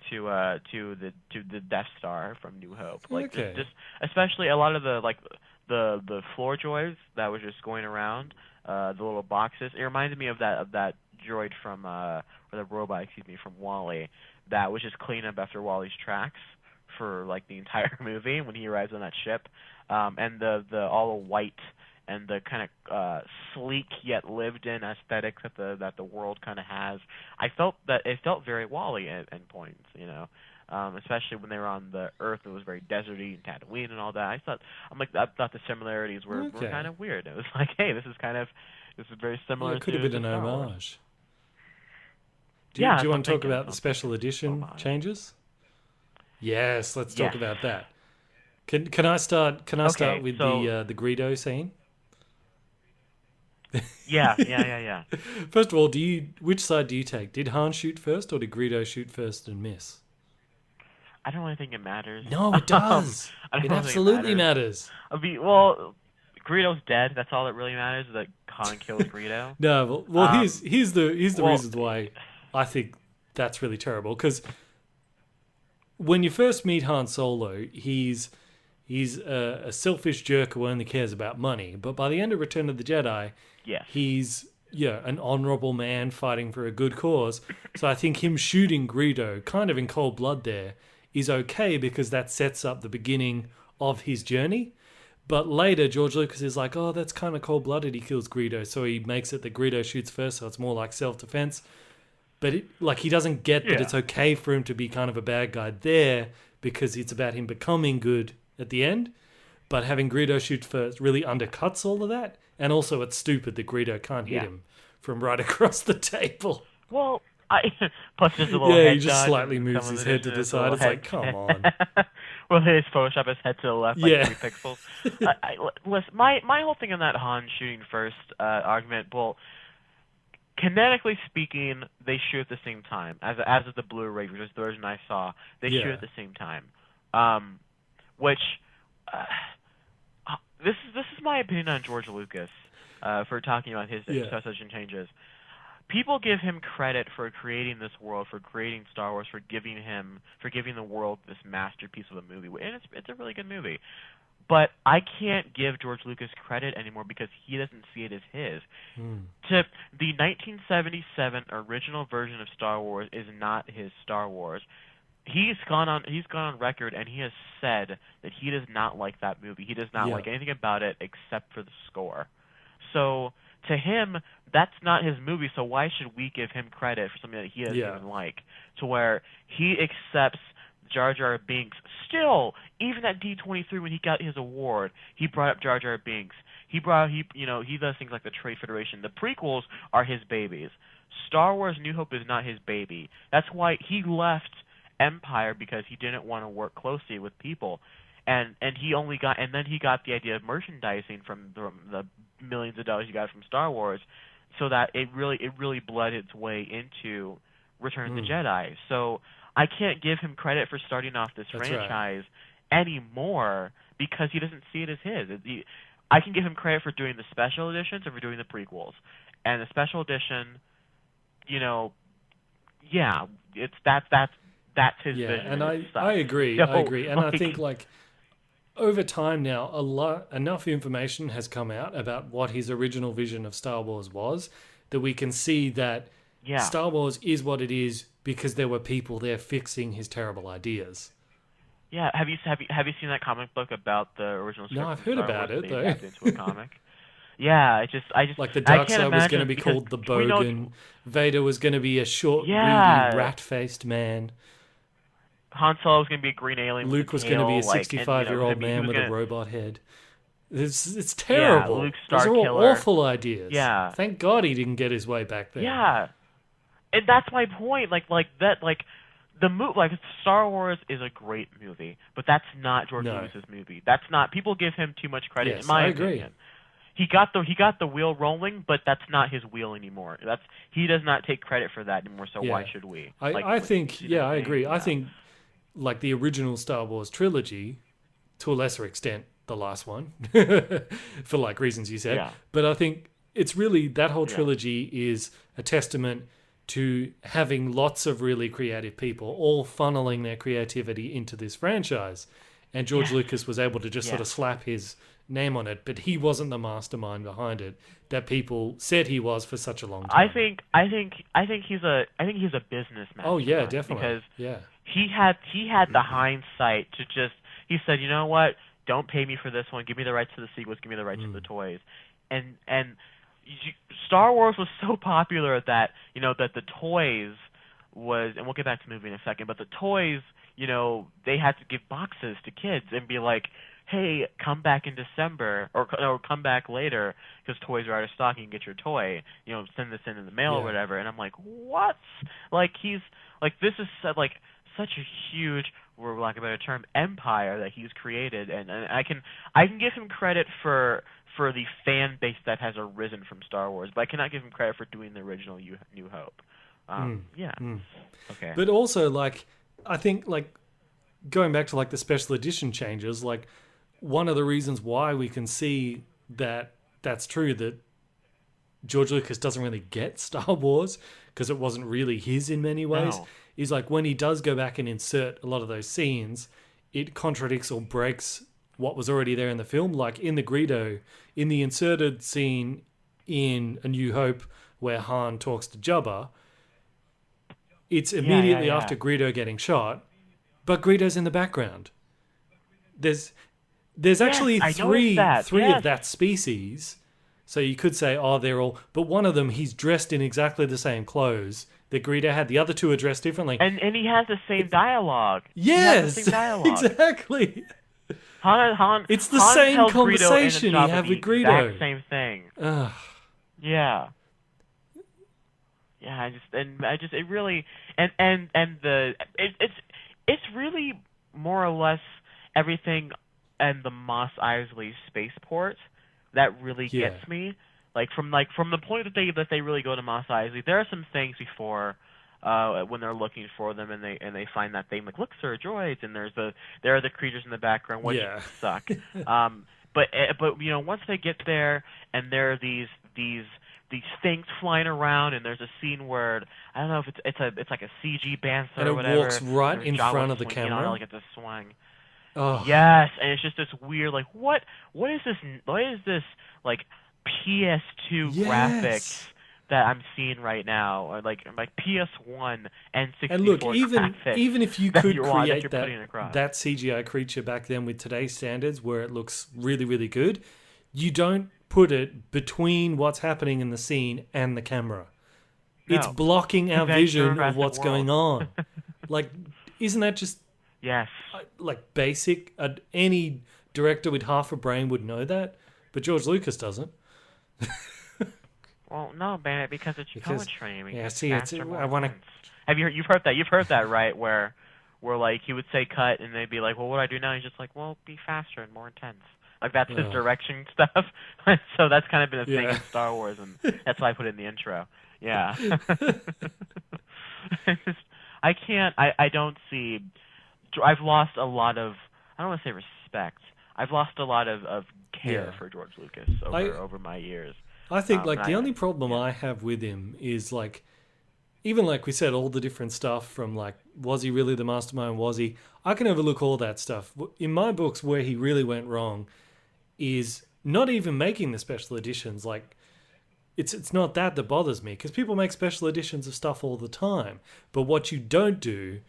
[SPEAKER 3] to the Death Star from New Hope. Like just especially a lot of the floor droids that was just going around, the little boxes. It reminded me of that droid from or the robot, from WALL-E, that was just cleaning up after Wally's tracks for like the entire movie when he arrives on that ship. And the all white and the kind of sleek yet lived-in aesthetics that the world kind of has. I felt that it felt very WALL-E at points, especially when they were on the Earth. It was very deserty and Tatooine and all that. I thought the similarities were kind of weird. It was like, hey, this is very similar.
[SPEAKER 4] It could have been an homage. Do you want to talk about the special edition changes? Yes, let's talk about that. Can I start? Start with the Greedo scene?
[SPEAKER 3] Yeah.
[SPEAKER 4] First of all, which side do you take? Did Han shoot first, or did Greedo shoot first and miss?
[SPEAKER 3] I don't really think it matters.
[SPEAKER 4] No, it does. It absolutely matters.
[SPEAKER 3] Greedo's dead. That's all that really matters. Is that Han kills Greedo.
[SPEAKER 4] No, here's the reasons why I think that's really terrible. Because when you first meet Han Solo, he's a selfish jerk who only cares about money. But by the end of Return of the Jedi, he's an honorable man fighting for a good cause. So I think him shooting Greedo kind of in cold blood there is okay, because that sets up the beginning of his journey. But later, George Lucas is like, oh, that's kind of cold-blooded, he kills Greedo. So he makes it that Greedo shoots first, so it's more like self-defense. But he doesn't get that it's okay for him to be kind of a bad guy there, because it's about him becoming good at the end. But having Greedo shoot first really undercuts all of that. And also it's stupid that Greedo can't hit him from right across the table.
[SPEAKER 3] Well, plus there's a little head
[SPEAKER 4] he just slightly moves his head to the side. It's like, come on.
[SPEAKER 3] Well, his Photoshop his head to the left, 3 pixels. Listen, my whole thing on that Han shooting first argument, well, kinetically speaking, they shoot at the same time. As is the Blu-ray, which is the version I saw, they shoot at the same time. Which this is my opinion on George Lucas for talking about his special changes. People give him credit for creating this world, for creating Star Wars, for giving the world this masterpiece of a movie, and it's a really good movie. But I can't give George Lucas credit anymore because he doesn't see it as his. To the 1977 original version of Star Wars is not his Star Wars. He's gone on record and he has said that he does not like that movie. He does not like anything about it except for the score. So to him, that's not his movie, so why should we give him credit for something that he doesn't even like? To where he accepts Jar Jar Binks. Still, even at D23 when he got his award, he brought up Jar Jar Binks. He does things like the Trade Federation. The prequels are his babies. Star Wars New Hope is not his baby. That's why he left Empire, because he didn't want to work closely with people. And then he got the idea of merchandising from the millions of dollars he got from Star Wars, so that it really bled its way into Return of the Jedi. So I can't give him credit for starting off this franchise anymore because he doesn't see it as his. I can give him credit for doing the special editions and for doing the prequels. And the special edition, that's his vision.
[SPEAKER 4] And I agree. And I think over time now, enough information has come out about what his original vision of Star Wars was, that we can see that Star Wars is what it is because there were people there fixing his terrible ideas.
[SPEAKER 3] Yeah, have you seen that comic book about the original script?
[SPEAKER 4] No, I've heard about it though.
[SPEAKER 3] Into a comic. Yeah, I just
[SPEAKER 4] like the dark side was going to be called the Bogan. Vader was going to be a short, greedy, rat-faced man.
[SPEAKER 3] Han Solo was going to be a green alien.
[SPEAKER 4] Luke was going to be a 65-year-old man with a robot head. It's terrible.
[SPEAKER 3] Yeah, Luke
[SPEAKER 4] Those are
[SPEAKER 3] Starkiller.
[SPEAKER 4] all awful ideas.
[SPEAKER 3] Yeah.
[SPEAKER 4] Thank God he didn't get his way back there.
[SPEAKER 3] Yeah. And that's my point. Like Star Wars is a great movie, but that's not George Lucas's movie. That's not. People give him too much credit.
[SPEAKER 4] Yes,
[SPEAKER 3] in my
[SPEAKER 4] I agree.
[SPEAKER 3] opinion. He got the wheel rolling, but that's not his wheel anymore. He does not take credit for that anymore. So why should we?
[SPEAKER 4] I think. Yeah, I agree. I think like the original Star Wars trilogy, to a lesser extent, the last one, for like reasons you said.
[SPEAKER 3] Yeah.
[SPEAKER 4] But I think it's really that whole trilogy is a testament to having lots of really creative people all funneling their creativity into this franchise. And George Lucas was able to just sort of slap his name on it, but he wasn't the mastermind behind it that people said he was for such a long time.
[SPEAKER 3] I think he's a business mastermind.
[SPEAKER 4] Oh yeah, definitely.
[SPEAKER 3] Because he had the hindsight to just, he said, you know what? Don't pay me for this one. Give me the rights to the sequels. Give me the rights to the toys. And Star Wars was so popular that the toys was, and we'll get back to the movie in a second, but the toys, they had to give boxes to kids and be like, hey, come back in December or come back later because toys are out of stock. You can get your toy. Send this in the mail or whatever. And I'm like, what? Like he's like, this is like such a huge, for lack of a better term, empire that he's created, and I can give him credit for the fan base that has arisen from Star Wars, but I cannot give him credit for doing the original New Hope. Okay.
[SPEAKER 4] But also, like, I think, like, going back to like the special edition changes, like one of the reasons why we can see that that's true, that George Lucas doesn't really get Star Wars because it wasn't really his in many ways, is like when he does go back and insert a lot of those scenes, it contradicts or breaks what was already there in the film. Like in the Greedo, in the inserted scene in A New Hope where Han talks to Jabba, it's immediately after Greedo getting shot, but Greedo's in the background. There's actually three of that species, so you could say, they're all, but one of them, he's dressed in exactly the same clothes that Greedo had. The other two are dressed differently.
[SPEAKER 3] And he has the same dialogue.
[SPEAKER 4] Yes, exactly. It's the same conversation you have with Greedo.
[SPEAKER 3] Exact same thing.
[SPEAKER 4] Ugh.
[SPEAKER 3] Yeah. Yeah, it's really more or less everything and the Mos Eisley spaceport that really gets me. Like from the point that they really go to Mos Eisley, there are some things before when they're looking for them and they find that thing, like, look, sir, droids, and there are the creatures in the background which suck. But once they get there and there are these things flying around, and there's a scene where I don't know if it's like a CG bantha
[SPEAKER 4] and
[SPEAKER 3] or whatever. And
[SPEAKER 4] it walks right in front of the camera.
[SPEAKER 3] Like it's a swing.
[SPEAKER 4] Oh.
[SPEAKER 3] Yes, and it's just this weird, like, what is this? What is this, like, PS2 graphics that I'm seeing right now, or like PS1 and 64
[SPEAKER 4] and look,
[SPEAKER 3] graphics
[SPEAKER 4] even if you could create
[SPEAKER 3] that
[SPEAKER 4] CGI creature back then with today's standards, where it looks really, really good, you don't put it between what's happening in the scene and the camera. No. It's blocking our vision of what's going on. Like, isn't that just like basic? Any director with half a brain would know that, but George Lucas doesn't.
[SPEAKER 3] Well, no, Bandit, because it's poetry.
[SPEAKER 4] I want to.
[SPEAKER 3] You've heard that? You've heard that, right? Where like he would say cut, and they'd be like, "Well, what do I do now?" He's just like, "Well, be faster and more intense." Like that's his direction stuff. So that's kind of been a thing in Star Wars, and that's why I put it in the intro. Yeah. I can't. I don't see. I've lost a lot of. I don't want to say respect. I've lost a lot of care for George Lucas over my years.
[SPEAKER 4] I think the only problem I have with him is like, even like we said, all the different stuff from like, was he really the mastermind? Was he? I can overlook all that stuff. In my books, where he really went wrong is not even making the special editions. Like, it's not that bothers me, because people make special editions of stuff all the time. But what you don't do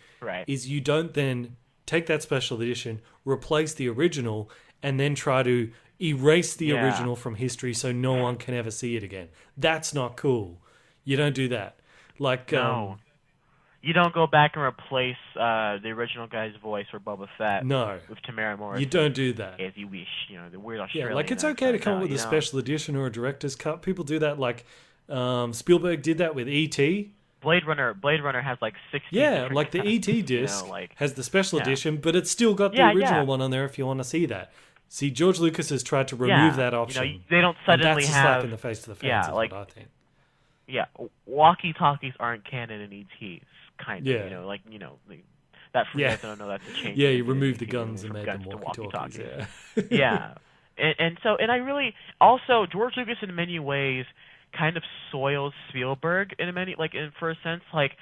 [SPEAKER 4] is you don't then take that special edition, replace the original, and then try to erase the original from history so no one can ever see it again. That's not cool. You don't do that. Like,
[SPEAKER 3] no. You don't go back and replace the original guy's voice for Boba Fett.
[SPEAKER 4] No,
[SPEAKER 3] with Tamara Morrison.
[SPEAKER 4] You don't do that.
[SPEAKER 3] As you wish, the weird Australian.
[SPEAKER 4] Yeah, like it's okay to come up with a special edition or a director's cut. People do that. Like Spielberg did that with E.T.
[SPEAKER 3] Blade Runner has like 60.
[SPEAKER 4] Yeah, like the E.T. disc has the special edition, but it's still got the original one on there if you want to see that. See, George Lucas has tried to remove that option.
[SPEAKER 3] They don't suddenly
[SPEAKER 4] and that's a slap in the face to the fans. Is what I think.
[SPEAKER 3] Yeah, walkie-talkies aren't canon in ETs, kind of.
[SPEAKER 4] Yeah.
[SPEAKER 3] That for I don't know. That's a change.
[SPEAKER 4] Yeah, you removed the guns and made them walkie-talkies.
[SPEAKER 3] Yeah, and I really also George Lucas in many ways kind of soils Spielberg for a sense, like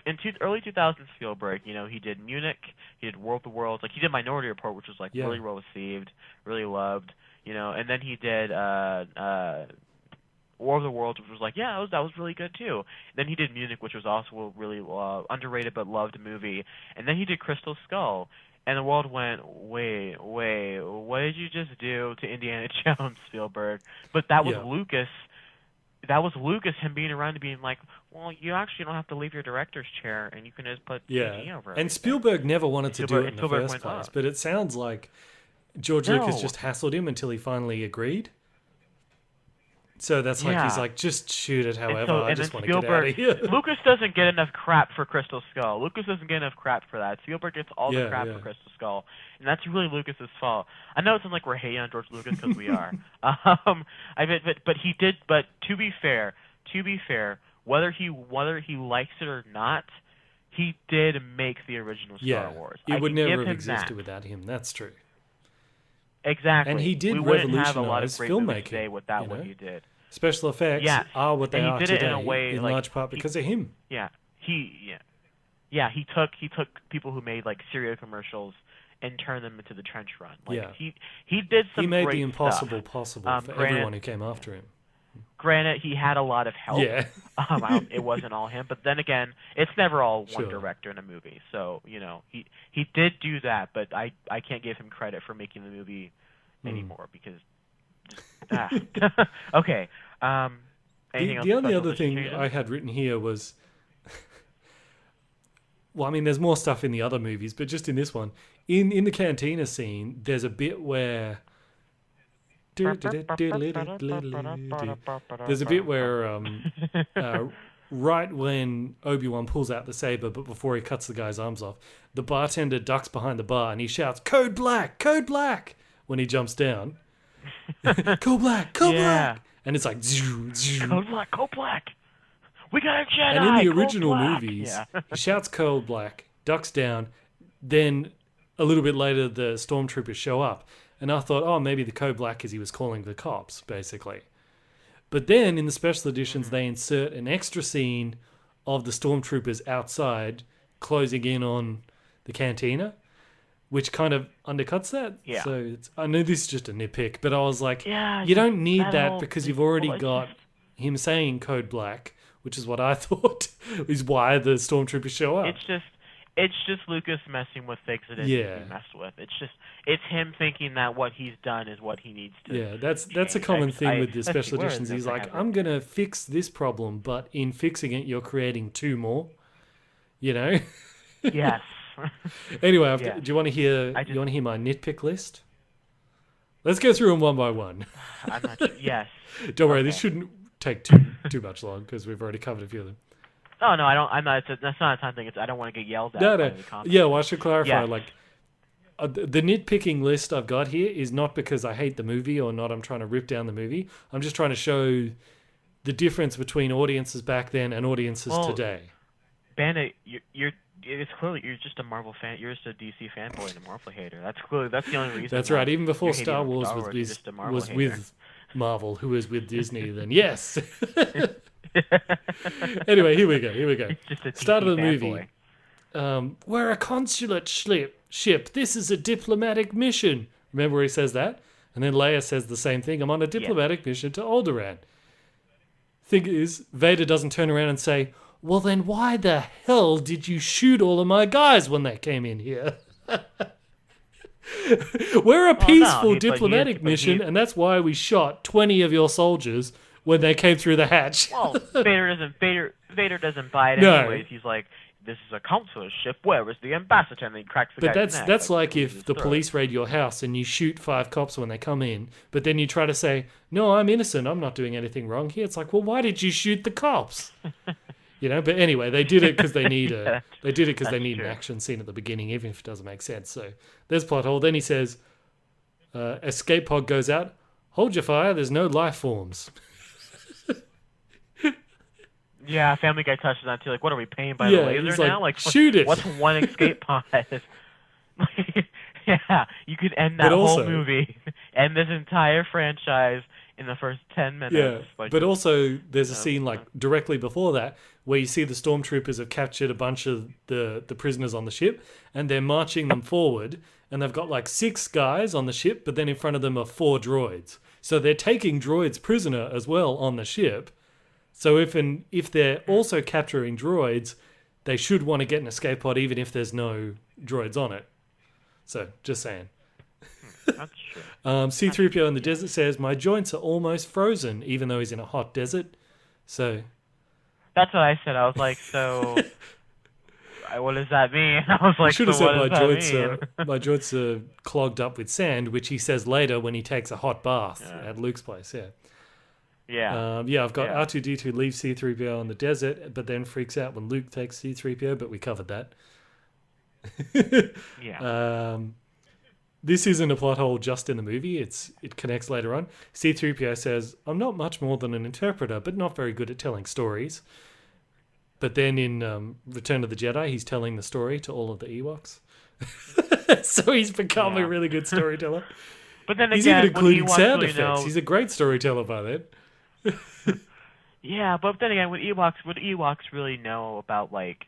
[SPEAKER 3] in early 2000s Spielberg, he did Munich, he did World of the Worlds, like he did Minority Report, which was really well received, really loved, and then he did War of the Worlds, which was that was really good too. Then he did Munich, which was also a really underrated but loved movie, and then he did Crystal Skull, and the world went, wait, what did you just do to Indiana Jones, Spielberg? But that was Lucas. That was Lucas, him being around and being like, well, you actually don't have to leave your director's chair, and you can just put CG over it.
[SPEAKER 4] And Spielberg never wanted to do it in the first place, but it sounds like George Lucas just hassled him until he finally agreed. So that's he's like, just shoot it however, I just want to get out of here.
[SPEAKER 3] Lucas doesn't get enough crap for Crystal Skull. Lucas doesn't get enough crap for that. Spielberg gets all the crap for Crystal Skull. And that's really Lucas's fault. I know it sounds like we're hating on George Lucas because we are. But he did, but to be fair, whether he likes it or not, he did make the original Star Wars.
[SPEAKER 4] It would never have existed without him. That's true.
[SPEAKER 3] Exactly.
[SPEAKER 4] And he did revolutionize filmmaking.
[SPEAKER 3] Without what he did.
[SPEAKER 4] Special effects are what they are today, in a way, in large part because of him.
[SPEAKER 3] He took people who made cereal commercials and turned them into the trench run. He did some.
[SPEAKER 4] He made
[SPEAKER 3] great
[SPEAKER 4] the impossible
[SPEAKER 3] stuff.
[SPEAKER 4] possible for everyone who came after him.
[SPEAKER 3] Granted, he had a lot of help.
[SPEAKER 4] Yeah.
[SPEAKER 3] It wasn't all him, but then again, it's never all one director in a movie. So he did do that, but I can't give him credit for making the movie anymore because. Okay.
[SPEAKER 4] The only other thing I had written here was, well, I mean, there's more stuff in the other movies, but just in this one, in the cantina scene, there's a bit where. There's a bit where right when Obi-Wan pulls out the saber, but before he cuts the guy's arms off, the bartender ducks behind the bar and he shouts, "Code Black! Code Black!" when he jumps down. Code Black! Code Black! And it's like...
[SPEAKER 3] Code Black! Code Black! We got a Jedi!
[SPEAKER 4] And in the original movies, he shouts Code Black, ducks down, then a little bit later the stormtroopers show up. And I thought, oh, maybe the Code Black is he was calling the cops, basically. But then in the special editions, they insert an extra scene of the stormtroopers outside closing in on the cantina, which kind of undercuts that.
[SPEAKER 3] Yeah.
[SPEAKER 4] So I know this is just a nitpick, but I was like, you don't need that because you've already got him saying Code Black, which is what I thought is why the stormtroopers show up.
[SPEAKER 3] It's just Lucas messing with things that it needs to be messed with. It's him thinking that what he's done is what he needs to.
[SPEAKER 4] Yeah, that's a common thing with the special editions. He's like, I'm gonna fix this problem, but in fixing it, you're creating two more. Yes. Anyway, do you want to hear? You want to hear my nitpick list? Let's go through them one by one.
[SPEAKER 3] I'm not sure. Yes.
[SPEAKER 4] Don't worry, this shouldn't take too much long because we've already covered a few of them.
[SPEAKER 3] Oh no, I don't. I'm not. That's not a time thing. I don't want to get yelled at.
[SPEAKER 4] No. Yeah, well, I should clarify. The nitpicking list I've got here is not because I hate the movie or not. I'm trying to rip down the movie. I'm just trying to show the difference between audiences back then and audiences today.
[SPEAKER 3] Bandit, it's clearly you're just a Marvel fan. You're just a DC fanboy and a Marvel hater. That's the only reason.
[SPEAKER 4] That's right. Even before Star Wars was with Marvel, who was with Disney, then yes. Anyway, here we go. Start of the movie. We're a consulate ship. This is a diplomatic mission. Remember where he says that? And then Leia says the same thing. I'm on a diplomatic mission to Alderaan. Thing is, Vader doesn't turn around and say, well, then why the hell did you shoot all of my guys when they came in here? We're a peaceful diplomatic mission, and that's why we shot 20 of your soldiers when they came through the hatch.
[SPEAKER 3] Well, Vader doesn't buy it anyways. He's like, this is a counselor's ship. Where is the ambassador? And he cracks the
[SPEAKER 4] But
[SPEAKER 3] guy's neck.
[SPEAKER 4] that's like if the police raid your house and you shoot 5 cops when they come in, but then you try to say, no, I'm innocent, I'm not doing anything wrong here. It's like, well, why did you shoot the cops? But anyway, they did it because they need an action scene at the beginning, even if it doesn't make sense. So there's plot hole. Then he says, escape pod goes out. Hold your fire. There's no life forms.
[SPEAKER 3] Yeah, Family Guy touches on too. Like, what are we paying by the laser now? Like,
[SPEAKER 4] shoot it.
[SPEAKER 3] What's one escape pod? Yeah, you could end that whole movie, end this entire franchise in the first 10 minutes.
[SPEAKER 4] Yeah, but also there's a scene like directly before that where you see the stormtroopers have captured a bunch of the prisoners on the ship and they're marching them forward, and they've got like 6 guys on the ship, but then in front of them are 4 droids. So they're taking droids prisoner as well on the ship. So if they're also capturing droids, they should want to get an escape pod even if there's no droids on it. So, just saying.
[SPEAKER 3] That's true.
[SPEAKER 4] C-3PO in the desert says, my joints are almost frozen, even though he's in a hot desert. So...
[SPEAKER 3] That's what I said. I was like, so... what does that mean? I was like,
[SPEAKER 4] should have
[SPEAKER 3] so
[SPEAKER 4] said my joints are clogged up with sand, which he says later when he takes a hot bath at Luke's place,
[SPEAKER 3] Yeah.
[SPEAKER 4] I've got R2D2 leaves C-3PO in the desert, but then freaks out when Luke takes C-3PO, but we covered that. This isn't a plot hole just in the movie. It connects later on. C-3PO says, I'm not much more than an interpreter, but not very good at telling stories. But then in Return of the Jedi, he's telling the story to all of the Ewoks. So he's become a really good storyteller.
[SPEAKER 3] But then
[SPEAKER 4] he's
[SPEAKER 3] again,
[SPEAKER 4] even including sound
[SPEAKER 3] really
[SPEAKER 4] effects. He's a great storyteller by then.
[SPEAKER 3] Yeah, but then again, would Ewoks really know about like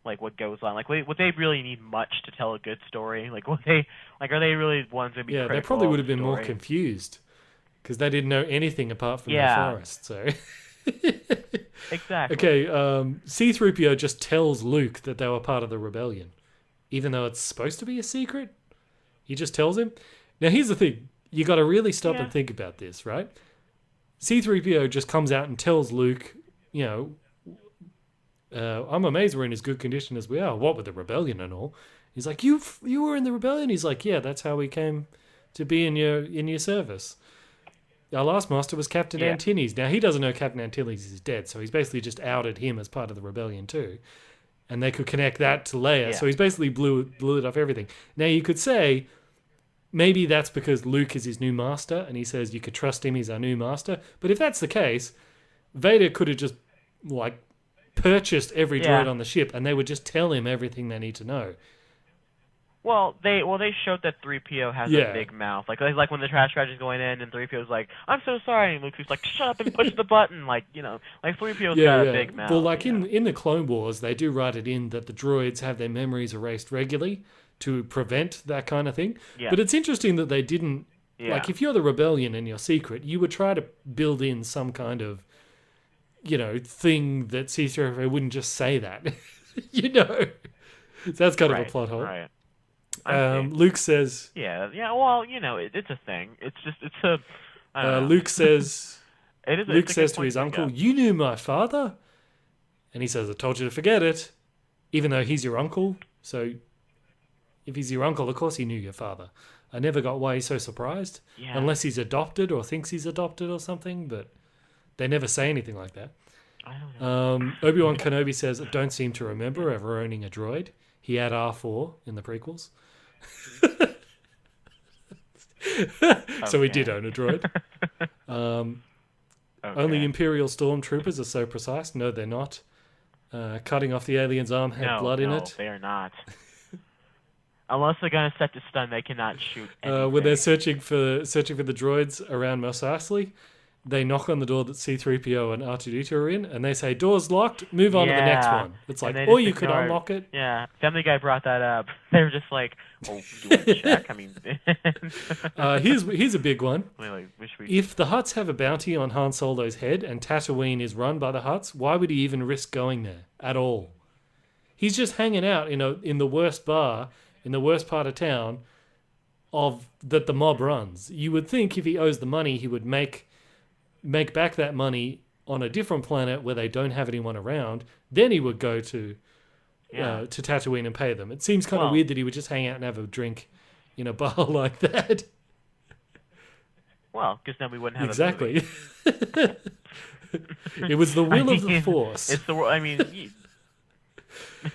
[SPEAKER 3] what goes on? Like, would they really need much to tell a good story? Like, are they really ones that be critical?
[SPEAKER 4] They probably would have been
[SPEAKER 3] story?
[SPEAKER 4] more confused because they didn't know anything apart from the forest. So
[SPEAKER 3] exactly.
[SPEAKER 4] Okay, C-3PO just tells Luke that they were part of the rebellion, even though it's supposed to be a secret. He just tells him. Now, here's the thing: you got to really stop and think about this, right? C-3PO just comes out and tells Luke, I'm amazed we're in as good condition as we are. What with the rebellion and all? He's like, you were in the rebellion? He's like, yeah, that's how we came to be in your service. Our last master was Captain Antilles. Now, he doesn't know Captain Antilles is dead, so he's basically just outed him as part of the rebellion too. And they could connect that to Leia, so he's basically blew it off everything. Now, you could say, maybe that's because Luke is his new master, and he says you could trust him, he's our new master. But if that's the case, Vader could have just, purchased every droid on the ship, and they would just tell him everything they need to know.
[SPEAKER 3] Well, they showed that 3PO has a big mouth. Like when the trash trash is going in, and 3PO's like, I'm so sorry, and Luke's like, shut up and push the button. 3PO's got a big mouth.
[SPEAKER 4] Well, in the Clone Wars, they do write it in that the droids have their memories erased regularly to prevent that kind of thing. Yeah. But it's interesting that they didn't... if you're the rebellion and you're secret, you would try to build in some kind of, thing that C-3PO wouldn't just say that. So that's kind of a plot hole.
[SPEAKER 3] Right.
[SPEAKER 4] Luke says...
[SPEAKER 3] well, it's a thing. It's a...
[SPEAKER 4] Luke says... Luke
[SPEAKER 3] it's
[SPEAKER 4] says to his uncle, you knew my father? And he says, I told you to forget it. Even though he's your uncle, so... If he's your uncle, of course he knew your father. I never got why he's so surprised. Yeah. Unless he's adopted or thinks he's adopted or something, but they never say anything like that.
[SPEAKER 3] I don't know.
[SPEAKER 4] Obi-Wan Kenobi says, I don't seem to remember ever owning a droid. He had R4 in the prequels. So he did own a droid. Only Imperial stormtroopers are so precise. No, they're not. Cutting off the alien's arm had blood in it.
[SPEAKER 3] No, they are not. Unless they're going to set to stun, they cannot shoot anything.
[SPEAKER 4] When they're searching for the droids around Mos Eisley, they knock on the door that C-3PO and R2D2 are in, and they say, door's locked, move on to the next one. It's like, or you could unlock it.
[SPEAKER 3] Yeah, Family Guy brought that up. They were just like, do you want to check? I mean...
[SPEAKER 4] here's a big one. If the Hutts have a bounty on Han Solo's head and Tatooine is run by the Hutts, why would he even risk going there at all? He's just hanging out in the worst bar, in the worst part of town that the mob runs. You would think if he owes the money, he would make back that money on a different planet where they don't have anyone around. Then he would go to to Tatooine and pay them. It seems kind of weird that he would just hang out and have a drink in a bar like that.
[SPEAKER 3] Well, because then we wouldn't have
[SPEAKER 4] exactly. It was the will of the Force.
[SPEAKER 3] It's the. I mean,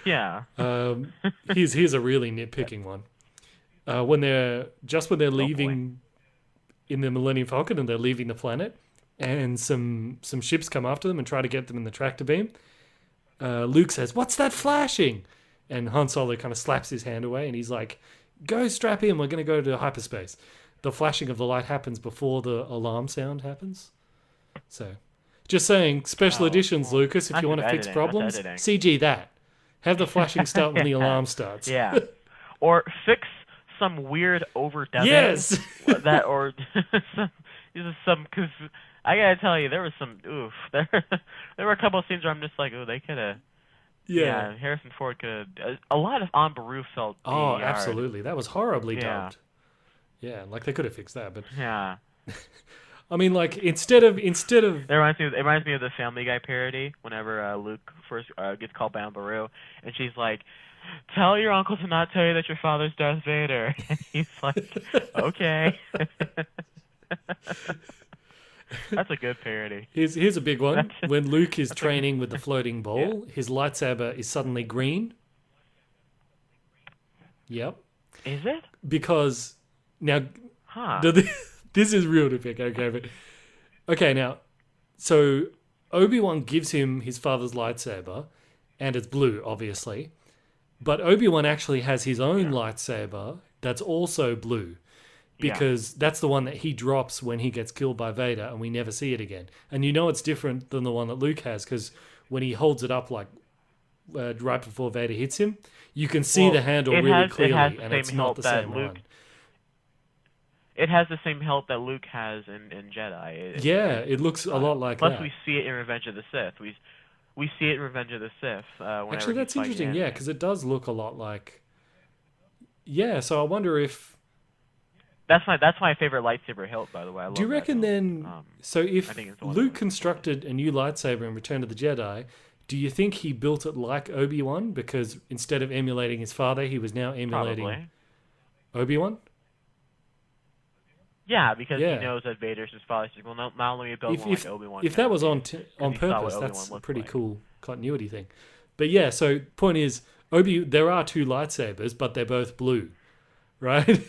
[SPEAKER 3] yeah.
[SPEAKER 4] Here's a really nitpicking one. When they're leaving in the Millennium Falcon and they're leaving the planet, and some ships come after them and try to get them in the tractor beam. Luke says, "What's that flashing?" And Han Solo kind of slaps his hand away, and he's like, "Go strap in. We're going to go to hyperspace." The flashing of the light happens before the alarm sound happens. So, just saying, special editions, Lucas, if you want to fix problems, CG that. Have the flashing start when the alarm starts.
[SPEAKER 3] Yeah. Or fix some weird overdubbing.
[SPEAKER 4] Yes!
[SPEAKER 3] That, or some, because I gotta tell you, there was some, there were a couple of scenes where I'm just like, they could have, Harrison Ford could have, a lot of On Baru felt
[SPEAKER 4] Oh, absolutely. That was horribly dubbed. Yeah, like they could have fixed that, but
[SPEAKER 3] yeah.
[SPEAKER 4] I mean, like instead of
[SPEAKER 3] it reminds me of the Family Guy parody. Whenever Luke first gets called by Aunt Beru, and she's like, "Tell your uncle to not tell you that your father's Darth Vader," and he's like, "Okay." That's a good parody.
[SPEAKER 4] Here's a big one. When Luke is training with the floating ball, his lightsaber is suddenly green. Yep.
[SPEAKER 3] Is it?
[SPEAKER 4] Because now, this is real to pick. Okay, now, so Obi-Wan gives him his father's lightsaber, and it's blue, obviously. But Obi-Wan actually has his own lightsaber that's also blue, because that's the one that he drops when he gets killed by Vader, and we never see it again. And you know it's different than the one that Luke has, because when he holds it up like right before Vader hits him, you can see the handle really clearly, and it's not the same one.
[SPEAKER 3] It has the same hilt that Luke has in Jedi.
[SPEAKER 4] It looks a lot like that.
[SPEAKER 3] Plus, we see it in Revenge of the Sith. We see it in Revenge of the Sith.
[SPEAKER 4] Actually, that's interesting, because it does look a lot like... Yeah, so I wonder if...
[SPEAKER 3] That's my favorite lightsaber hilt, by the way. I love
[SPEAKER 4] Do you reckon then... so if Luke constructed a new lightsaber in Return of the Jedi, do you think he built it like Obi-Wan? Because instead of emulating his father, he was now emulating Obi-Wan?
[SPEAKER 3] Yeah, because he knows that Vader's his father. He says, well, not only build one like Obi-Wan.
[SPEAKER 4] If that was on purpose, that's a pretty cool continuity thing. But yeah, so point is, there are two lightsabers, but they're both blue, right?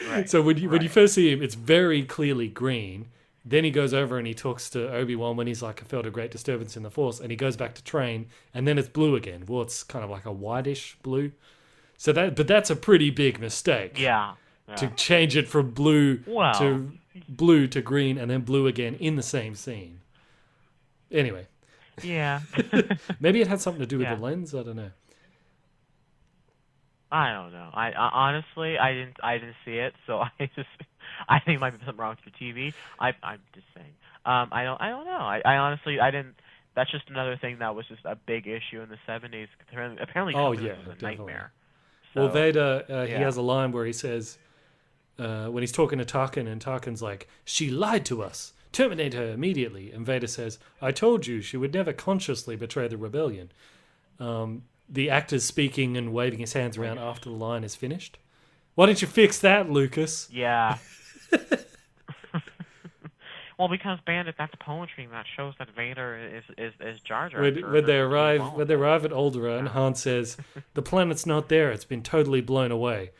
[SPEAKER 3] Right.
[SPEAKER 4] So when you first see him, it's very clearly green. Then he goes over and he talks to Obi-Wan when he's like, I felt a great disturbance in the Force, and he goes back to train, and then it's blue again. Well, it's kind of like a whitish blue. So that's a pretty big mistake.
[SPEAKER 3] Yeah.
[SPEAKER 4] To change it from blue to green and then blue again in the same scene. Anyway.
[SPEAKER 3] Yeah.
[SPEAKER 4] Maybe it had something to do with the lens. I don't know.
[SPEAKER 3] I don't know. I honestly, I didn't see it, so I think it might be something wrong with your TV. I'm just saying. I don't know. I honestly didn't. That's just another thing that was just a big issue in the 70s. Apparently, was a nightmare. So,
[SPEAKER 4] well, Vader, he has a line where he says, when he's talking to Tarkin, and Tarkin's like, "She lied to us. Terminate her immediately." And Vader says, "I told you she would never consciously betray the rebellion." The actor's speaking and waving his hands around after the line is finished. Why don't you fix that, Lucas?
[SPEAKER 3] Yeah. Well, because Bandit, that's poetry that shows that Vader is Jar Jar.
[SPEAKER 4] When they arrive at Alderaan, Han says, "The planet's not there. It's been totally blown away."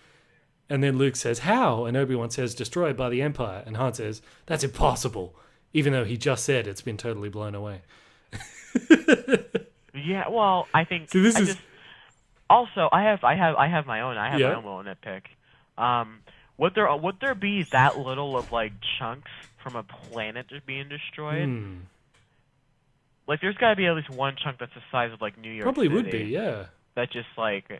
[SPEAKER 4] And then Luke says, "How?" And Obi-Wan says, "Destroyed by the Empire." And Han says, "That's impossible," even though he just said it's been totally blown away.
[SPEAKER 3] Yeah, well, I think.
[SPEAKER 4] So
[SPEAKER 3] Also, I have my own. I have my own little nitpick. Would there be that little of like chunks from a planet just being destroyed? Like, there's got to be at least one chunk that's the size of like New York
[SPEAKER 4] Probably
[SPEAKER 3] City.
[SPEAKER 4] would be, yeah.
[SPEAKER 3] That just like,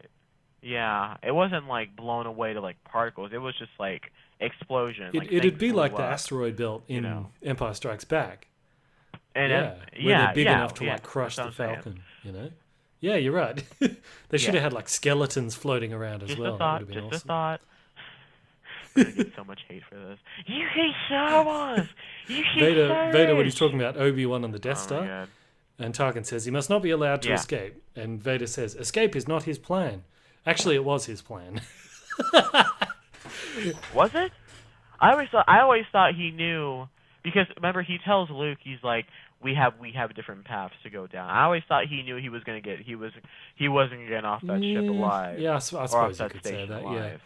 [SPEAKER 3] it wasn't like blown away to like particles. It was just like explosion.
[SPEAKER 4] It'd be like the asteroid belt in Empire Strikes Back.
[SPEAKER 3] And
[SPEAKER 4] where they're big enough to like crush the Falcon. You know. Yeah, you're right. They should have had like skeletons floating around as well. That would have been awesome.
[SPEAKER 3] Just a thought. I'm gonna get so much hate for this. You hate Star Wars. You hate Star Wars.
[SPEAKER 4] Vader, when he's talking about Obi-Wan on the Death Star, And Tarkin says he must not be allowed to
[SPEAKER 3] Yeah.
[SPEAKER 4] escape. And Vader says, escape is not his plan. Actually, it was his plan.
[SPEAKER 3] Was it? I always thought he knew, because remember he tells Luke, he's like, we have different paths to go down. I always thought he knew he wasn't getting off that ship alive.
[SPEAKER 4] Yeah, I suppose you could say that.
[SPEAKER 3] Alive.
[SPEAKER 4] Yeah,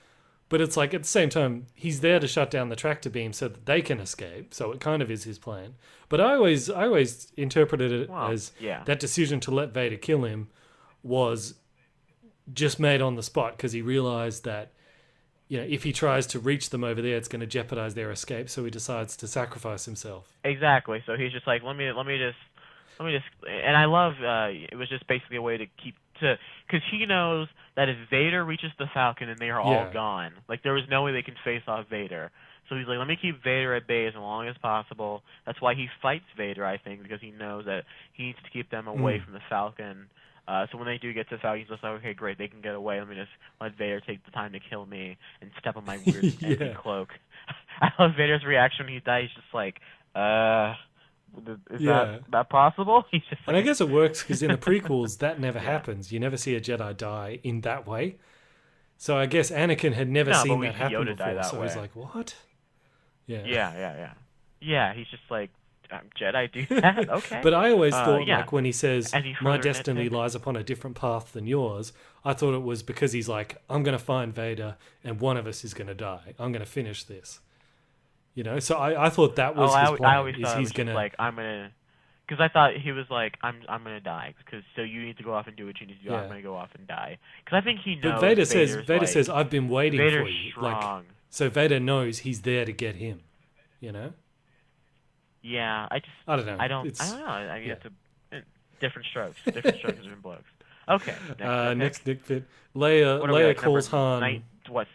[SPEAKER 4] but it's like at the same time he's there to shut down the tractor beam so that they can escape. So it kind of is his plan. But I always interpreted it as that decision to let Vader kill him was just made on the spot because he realized that, you know, if he tries to reach them over there, it's going to jeopardize their escape. So he decides to sacrifice himself.
[SPEAKER 3] Exactly. So he's just like, let me just, and I love it was just basically a way to because he knows that if Vader reaches the Falcon and they are all gone, like there was no way they can face off Vader. So he's like, let me keep Vader at bay as long as possible. That's why he fights Vader, I think, because he knows that he needs to keep them away from the Falcon. So when they do get to the Falcon, he's just like, okay, great, they can get away. Let me just let Vader take the time to kill me and step on my weird empty cloak. I love Vader's reaction when he dies. He's just like, is that possible? He's just like,
[SPEAKER 4] and I guess it works because in the prequels, that never happens. You never see a Jedi die in that way. So I guess Anakin had never seen that happen
[SPEAKER 3] Yoda
[SPEAKER 4] before. So he's like, what?
[SPEAKER 3] Yeah, he's just like, Jedi do that? Okay.
[SPEAKER 4] But I always thought, like, when he says, my destiny lies upon a different path than yours, I thought it was because he's like, I'm going to find Vader and one of us is going to die. I'm going to finish this. You know? So I thought that was his plan.
[SPEAKER 3] I always thought he was gonna, like, I'm going to... Because I thought he was like, I'm going to die. So you need to go off and do what you need to do. I'm going to go off and die. Because I think he knows... But
[SPEAKER 4] Vader says, I've been waiting for you.
[SPEAKER 3] Strong.
[SPEAKER 4] Like, so Vader knows he's there to get him. You know?
[SPEAKER 3] Yeah, I don't know. I mean, it's different strokes. Different strokes, different blokes. Okay.
[SPEAKER 4] Next nitpick. Leia calls Han...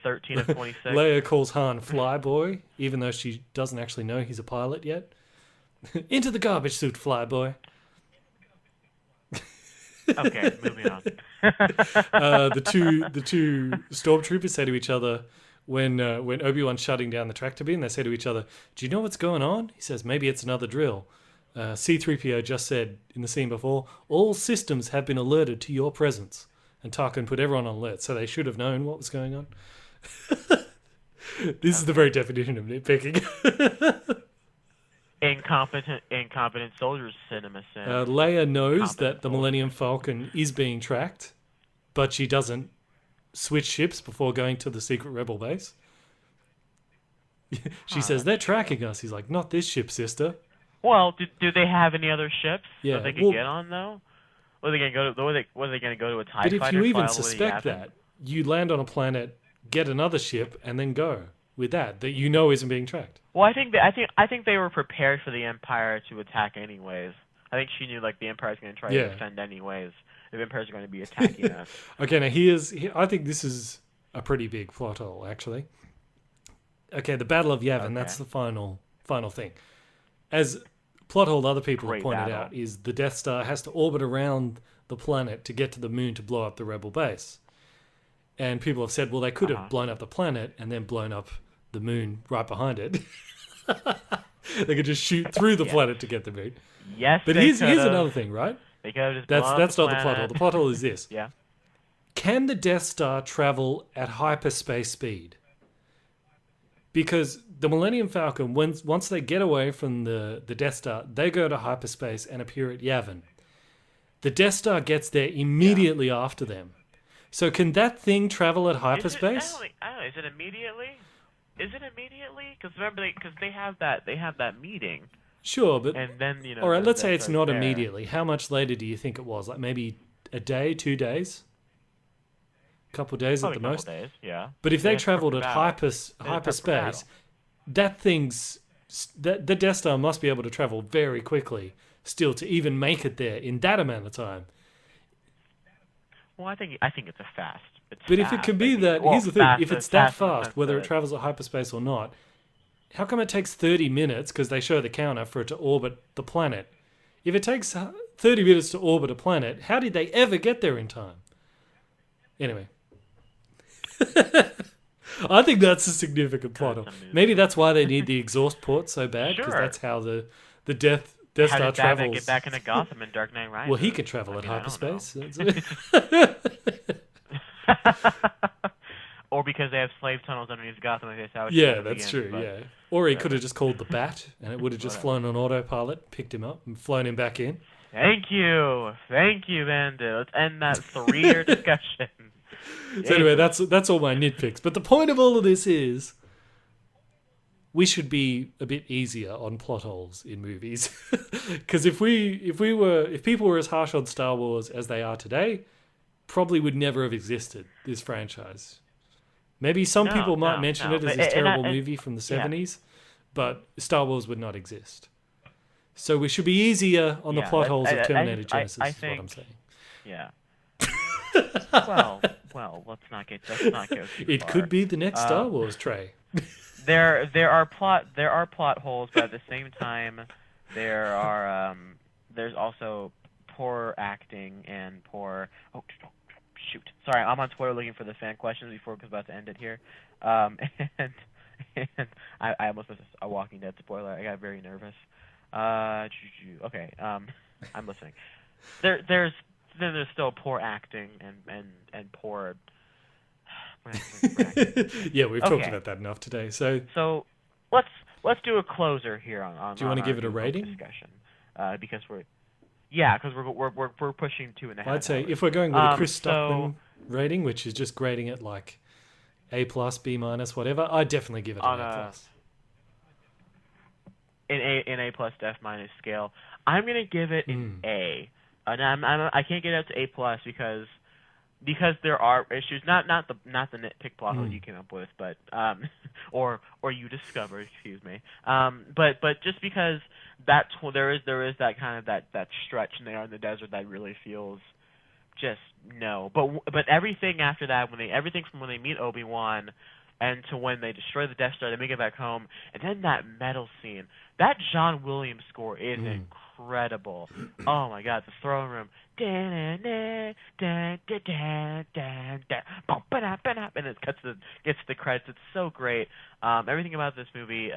[SPEAKER 3] 13 of 26?
[SPEAKER 4] Leia calls Han Flyboy, even though she doesn't actually know he's a pilot yet. Into the garbage suit, Flyboy.
[SPEAKER 3] Okay, moving on.
[SPEAKER 4] The two stormtroopers say to each other, when Obi-Wan's shutting down the tractor beam, they say to each other, do you know what's going on? He says, maybe it's another drill. C-3PO just said in the scene before, all systems have been alerted to your presence. And Tarkin put everyone on alert, so they should have known what was going on. This is the very definition of nitpicking.
[SPEAKER 3] Incompetent soldiers cinema sim.
[SPEAKER 4] Leia knows that the Millennium Falcon is being tracked, but she doesn't switch ships before going to the secret rebel base. She says, they're tracking us. He's like, not this ship, sister.
[SPEAKER 3] Well, do they have any other ships that they can get on, though? Or are they going to go to a TIE fighter?
[SPEAKER 4] But if you even suspect that, you land on a planet, get another ship, and then go with that you know isn't being tracked.
[SPEAKER 3] Well, I think they were prepared for the Empire to attack anyways. I think she knew like the Empire's going to try to defend anyways. The Empire's going to be attacking us.
[SPEAKER 4] Okay, now I think this is a pretty big plot hole, actually. Okay, the Battle of Yavin, that's the final thing. As plot hole other people have pointed out is the Death Star has to orbit around the planet to get to the moon to blow up the rebel base. And people have said, well, they could have blown up the planet and then blown up the moon right behind it. They could just shoot through the planet to get the moon.
[SPEAKER 3] Yes,
[SPEAKER 4] but here's another thing, right?
[SPEAKER 3] They could have just
[SPEAKER 4] that's not the plot hole. The plot hole is this.
[SPEAKER 3] Yeah.
[SPEAKER 4] Can the Death Star travel at hyperspace speed? Because the Millennium Falcon, once they get away from the Death Star, they go to hyperspace and appear at Yavin. The Death Star gets there immediately after them. So can that thing travel at hyperspace?
[SPEAKER 3] I don't know. Is it immediately? Because remember, because they have that meeting.
[SPEAKER 4] Sure, but
[SPEAKER 3] and then
[SPEAKER 4] all right. Let's say it's not immediately. How much later do you think it was? Like maybe a day, 2 days, a couple of days at the most.
[SPEAKER 3] Days, yeah.
[SPEAKER 4] But if they traveled at hyperspace, the Death Star must be able to travel very quickly still to even make it there in that amount of time.
[SPEAKER 3] Well, I think it's a fast.
[SPEAKER 4] But if it can be that, here's the thing: if it's that fast, whether it travels at hyperspace or not, how come it takes 30 minutes? Because they show the counter for it to orbit the planet. If it takes 30 minutes to orbit a planet, how did they ever get there in time? Anyway, I think that's a significant plot hole. Maybe that's why they need the exhaust port so bad, because that's how the Death
[SPEAKER 3] how
[SPEAKER 4] Star
[SPEAKER 3] did Batman
[SPEAKER 4] travels.
[SPEAKER 3] get back into Gotham in Dark Knight Rises?
[SPEAKER 4] Well, he could travel at hyperspace.
[SPEAKER 3] Or because they have slave tunnels underneath Gotham. I guess how
[SPEAKER 4] yeah, that's true. Yeah, or he could have just called the Bat, and it would have just flown on autopilot, picked him up, and flown him back in.
[SPEAKER 3] Thank you, Bandit. Let's end that 3-year discussion.
[SPEAKER 4] So anyway, that's all my nitpicks. But the point of all of this is, we should be a bit easier on plot holes in movies, because if people were as harsh on Star Wars as they are today, probably would never have existed, this franchise. Maybe some people might mention it as this terrible movie from the 70s, but Star Wars would not exist. So we should be easier on the plot holes of Terminator Genesis, is what I'm saying.
[SPEAKER 3] Yeah. well, let's not go too far.
[SPEAKER 4] It could be the next Star Wars, Trey.
[SPEAKER 3] There are plot holes, but at the same time, there's also poor acting and poor. Oh, shoot! Sorry, I'm on Twitter looking for the fan questions before we're about to end it here, and I almost missed a Walking Dead spoiler. I got very nervous. Okay, I'm listening. There's still poor acting and poor.
[SPEAKER 4] Yeah, we've talked about that enough today. So
[SPEAKER 3] let's do a closer here on.
[SPEAKER 4] Do you want to give it a rating?
[SPEAKER 3] Discussion, because we're pushing 2.5.
[SPEAKER 4] I'd say if we're going with a Chris Stockman rating, which is just grading it like A+, B-, whatever, I'd definitely give it an A+.
[SPEAKER 3] In A+ F- scale, I'm gonna give it an A, and I can't get it up to A+ because there are issues, not the nitpick plot hole you came up with, but or you discovered, excuse me, but just because there is that kind of that stretch in there in the desert that really feels just no, but everything after that, everything from when they meet Obi-Wan and to when they destroy the Death Star, they make it back home, and then that metal scene, that John Williams score is incredible. Oh my God, the throne room, and it gets the credits. It's so great. Everything about this movie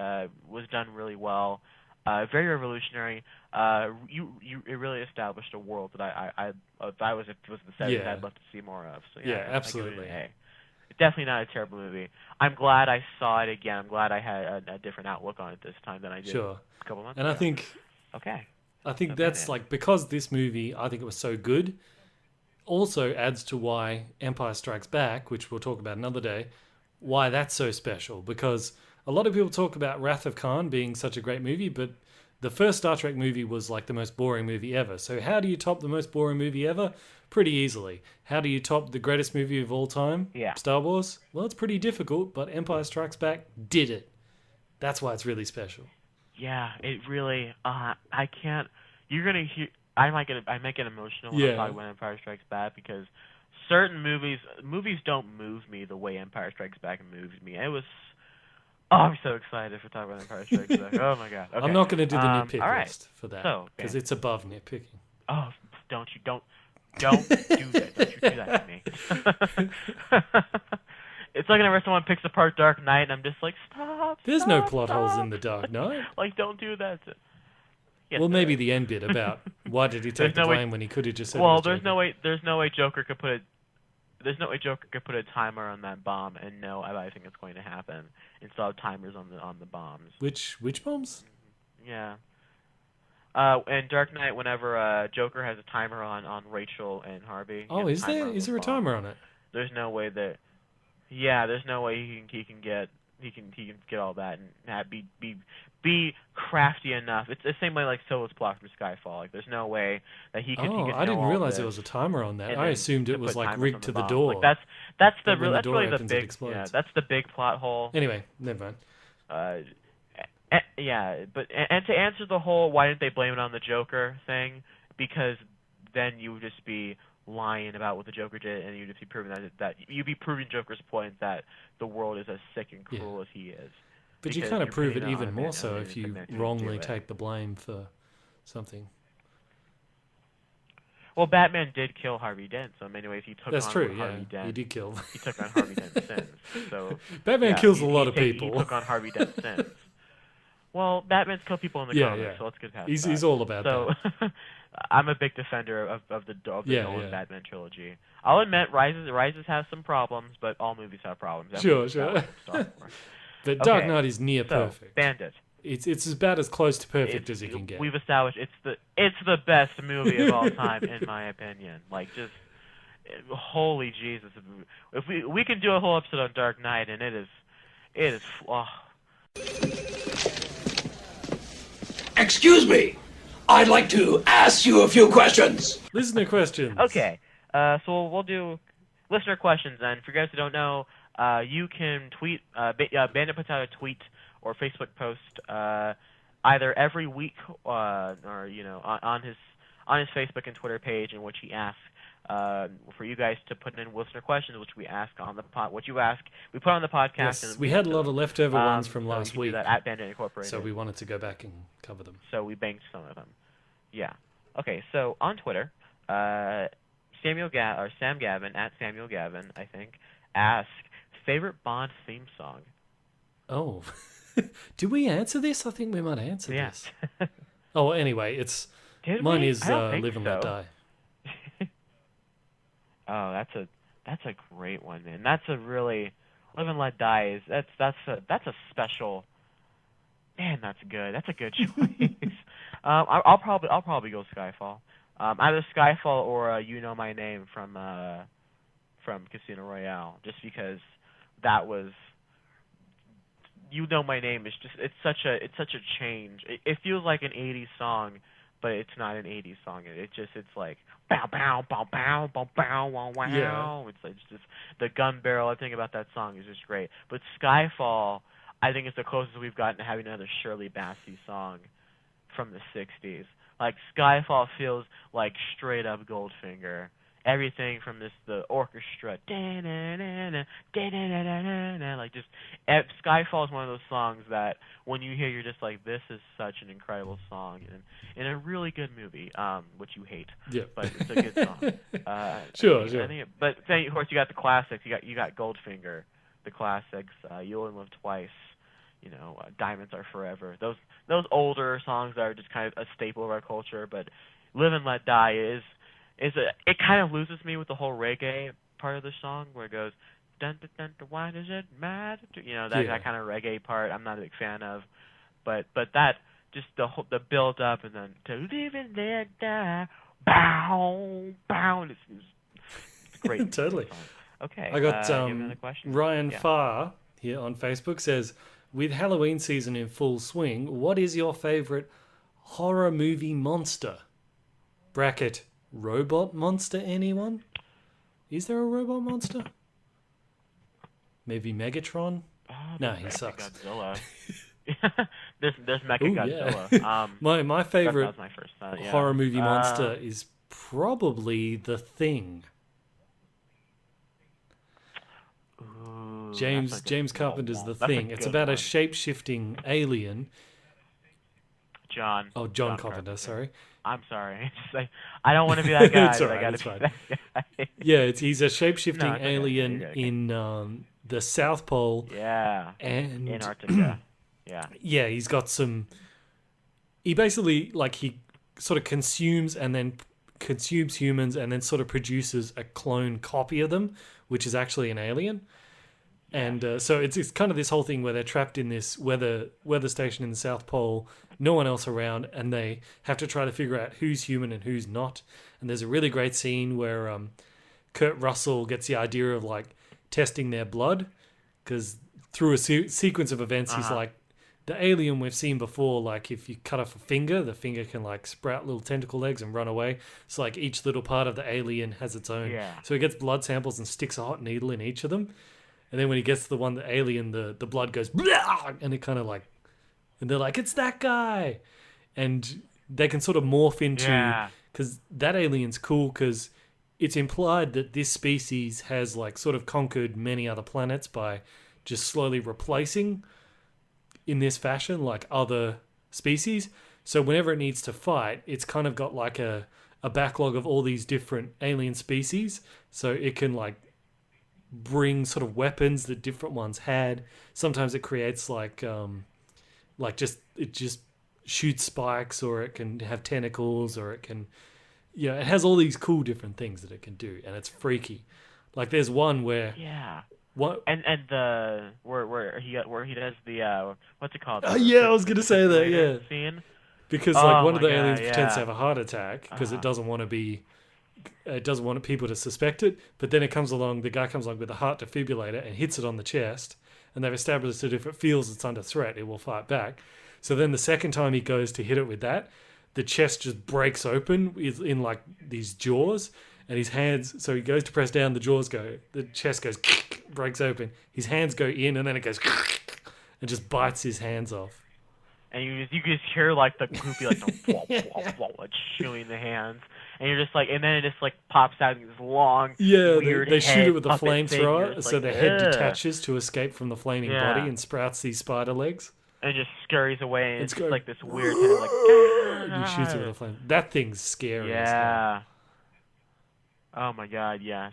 [SPEAKER 3] was done really well. Very revolutionary. It really established a world that if I was in the 70s, I'd love to see more of. So
[SPEAKER 4] yeah, absolutely.
[SPEAKER 3] Definitely not a terrible movie. I'm glad I saw it again. I'm glad I had a different outlook on it this time than I did a couple months ago.
[SPEAKER 4] And I think that's because this movie, I think it was so good, also adds to why Empire Strikes Back, which we'll talk about another day, why that's so special. Because a lot of people talk about Wrath of Khan being such a great movie, but the first Star Trek movie was like the most boring movie ever. So how do you top the most boring movie ever? Pretty easily. How do you top the greatest movie of all time?
[SPEAKER 3] Yeah.
[SPEAKER 4] Star Wars? Well, it's pretty difficult, but Empire Strikes Back did it. That's why it's really special.
[SPEAKER 3] Yeah, it really. I can't. You're gonna hear. I might get emotional when I talk about Empire Strikes Back because certain movies don't move me the way Empire Strikes Back moves me. It was. Oh, I'm so excited for talking about Empire Strikes Back. Oh my God. Okay.
[SPEAKER 4] I'm not going to do the nitpick list for that because
[SPEAKER 3] so,
[SPEAKER 4] it's above nitpicking.
[SPEAKER 3] Oh, don't do that. Don't you do that to me. It's like whenever someone picks apart Dark Knight, and I'm just like, stop.
[SPEAKER 4] There's no plot holes in the Dark Knight.
[SPEAKER 3] Like, don't do that.
[SPEAKER 4] Well, maybe the end bit about why did he take the blame when he could have just said.
[SPEAKER 3] Well, there's no way Joker could put a timer on that bomb and know everything that's going to happen, and still have timers on the bombs.
[SPEAKER 4] Which bombs?
[SPEAKER 3] Yeah. In Dark Knight, whenever Joker has a timer on Rachel and Harvey.
[SPEAKER 4] Oh, is there a timer on it?
[SPEAKER 3] There's no way that. Yeah, there's no way he can get all that and be crafty enough. It's the same way like Solo's plot from Skyfall. Like, there's no way that he could.
[SPEAKER 4] I didn't realize there was a timer on that. I assumed it was like rigged to the door.
[SPEAKER 3] Like, that's really the big. Yeah, that's the big plot hole.
[SPEAKER 4] Anyway, never mind.
[SPEAKER 3] Yeah, but to answer the whole why didn't they blame it on the Joker thing, because then you would just be lying about what the Joker did, and you'd just be proving that you'd be proving Joker's point that the world is as sick and cruel as he is.
[SPEAKER 4] But you kind of prove it even more so if you wrongly take the blame for something.
[SPEAKER 3] Well, Batman did kill Harvey Dent, so in many ways he took on Harvey Dent.
[SPEAKER 4] He did kill.
[SPEAKER 3] He took on Harvey Dent's sins. So
[SPEAKER 4] Batman kills a lot of people.
[SPEAKER 3] He took on Harvey Dent's sins. Well, Batman's killed people in the comics, so let's get past that.
[SPEAKER 4] He's all about that.
[SPEAKER 3] So, I'm a big defender of the Nolan Batman trilogy. I'll admit, Rises has some problems, but all movies have problems.
[SPEAKER 4] Sure. But Dark Knight is near perfect.
[SPEAKER 3] Bandit.
[SPEAKER 4] It's about as close to perfect as it can get.
[SPEAKER 3] We've established it's the best movie of all time, in my opinion. Like, just holy Jesus! If we can do a whole episode on Dark Knight, and it is. Oh.
[SPEAKER 8] Excuse me, I'd like to ask you a few questions.
[SPEAKER 4] Listener questions.
[SPEAKER 3] Okay, so we'll do listener questions, and for you guys who don't know, you can tweet. Bandit puts out a tweet or Facebook post either every week or on his Facebook and Twitter page, in which he asks for you guys to put in listener questions, which we ask on the what you ask, we put on the podcast.
[SPEAKER 4] Yes,
[SPEAKER 3] and
[SPEAKER 4] we had a lot of leftover ones from last week.
[SPEAKER 3] That at Bandit
[SPEAKER 4] so we wanted to go back and cover them.
[SPEAKER 3] So we banked some of them. Yeah. Okay. So on Twitter, Sam Gavin at Samuel Gavin, I think, asked favorite Bond theme song.
[SPEAKER 4] Oh, did we answer this? I think we might answer this. Oh, anyway, mine is Live and Let Die.
[SPEAKER 3] Oh, that's a great one, man. That's a really Live and Let Die is that's a special. Man, that's good. That's a good choice. I'll probably go Skyfall. Either Skyfall or You Know My Name from Casino Royale, just because that was. You Know My Name is just it's such a change. It feels like an 80s song, but it's not an 80s song. It's like bow bow bow bow bow bow wow wow.
[SPEAKER 4] Yeah.
[SPEAKER 3] It's just the gun barrel. Everything about that song is just great. But Skyfall, I think, is the closest we've gotten to having another Shirley Bassey song from the 60s. Like, Skyfall feels like straight up Goldfinger. Everything from the orchestra, like just Skyfall is one of those songs that when you hear, you're just like, this is such an incredible song and in a really good movie, which you hate.
[SPEAKER 4] Yeah,
[SPEAKER 3] but it's a good song.
[SPEAKER 4] Sure.
[SPEAKER 3] But then, of course, you got the classics. You got Goldfinger, the classics. You Only Live Twice. Diamonds Are Forever. Those older songs that are just kind of a staple of our culture. But Live and Let Die it kind of loses me with the whole reggae part of the song where it goes dun dun dun, dun why does it matter? That kind of reggae part I'm not a big fan of, but that just the build up and then to live and let die, bow bow. It's great.
[SPEAKER 4] Totally.
[SPEAKER 3] Okay.
[SPEAKER 4] I got Ryan
[SPEAKER 3] Yeah.
[SPEAKER 4] Farr here on Facebook says, with Halloween season in full swing, what is your favorite horror movie monster? Bracket. Robot monster, anyone? Is there a robot monster? Maybe Megatron? No, he sucks.
[SPEAKER 3] Godzilla. there's Mechagodzilla.
[SPEAKER 4] Yeah. My favorite
[SPEAKER 3] that was my first,
[SPEAKER 4] horror movie monster is probably The Thing.
[SPEAKER 3] Ooh,
[SPEAKER 4] James Carpenter's The Thing. It's about a shape-shifting alien.
[SPEAKER 3] John
[SPEAKER 4] Carpenter, sorry.
[SPEAKER 3] I'm sorry. I don't want to be that guy.
[SPEAKER 4] It's all right, it's fine. Yeah, he's a shape-shifting alien in the South Pole.
[SPEAKER 3] Yeah.
[SPEAKER 4] And
[SPEAKER 3] Antarctica. Yeah.
[SPEAKER 4] Yeah, he's got some. He basically he sort of consumes humans and then sort of produces a clone copy of them, which is actually an alien. And so it's kind of this whole thing where they're trapped in this weather station in the South Pole, no one else around, and they have to try to figure out who's human and who's not. And there's a really great scene where Kurt Russell gets the idea of testing their blood, because through a sequence of events, he's like, the alien we've seen before, if you cut off a finger, the finger can sprout little tentacle legs and run away. So each little part of the alien has its own.
[SPEAKER 3] Yeah.
[SPEAKER 4] So he gets blood samples and sticks a hot needle in each of them. And then when he gets to the alien, the blood goes, blah! And it kind of and they're like, it's that guy. And they can sort of morph into, because that alien's cool because it's implied that this species has sort of conquered many other planets by just slowly replacing in this fashion other species. So whenever it needs to fight, it's kind of got a backlog of all these different alien species. So it can bring sort of weapons that different ones had. Sometimes it creates Like it just shoots spikes, or it can have tentacles, or it can, it has all these cool different things that it can do, and it's freaky. Like there's one where what
[SPEAKER 3] and the where he does the what's it called?
[SPEAKER 4] I was gonna say that
[SPEAKER 3] scene.
[SPEAKER 4] Because like one of the aliens pretends to have a heart attack because it doesn't want people to suspect it, but then the guy comes along with a heart defibrillator and hits it on the chest, and they've established that if it feels it's under threat, it will fight back. So then the second time he goes to hit it with that, the chest just breaks open in like these jaws, and his hands, so he goes to press down, the chest goes, breaks open, his hands go in, and then it goes, and just bites his hands off.
[SPEAKER 3] And you just hear like the goofy like like chewing the hands, and you're just like, and then it just like pops out in this long weird
[SPEAKER 4] they shoot it with a
[SPEAKER 3] flamethrower,
[SPEAKER 4] so the head detaches to escape from the flaming body and sprouts these spider legs.
[SPEAKER 3] And just scurries away, and it's just like this weird kind of like.
[SPEAKER 4] He shoots it with a flame. That thing's scary.
[SPEAKER 3] Yeah. Oh my God, yes.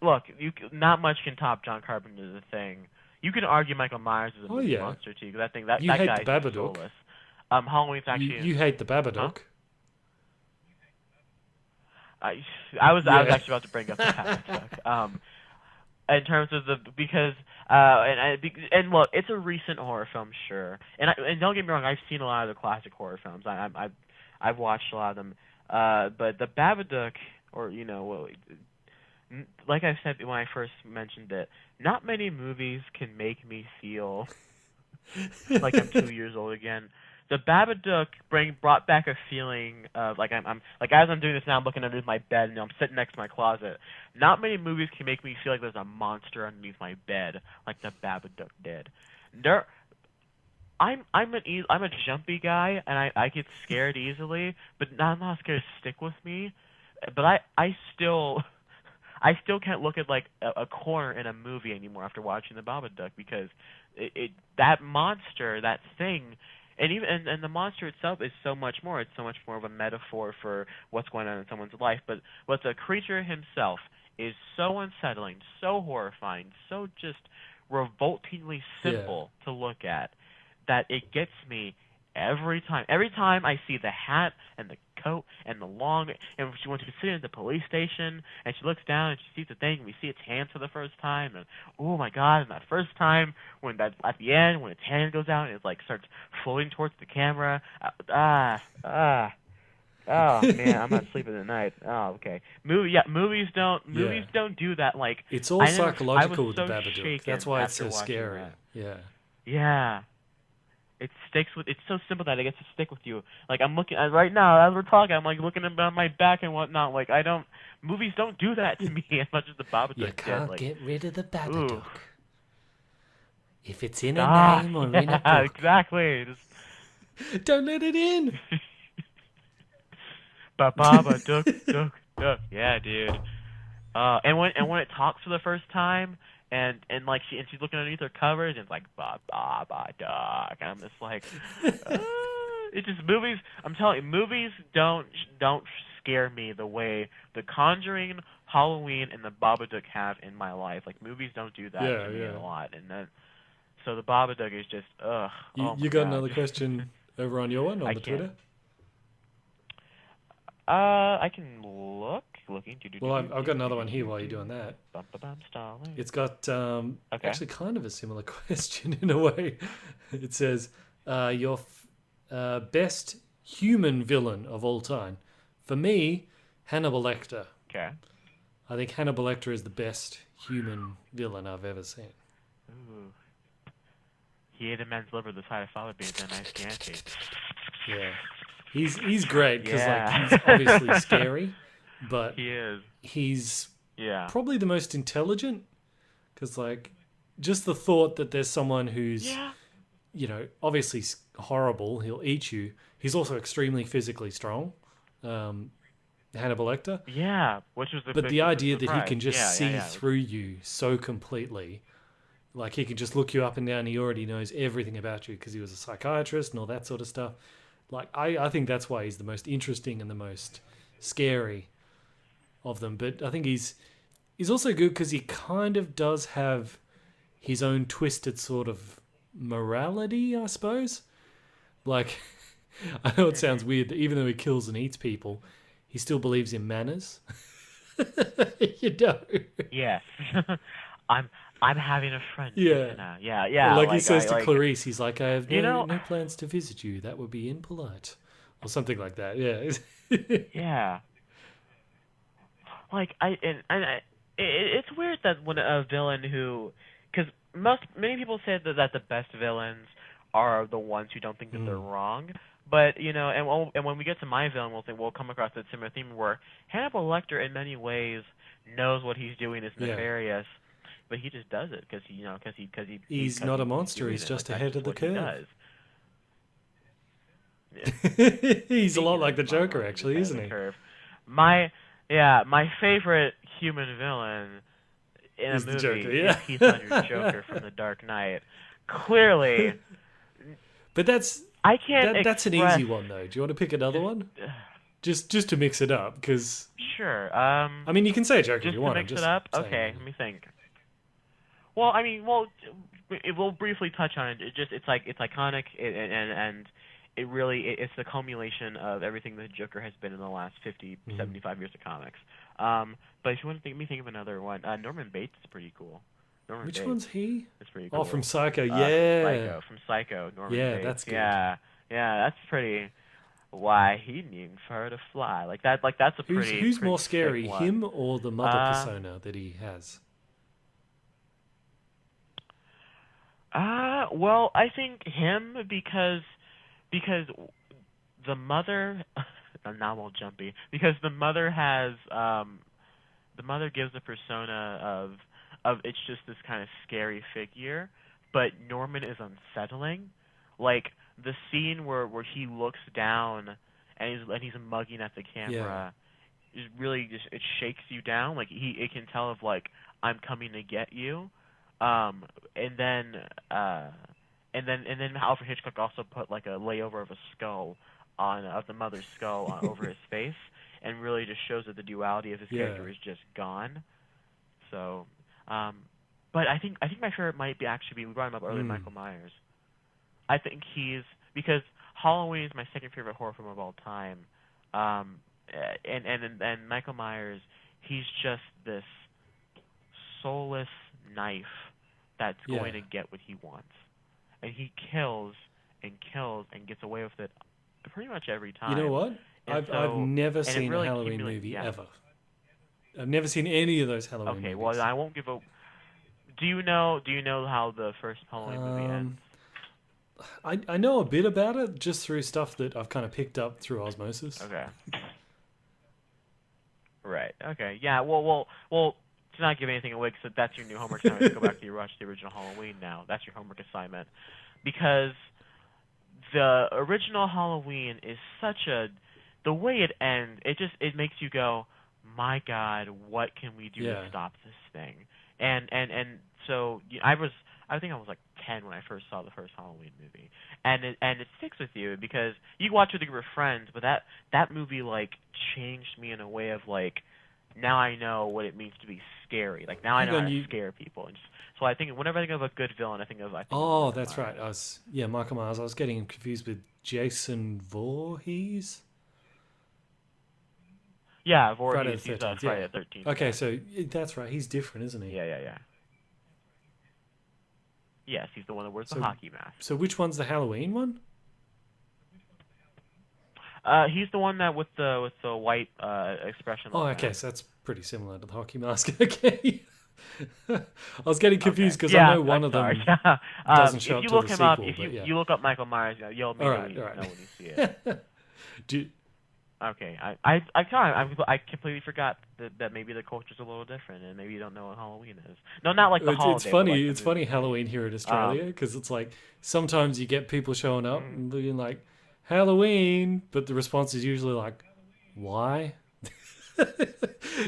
[SPEAKER 3] Look, not much can top John Carpenter's Thing. You can argue Michael Myers is a movie monster too, because that
[SPEAKER 4] you hate
[SPEAKER 3] guy's
[SPEAKER 4] the Babadook.
[SPEAKER 3] soulless. Halloween's actually.
[SPEAKER 4] You hate the Babadook.
[SPEAKER 3] Huh? I was actually about to bring up the Babadook. In terms of and look, it's a recent horror film, sure, and don't get me wrong, I've seen a lot of the classic horror films. I've watched a lot of them, but the Babadook, or like I said when I first mentioned it, not many movies can make me feel like I'm 2 years old again. The Babadook brought back a feeling of like I'm like, as I'm doing this now, I'm looking underneath my bed and I'm sitting next to my closet. Not many movies can make me feel like there's a monster underneath my bed like the Babadook did. I'm a jumpy guy, and I get scared easily, but I'm not scared to stick with me. But I still can't look at like a corner in a movie anymore after watching the Babadook, because that monster, that thing. And the monster itself is so much more. It's so much more of a metaphor for what's going on in someone's life. But the creature himself is so unsettling, so horrifying, so just revoltingly simple to look at, that it gets me every time. Every time I see the hat and the coat and the long, and when she's sitting at the police station and she looks down and she sees the thing, and we see its hands for the first time, and oh my God! And that first time at the end when its hand goes out and it like starts floating towards the camera, oh man, I'm not sleeping at night. Oh, okay. Movies don't do that. Like,
[SPEAKER 4] it's all psychological with the
[SPEAKER 3] so
[SPEAKER 4] Babadook. That's why it's so scary.
[SPEAKER 3] That. Yeah. It sticks with. It's so simple that it gets to stick with you. Like, I'm looking right now as we're talking. I'm like looking at my back and whatnot. Like, movies don't do that to me as much as the Babadook did.
[SPEAKER 4] You can't
[SPEAKER 3] like,
[SPEAKER 4] get rid of the Babadook. If it's in a name or in a book.
[SPEAKER 3] Exactly.
[SPEAKER 4] Don't let it in.
[SPEAKER 3] Babadook, duck. Yeah, dude. And when it talks for the first time. And she's looking underneath her covers, and it's like Babadook, and I'm just like, it's just movies. I'm telling you, movies don't scare me the way The Conjuring, Halloween, and the Babadook have in my life. Like, movies don't do that to me a lot, and then so the Babadook is just ugh.
[SPEAKER 4] You got another question over on your one on the Twitter?
[SPEAKER 3] I can look.
[SPEAKER 4] Well, I've got another one here while you're doing that. It's got actually kind of a similar question in a way. It says, your best human villain of all time. For me, Hannibal Lecter.
[SPEAKER 3] Okay.
[SPEAKER 4] I think Hannibal Lecter is the best human villain I've ever seen.
[SPEAKER 3] Ooh. He ate a man's liver the size of Father Bean and a nice Chianti.
[SPEAKER 4] Yeah. He's great because like he's obviously scary. But
[SPEAKER 3] he is.
[SPEAKER 4] He's probably the most intelligent, because like just the thought that there's someone who's obviously horrible, he'll eat you. He's also extremely physically strong, Hannibal Lecter.
[SPEAKER 3] Yeah, which was
[SPEAKER 4] the idea that he can just see through you so completely, like he can just look you up and down. He already knows everything about you because he was a psychiatrist and all that sort of stuff. Like I think that's why he's the most interesting and the most scary of them. But I think he's also good because he kind of does have his own twisted sort of morality, I suppose. Like, I know it sounds weird that even though he kills and eats people, he still believes in manners. You know?
[SPEAKER 3] Yes. I'm having a friend.
[SPEAKER 4] Yeah.
[SPEAKER 3] Yeah.
[SPEAKER 4] Like he says to Clarice, he's like, I have no plans to visit you. That would be impolite. Or something like that, yeah.
[SPEAKER 3] Yeah. Like, it's weird that when a villain who... Because many people say that the best villains are the ones who don't think that they're wrong. But, you know, and when we get to my villain, we'll come across that similar theme where Hannibal Lecter, in many ways, knows what he's doing is nefarious, but he just does it because
[SPEAKER 4] he's not a monster. He's just ahead of the curve.
[SPEAKER 3] Yeah.
[SPEAKER 4] He's a lot like the Joker, actually, isn't he?
[SPEAKER 3] My favorite human villain in a movie
[SPEAKER 4] Joker,
[SPEAKER 3] is Heath Ledger's Joker from The Dark Knight. Clearly,
[SPEAKER 4] but that's an easy one, though. Do you want to pick another one? Just to mix it up, because
[SPEAKER 3] sure.
[SPEAKER 4] I mean, you can say Joker if you want.
[SPEAKER 3] Just to mix it up. Okay, let me think. Well, I mean, we'll briefly touch on it. It's iconic, and it really it's the culmination of everything the Joker has been in the last 50, 75 years of comics. But if you want to think of another one, Norman Bates is pretty cool.
[SPEAKER 4] Which one's he?
[SPEAKER 3] That's pretty cool.
[SPEAKER 4] Oh, from Psycho,
[SPEAKER 3] From Psycho, Norman Bates.
[SPEAKER 4] That's good.
[SPEAKER 3] Yeah, that's pretty. Why he needing her to fly like that? Like that's a pretty.
[SPEAKER 4] Who's
[SPEAKER 3] pretty
[SPEAKER 4] more scary,
[SPEAKER 3] one.
[SPEAKER 4] him or the mother persona that he has?
[SPEAKER 3] Well, I think him because the mother. I'm now all jumpy because the mother has the mother gives a persona of it's just this kind of scary figure, but Norman is unsettling. Like the scene where he looks down and he's mugging at the camera is really just it shakes you down. Like it can tell of like I'm coming to get you. And then Alfred Hitchcock also put like a layover of a skull of the mother's skull over his face, and really just shows that the duality of his character is just gone. So, but I think my favorite might be actually we brought him up earlier, Michael Myers. I think because Halloween is my second favorite horror film of all time, and Michael Myers, he's just this soulless knife that's going to get what he wants, and he kills and gets away with it pretty much every time.
[SPEAKER 4] You know what? I've never seen a Halloween movie ever. I've never seen any of those Halloween movies.
[SPEAKER 3] Okay, well I won't give a. Do you know how the first Halloween movie ends?
[SPEAKER 4] I know a bit about it just through stuff that I've kind of picked up through osmosis.
[SPEAKER 3] Okay. Right. Okay. Yeah. Well. To not give anything away, because that's your new homework assignment. Go back to watch the original Halloween now. That's your homework assignment, because the original Halloween is the way it ends. It makes you go, my God, what can we do to stop this thing? And so I think I was like 10 when I first saw the first Halloween movie, and it sticks with you because you watch it with your friends, but that movie like changed me in a way of like. Now I know what it means to be scary. Like now I know how to scare people. And so I think whenever I think of a good villain, I think of
[SPEAKER 4] Oh, that's right. Michael Myers. I was getting confused with Jason Voorhees.
[SPEAKER 3] Yeah, Voorhees. He's Friday the 13th.
[SPEAKER 4] Okay, so that's right. He's different, isn't he?
[SPEAKER 3] Yeah. Yes, he's the one that wears the hockey mask.
[SPEAKER 4] So which one's the Halloween one?
[SPEAKER 3] He's the one that with the white expression.
[SPEAKER 4] Oh, okay, so that's pretty similar to the hockey mask. Okay, I was getting confused because I know one of them doesn't show up to the sequel.
[SPEAKER 3] If you look up Michael Myers, you'll immediately know when you see it. Okay, I completely forgot that maybe the culture's a little different, and maybe you don't know what Halloween is. No, not like the holiday.
[SPEAKER 4] It's funny. It's funny Halloween here in Australia because it's like sometimes you get people showing up and being like. Halloween, but the response is usually like, why?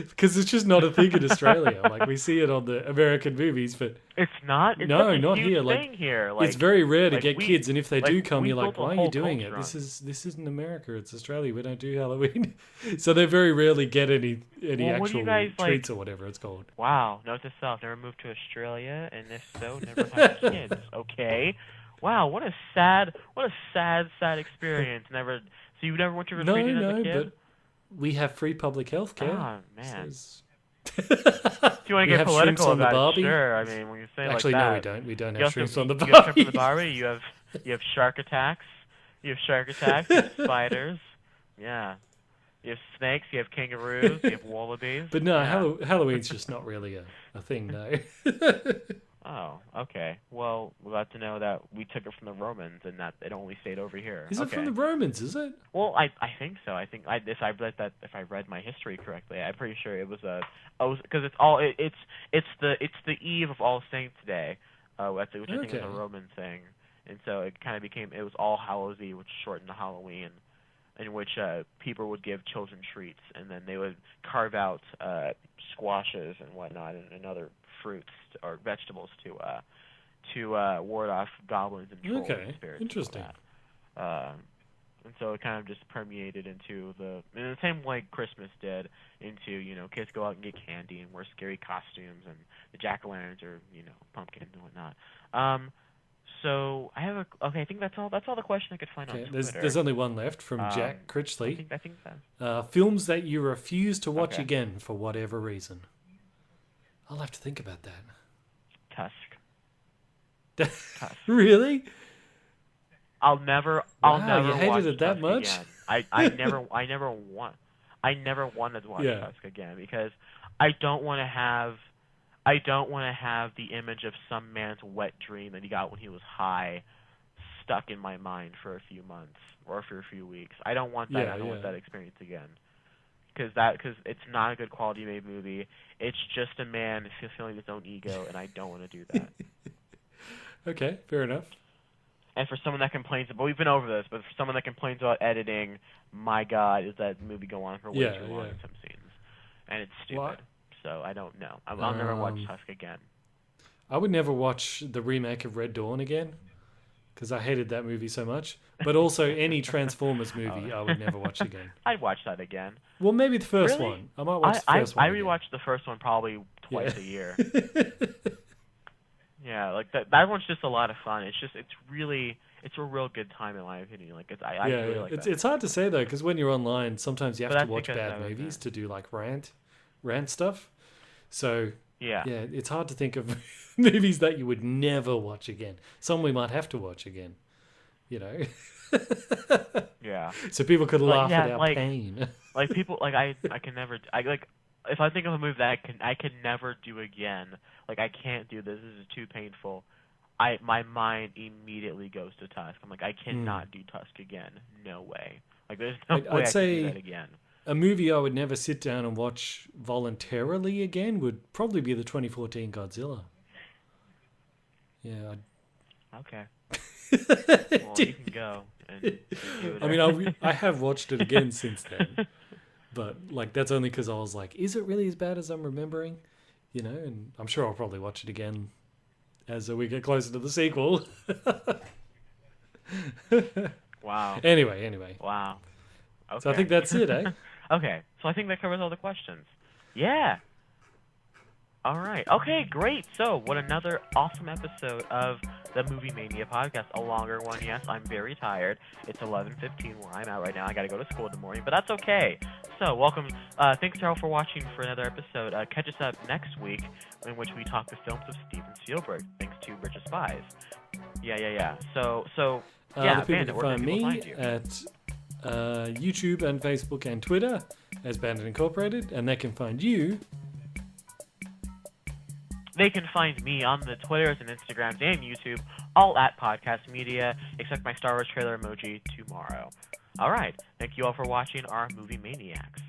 [SPEAKER 4] Because it's just not a thing in Australia. Like, we see it on the American movies, but
[SPEAKER 3] it's not. It's
[SPEAKER 4] no,
[SPEAKER 3] a
[SPEAKER 4] not
[SPEAKER 3] huge
[SPEAKER 4] here.
[SPEAKER 3] Thing
[SPEAKER 4] like,
[SPEAKER 3] here. Like,
[SPEAKER 4] it's very rare to
[SPEAKER 3] like
[SPEAKER 4] get kids, and if they do come, you're like,
[SPEAKER 3] built
[SPEAKER 4] why
[SPEAKER 3] a
[SPEAKER 4] are you
[SPEAKER 3] whole
[SPEAKER 4] doing it?
[SPEAKER 3] culture on
[SPEAKER 4] This isn't America. It's Australia. We don't do Halloween. So they very rarely get any actual treats or whatever it's called.
[SPEAKER 3] Wow, note to self: never moved to Australia, and if so, never have kids. Okay. Wow, what a sad experience. So you never went to a treated as a kid?
[SPEAKER 4] But we have free public health care.
[SPEAKER 3] Oh man.
[SPEAKER 4] If
[SPEAKER 3] you want to get political about it, sure. I mean, when you say
[SPEAKER 4] actually,
[SPEAKER 3] like that,
[SPEAKER 4] no, we don't. We don't have shrimps on the
[SPEAKER 3] Barbie. You have shrimp on the
[SPEAKER 4] Barbie.
[SPEAKER 3] You have shark attacks. You have spiders. Yeah. You have snakes. You have kangaroos. You have wallabies.
[SPEAKER 4] But no, Halloween's just not really a thing, no.
[SPEAKER 3] Oh, okay. Well, we're glad to know that we took it from the Romans and that it only stayed over here.
[SPEAKER 4] Is it from the Romans? Is it?
[SPEAKER 3] Well, I think so. I think if I read my history correctly, I'm pretty sure it was because it's the eve of All Saints Day, which I think is a Roman thing, and so it kind of became it was All Hallows Eve, which shortened to Halloween, in which people would give children treats, and then they would carve out squashes and whatnot and other fruits or vegetables to ward off goblins and trolls and spirits.
[SPEAKER 4] Interesting.
[SPEAKER 3] And that. And so it kind of just permeated into in the same way Christmas did, into kids go out and get candy and wear scary costumes and the jack-o'-lanterns or pumpkins and whatnot. So I have I think that's all the question I could find on Twitter.
[SPEAKER 4] There's only one left from Jack Critchley.
[SPEAKER 3] I think so.
[SPEAKER 4] Films that you refuse to watch again for whatever reason. I'll have to think about that.
[SPEAKER 3] Tusk.
[SPEAKER 4] Really?
[SPEAKER 3] I'll never
[SPEAKER 4] you hated
[SPEAKER 3] watch
[SPEAKER 4] it that
[SPEAKER 3] Tusk
[SPEAKER 4] much?
[SPEAKER 3] Again. I never wanted to watch Tusk again because I don't want to have the image of some man's wet dream that he got when he was high stuck in my mind for a few months or for a few weeks. I don't want that. I don't want that experience again. Because it's not a good quality made movie. It's just a man fulfilling his own ego, and I don't want to do that.
[SPEAKER 4] Okay, fair enough.
[SPEAKER 3] And for someone that complains, but we've been over this, but for someone that complains about editing, my God, is that movie go on for way too long in some scenes, and it's stupid.
[SPEAKER 4] What?
[SPEAKER 3] So I don't know. I'll never watch Tusk again.
[SPEAKER 4] I would never watch the remake of Red Dawn again because I hated that movie so much. But also any Transformers movie, I would never watch again.
[SPEAKER 3] I'd watch that again.
[SPEAKER 4] Well, maybe the first one. I might watch the first one.
[SPEAKER 3] I rewatch the first one probably twice a year. Yeah, like that one's just a lot of fun. It's a real good time in my opinion. Like I really like that.
[SPEAKER 4] It's hard to say though because when you're online, sometimes you have to watch bad movies to do like rant stuff. So yeah, it's hard to think of movies that you would never watch again. Some we might have to watch again.
[SPEAKER 3] Yeah.
[SPEAKER 4] So people could laugh at our pain.
[SPEAKER 3] Like people, like I can never. If I think of a movie that I can never do again. Like I can't do this. This is too painful. My mind immediately goes to Tusk. I'm like I cannot do Tusk again. No way. Like there's no way I can do that again.
[SPEAKER 4] A movie I would never sit down and watch voluntarily again would probably be the 2014 Godzilla. Yeah.
[SPEAKER 3] Okay. Well, you can go.
[SPEAKER 4] I mean, I have watched it again since then, but like that's only because I was like, is it really as bad as I'm remembering? And I'm sure I'll probably watch it again as we get closer to the sequel.
[SPEAKER 3] Wow.
[SPEAKER 4] Anyway.
[SPEAKER 3] Wow. Okay.
[SPEAKER 4] So I think that's it, eh?
[SPEAKER 3] Okay. So I think that covers all the questions. Yeah. All right. Okay, great. So what another awesome episode of the Movie Mania podcast. A longer one, yes. I'm very tired. It's 11:15 where I'm at right now. I got to go to school in the morning, but that's okay. So welcome. Thanks, Carol, for watching for another episode. Catch us up next week in which we talk the films of Steven Spielberg, thanks to Bridge of Spies. Yeah. So
[SPEAKER 4] the people
[SPEAKER 3] Bandit,
[SPEAKER 4] can find me at YouTube and Facebook and Twitter as Bandit Incorporated, and they can find you.
[SPEAKER 3] They can find me on the Twitters and Instagrams and YouTube, all at Podcast Media, except my Star Wars trailer emoji tomorrow. All right. Thank you all for watching our Movie Maniacs.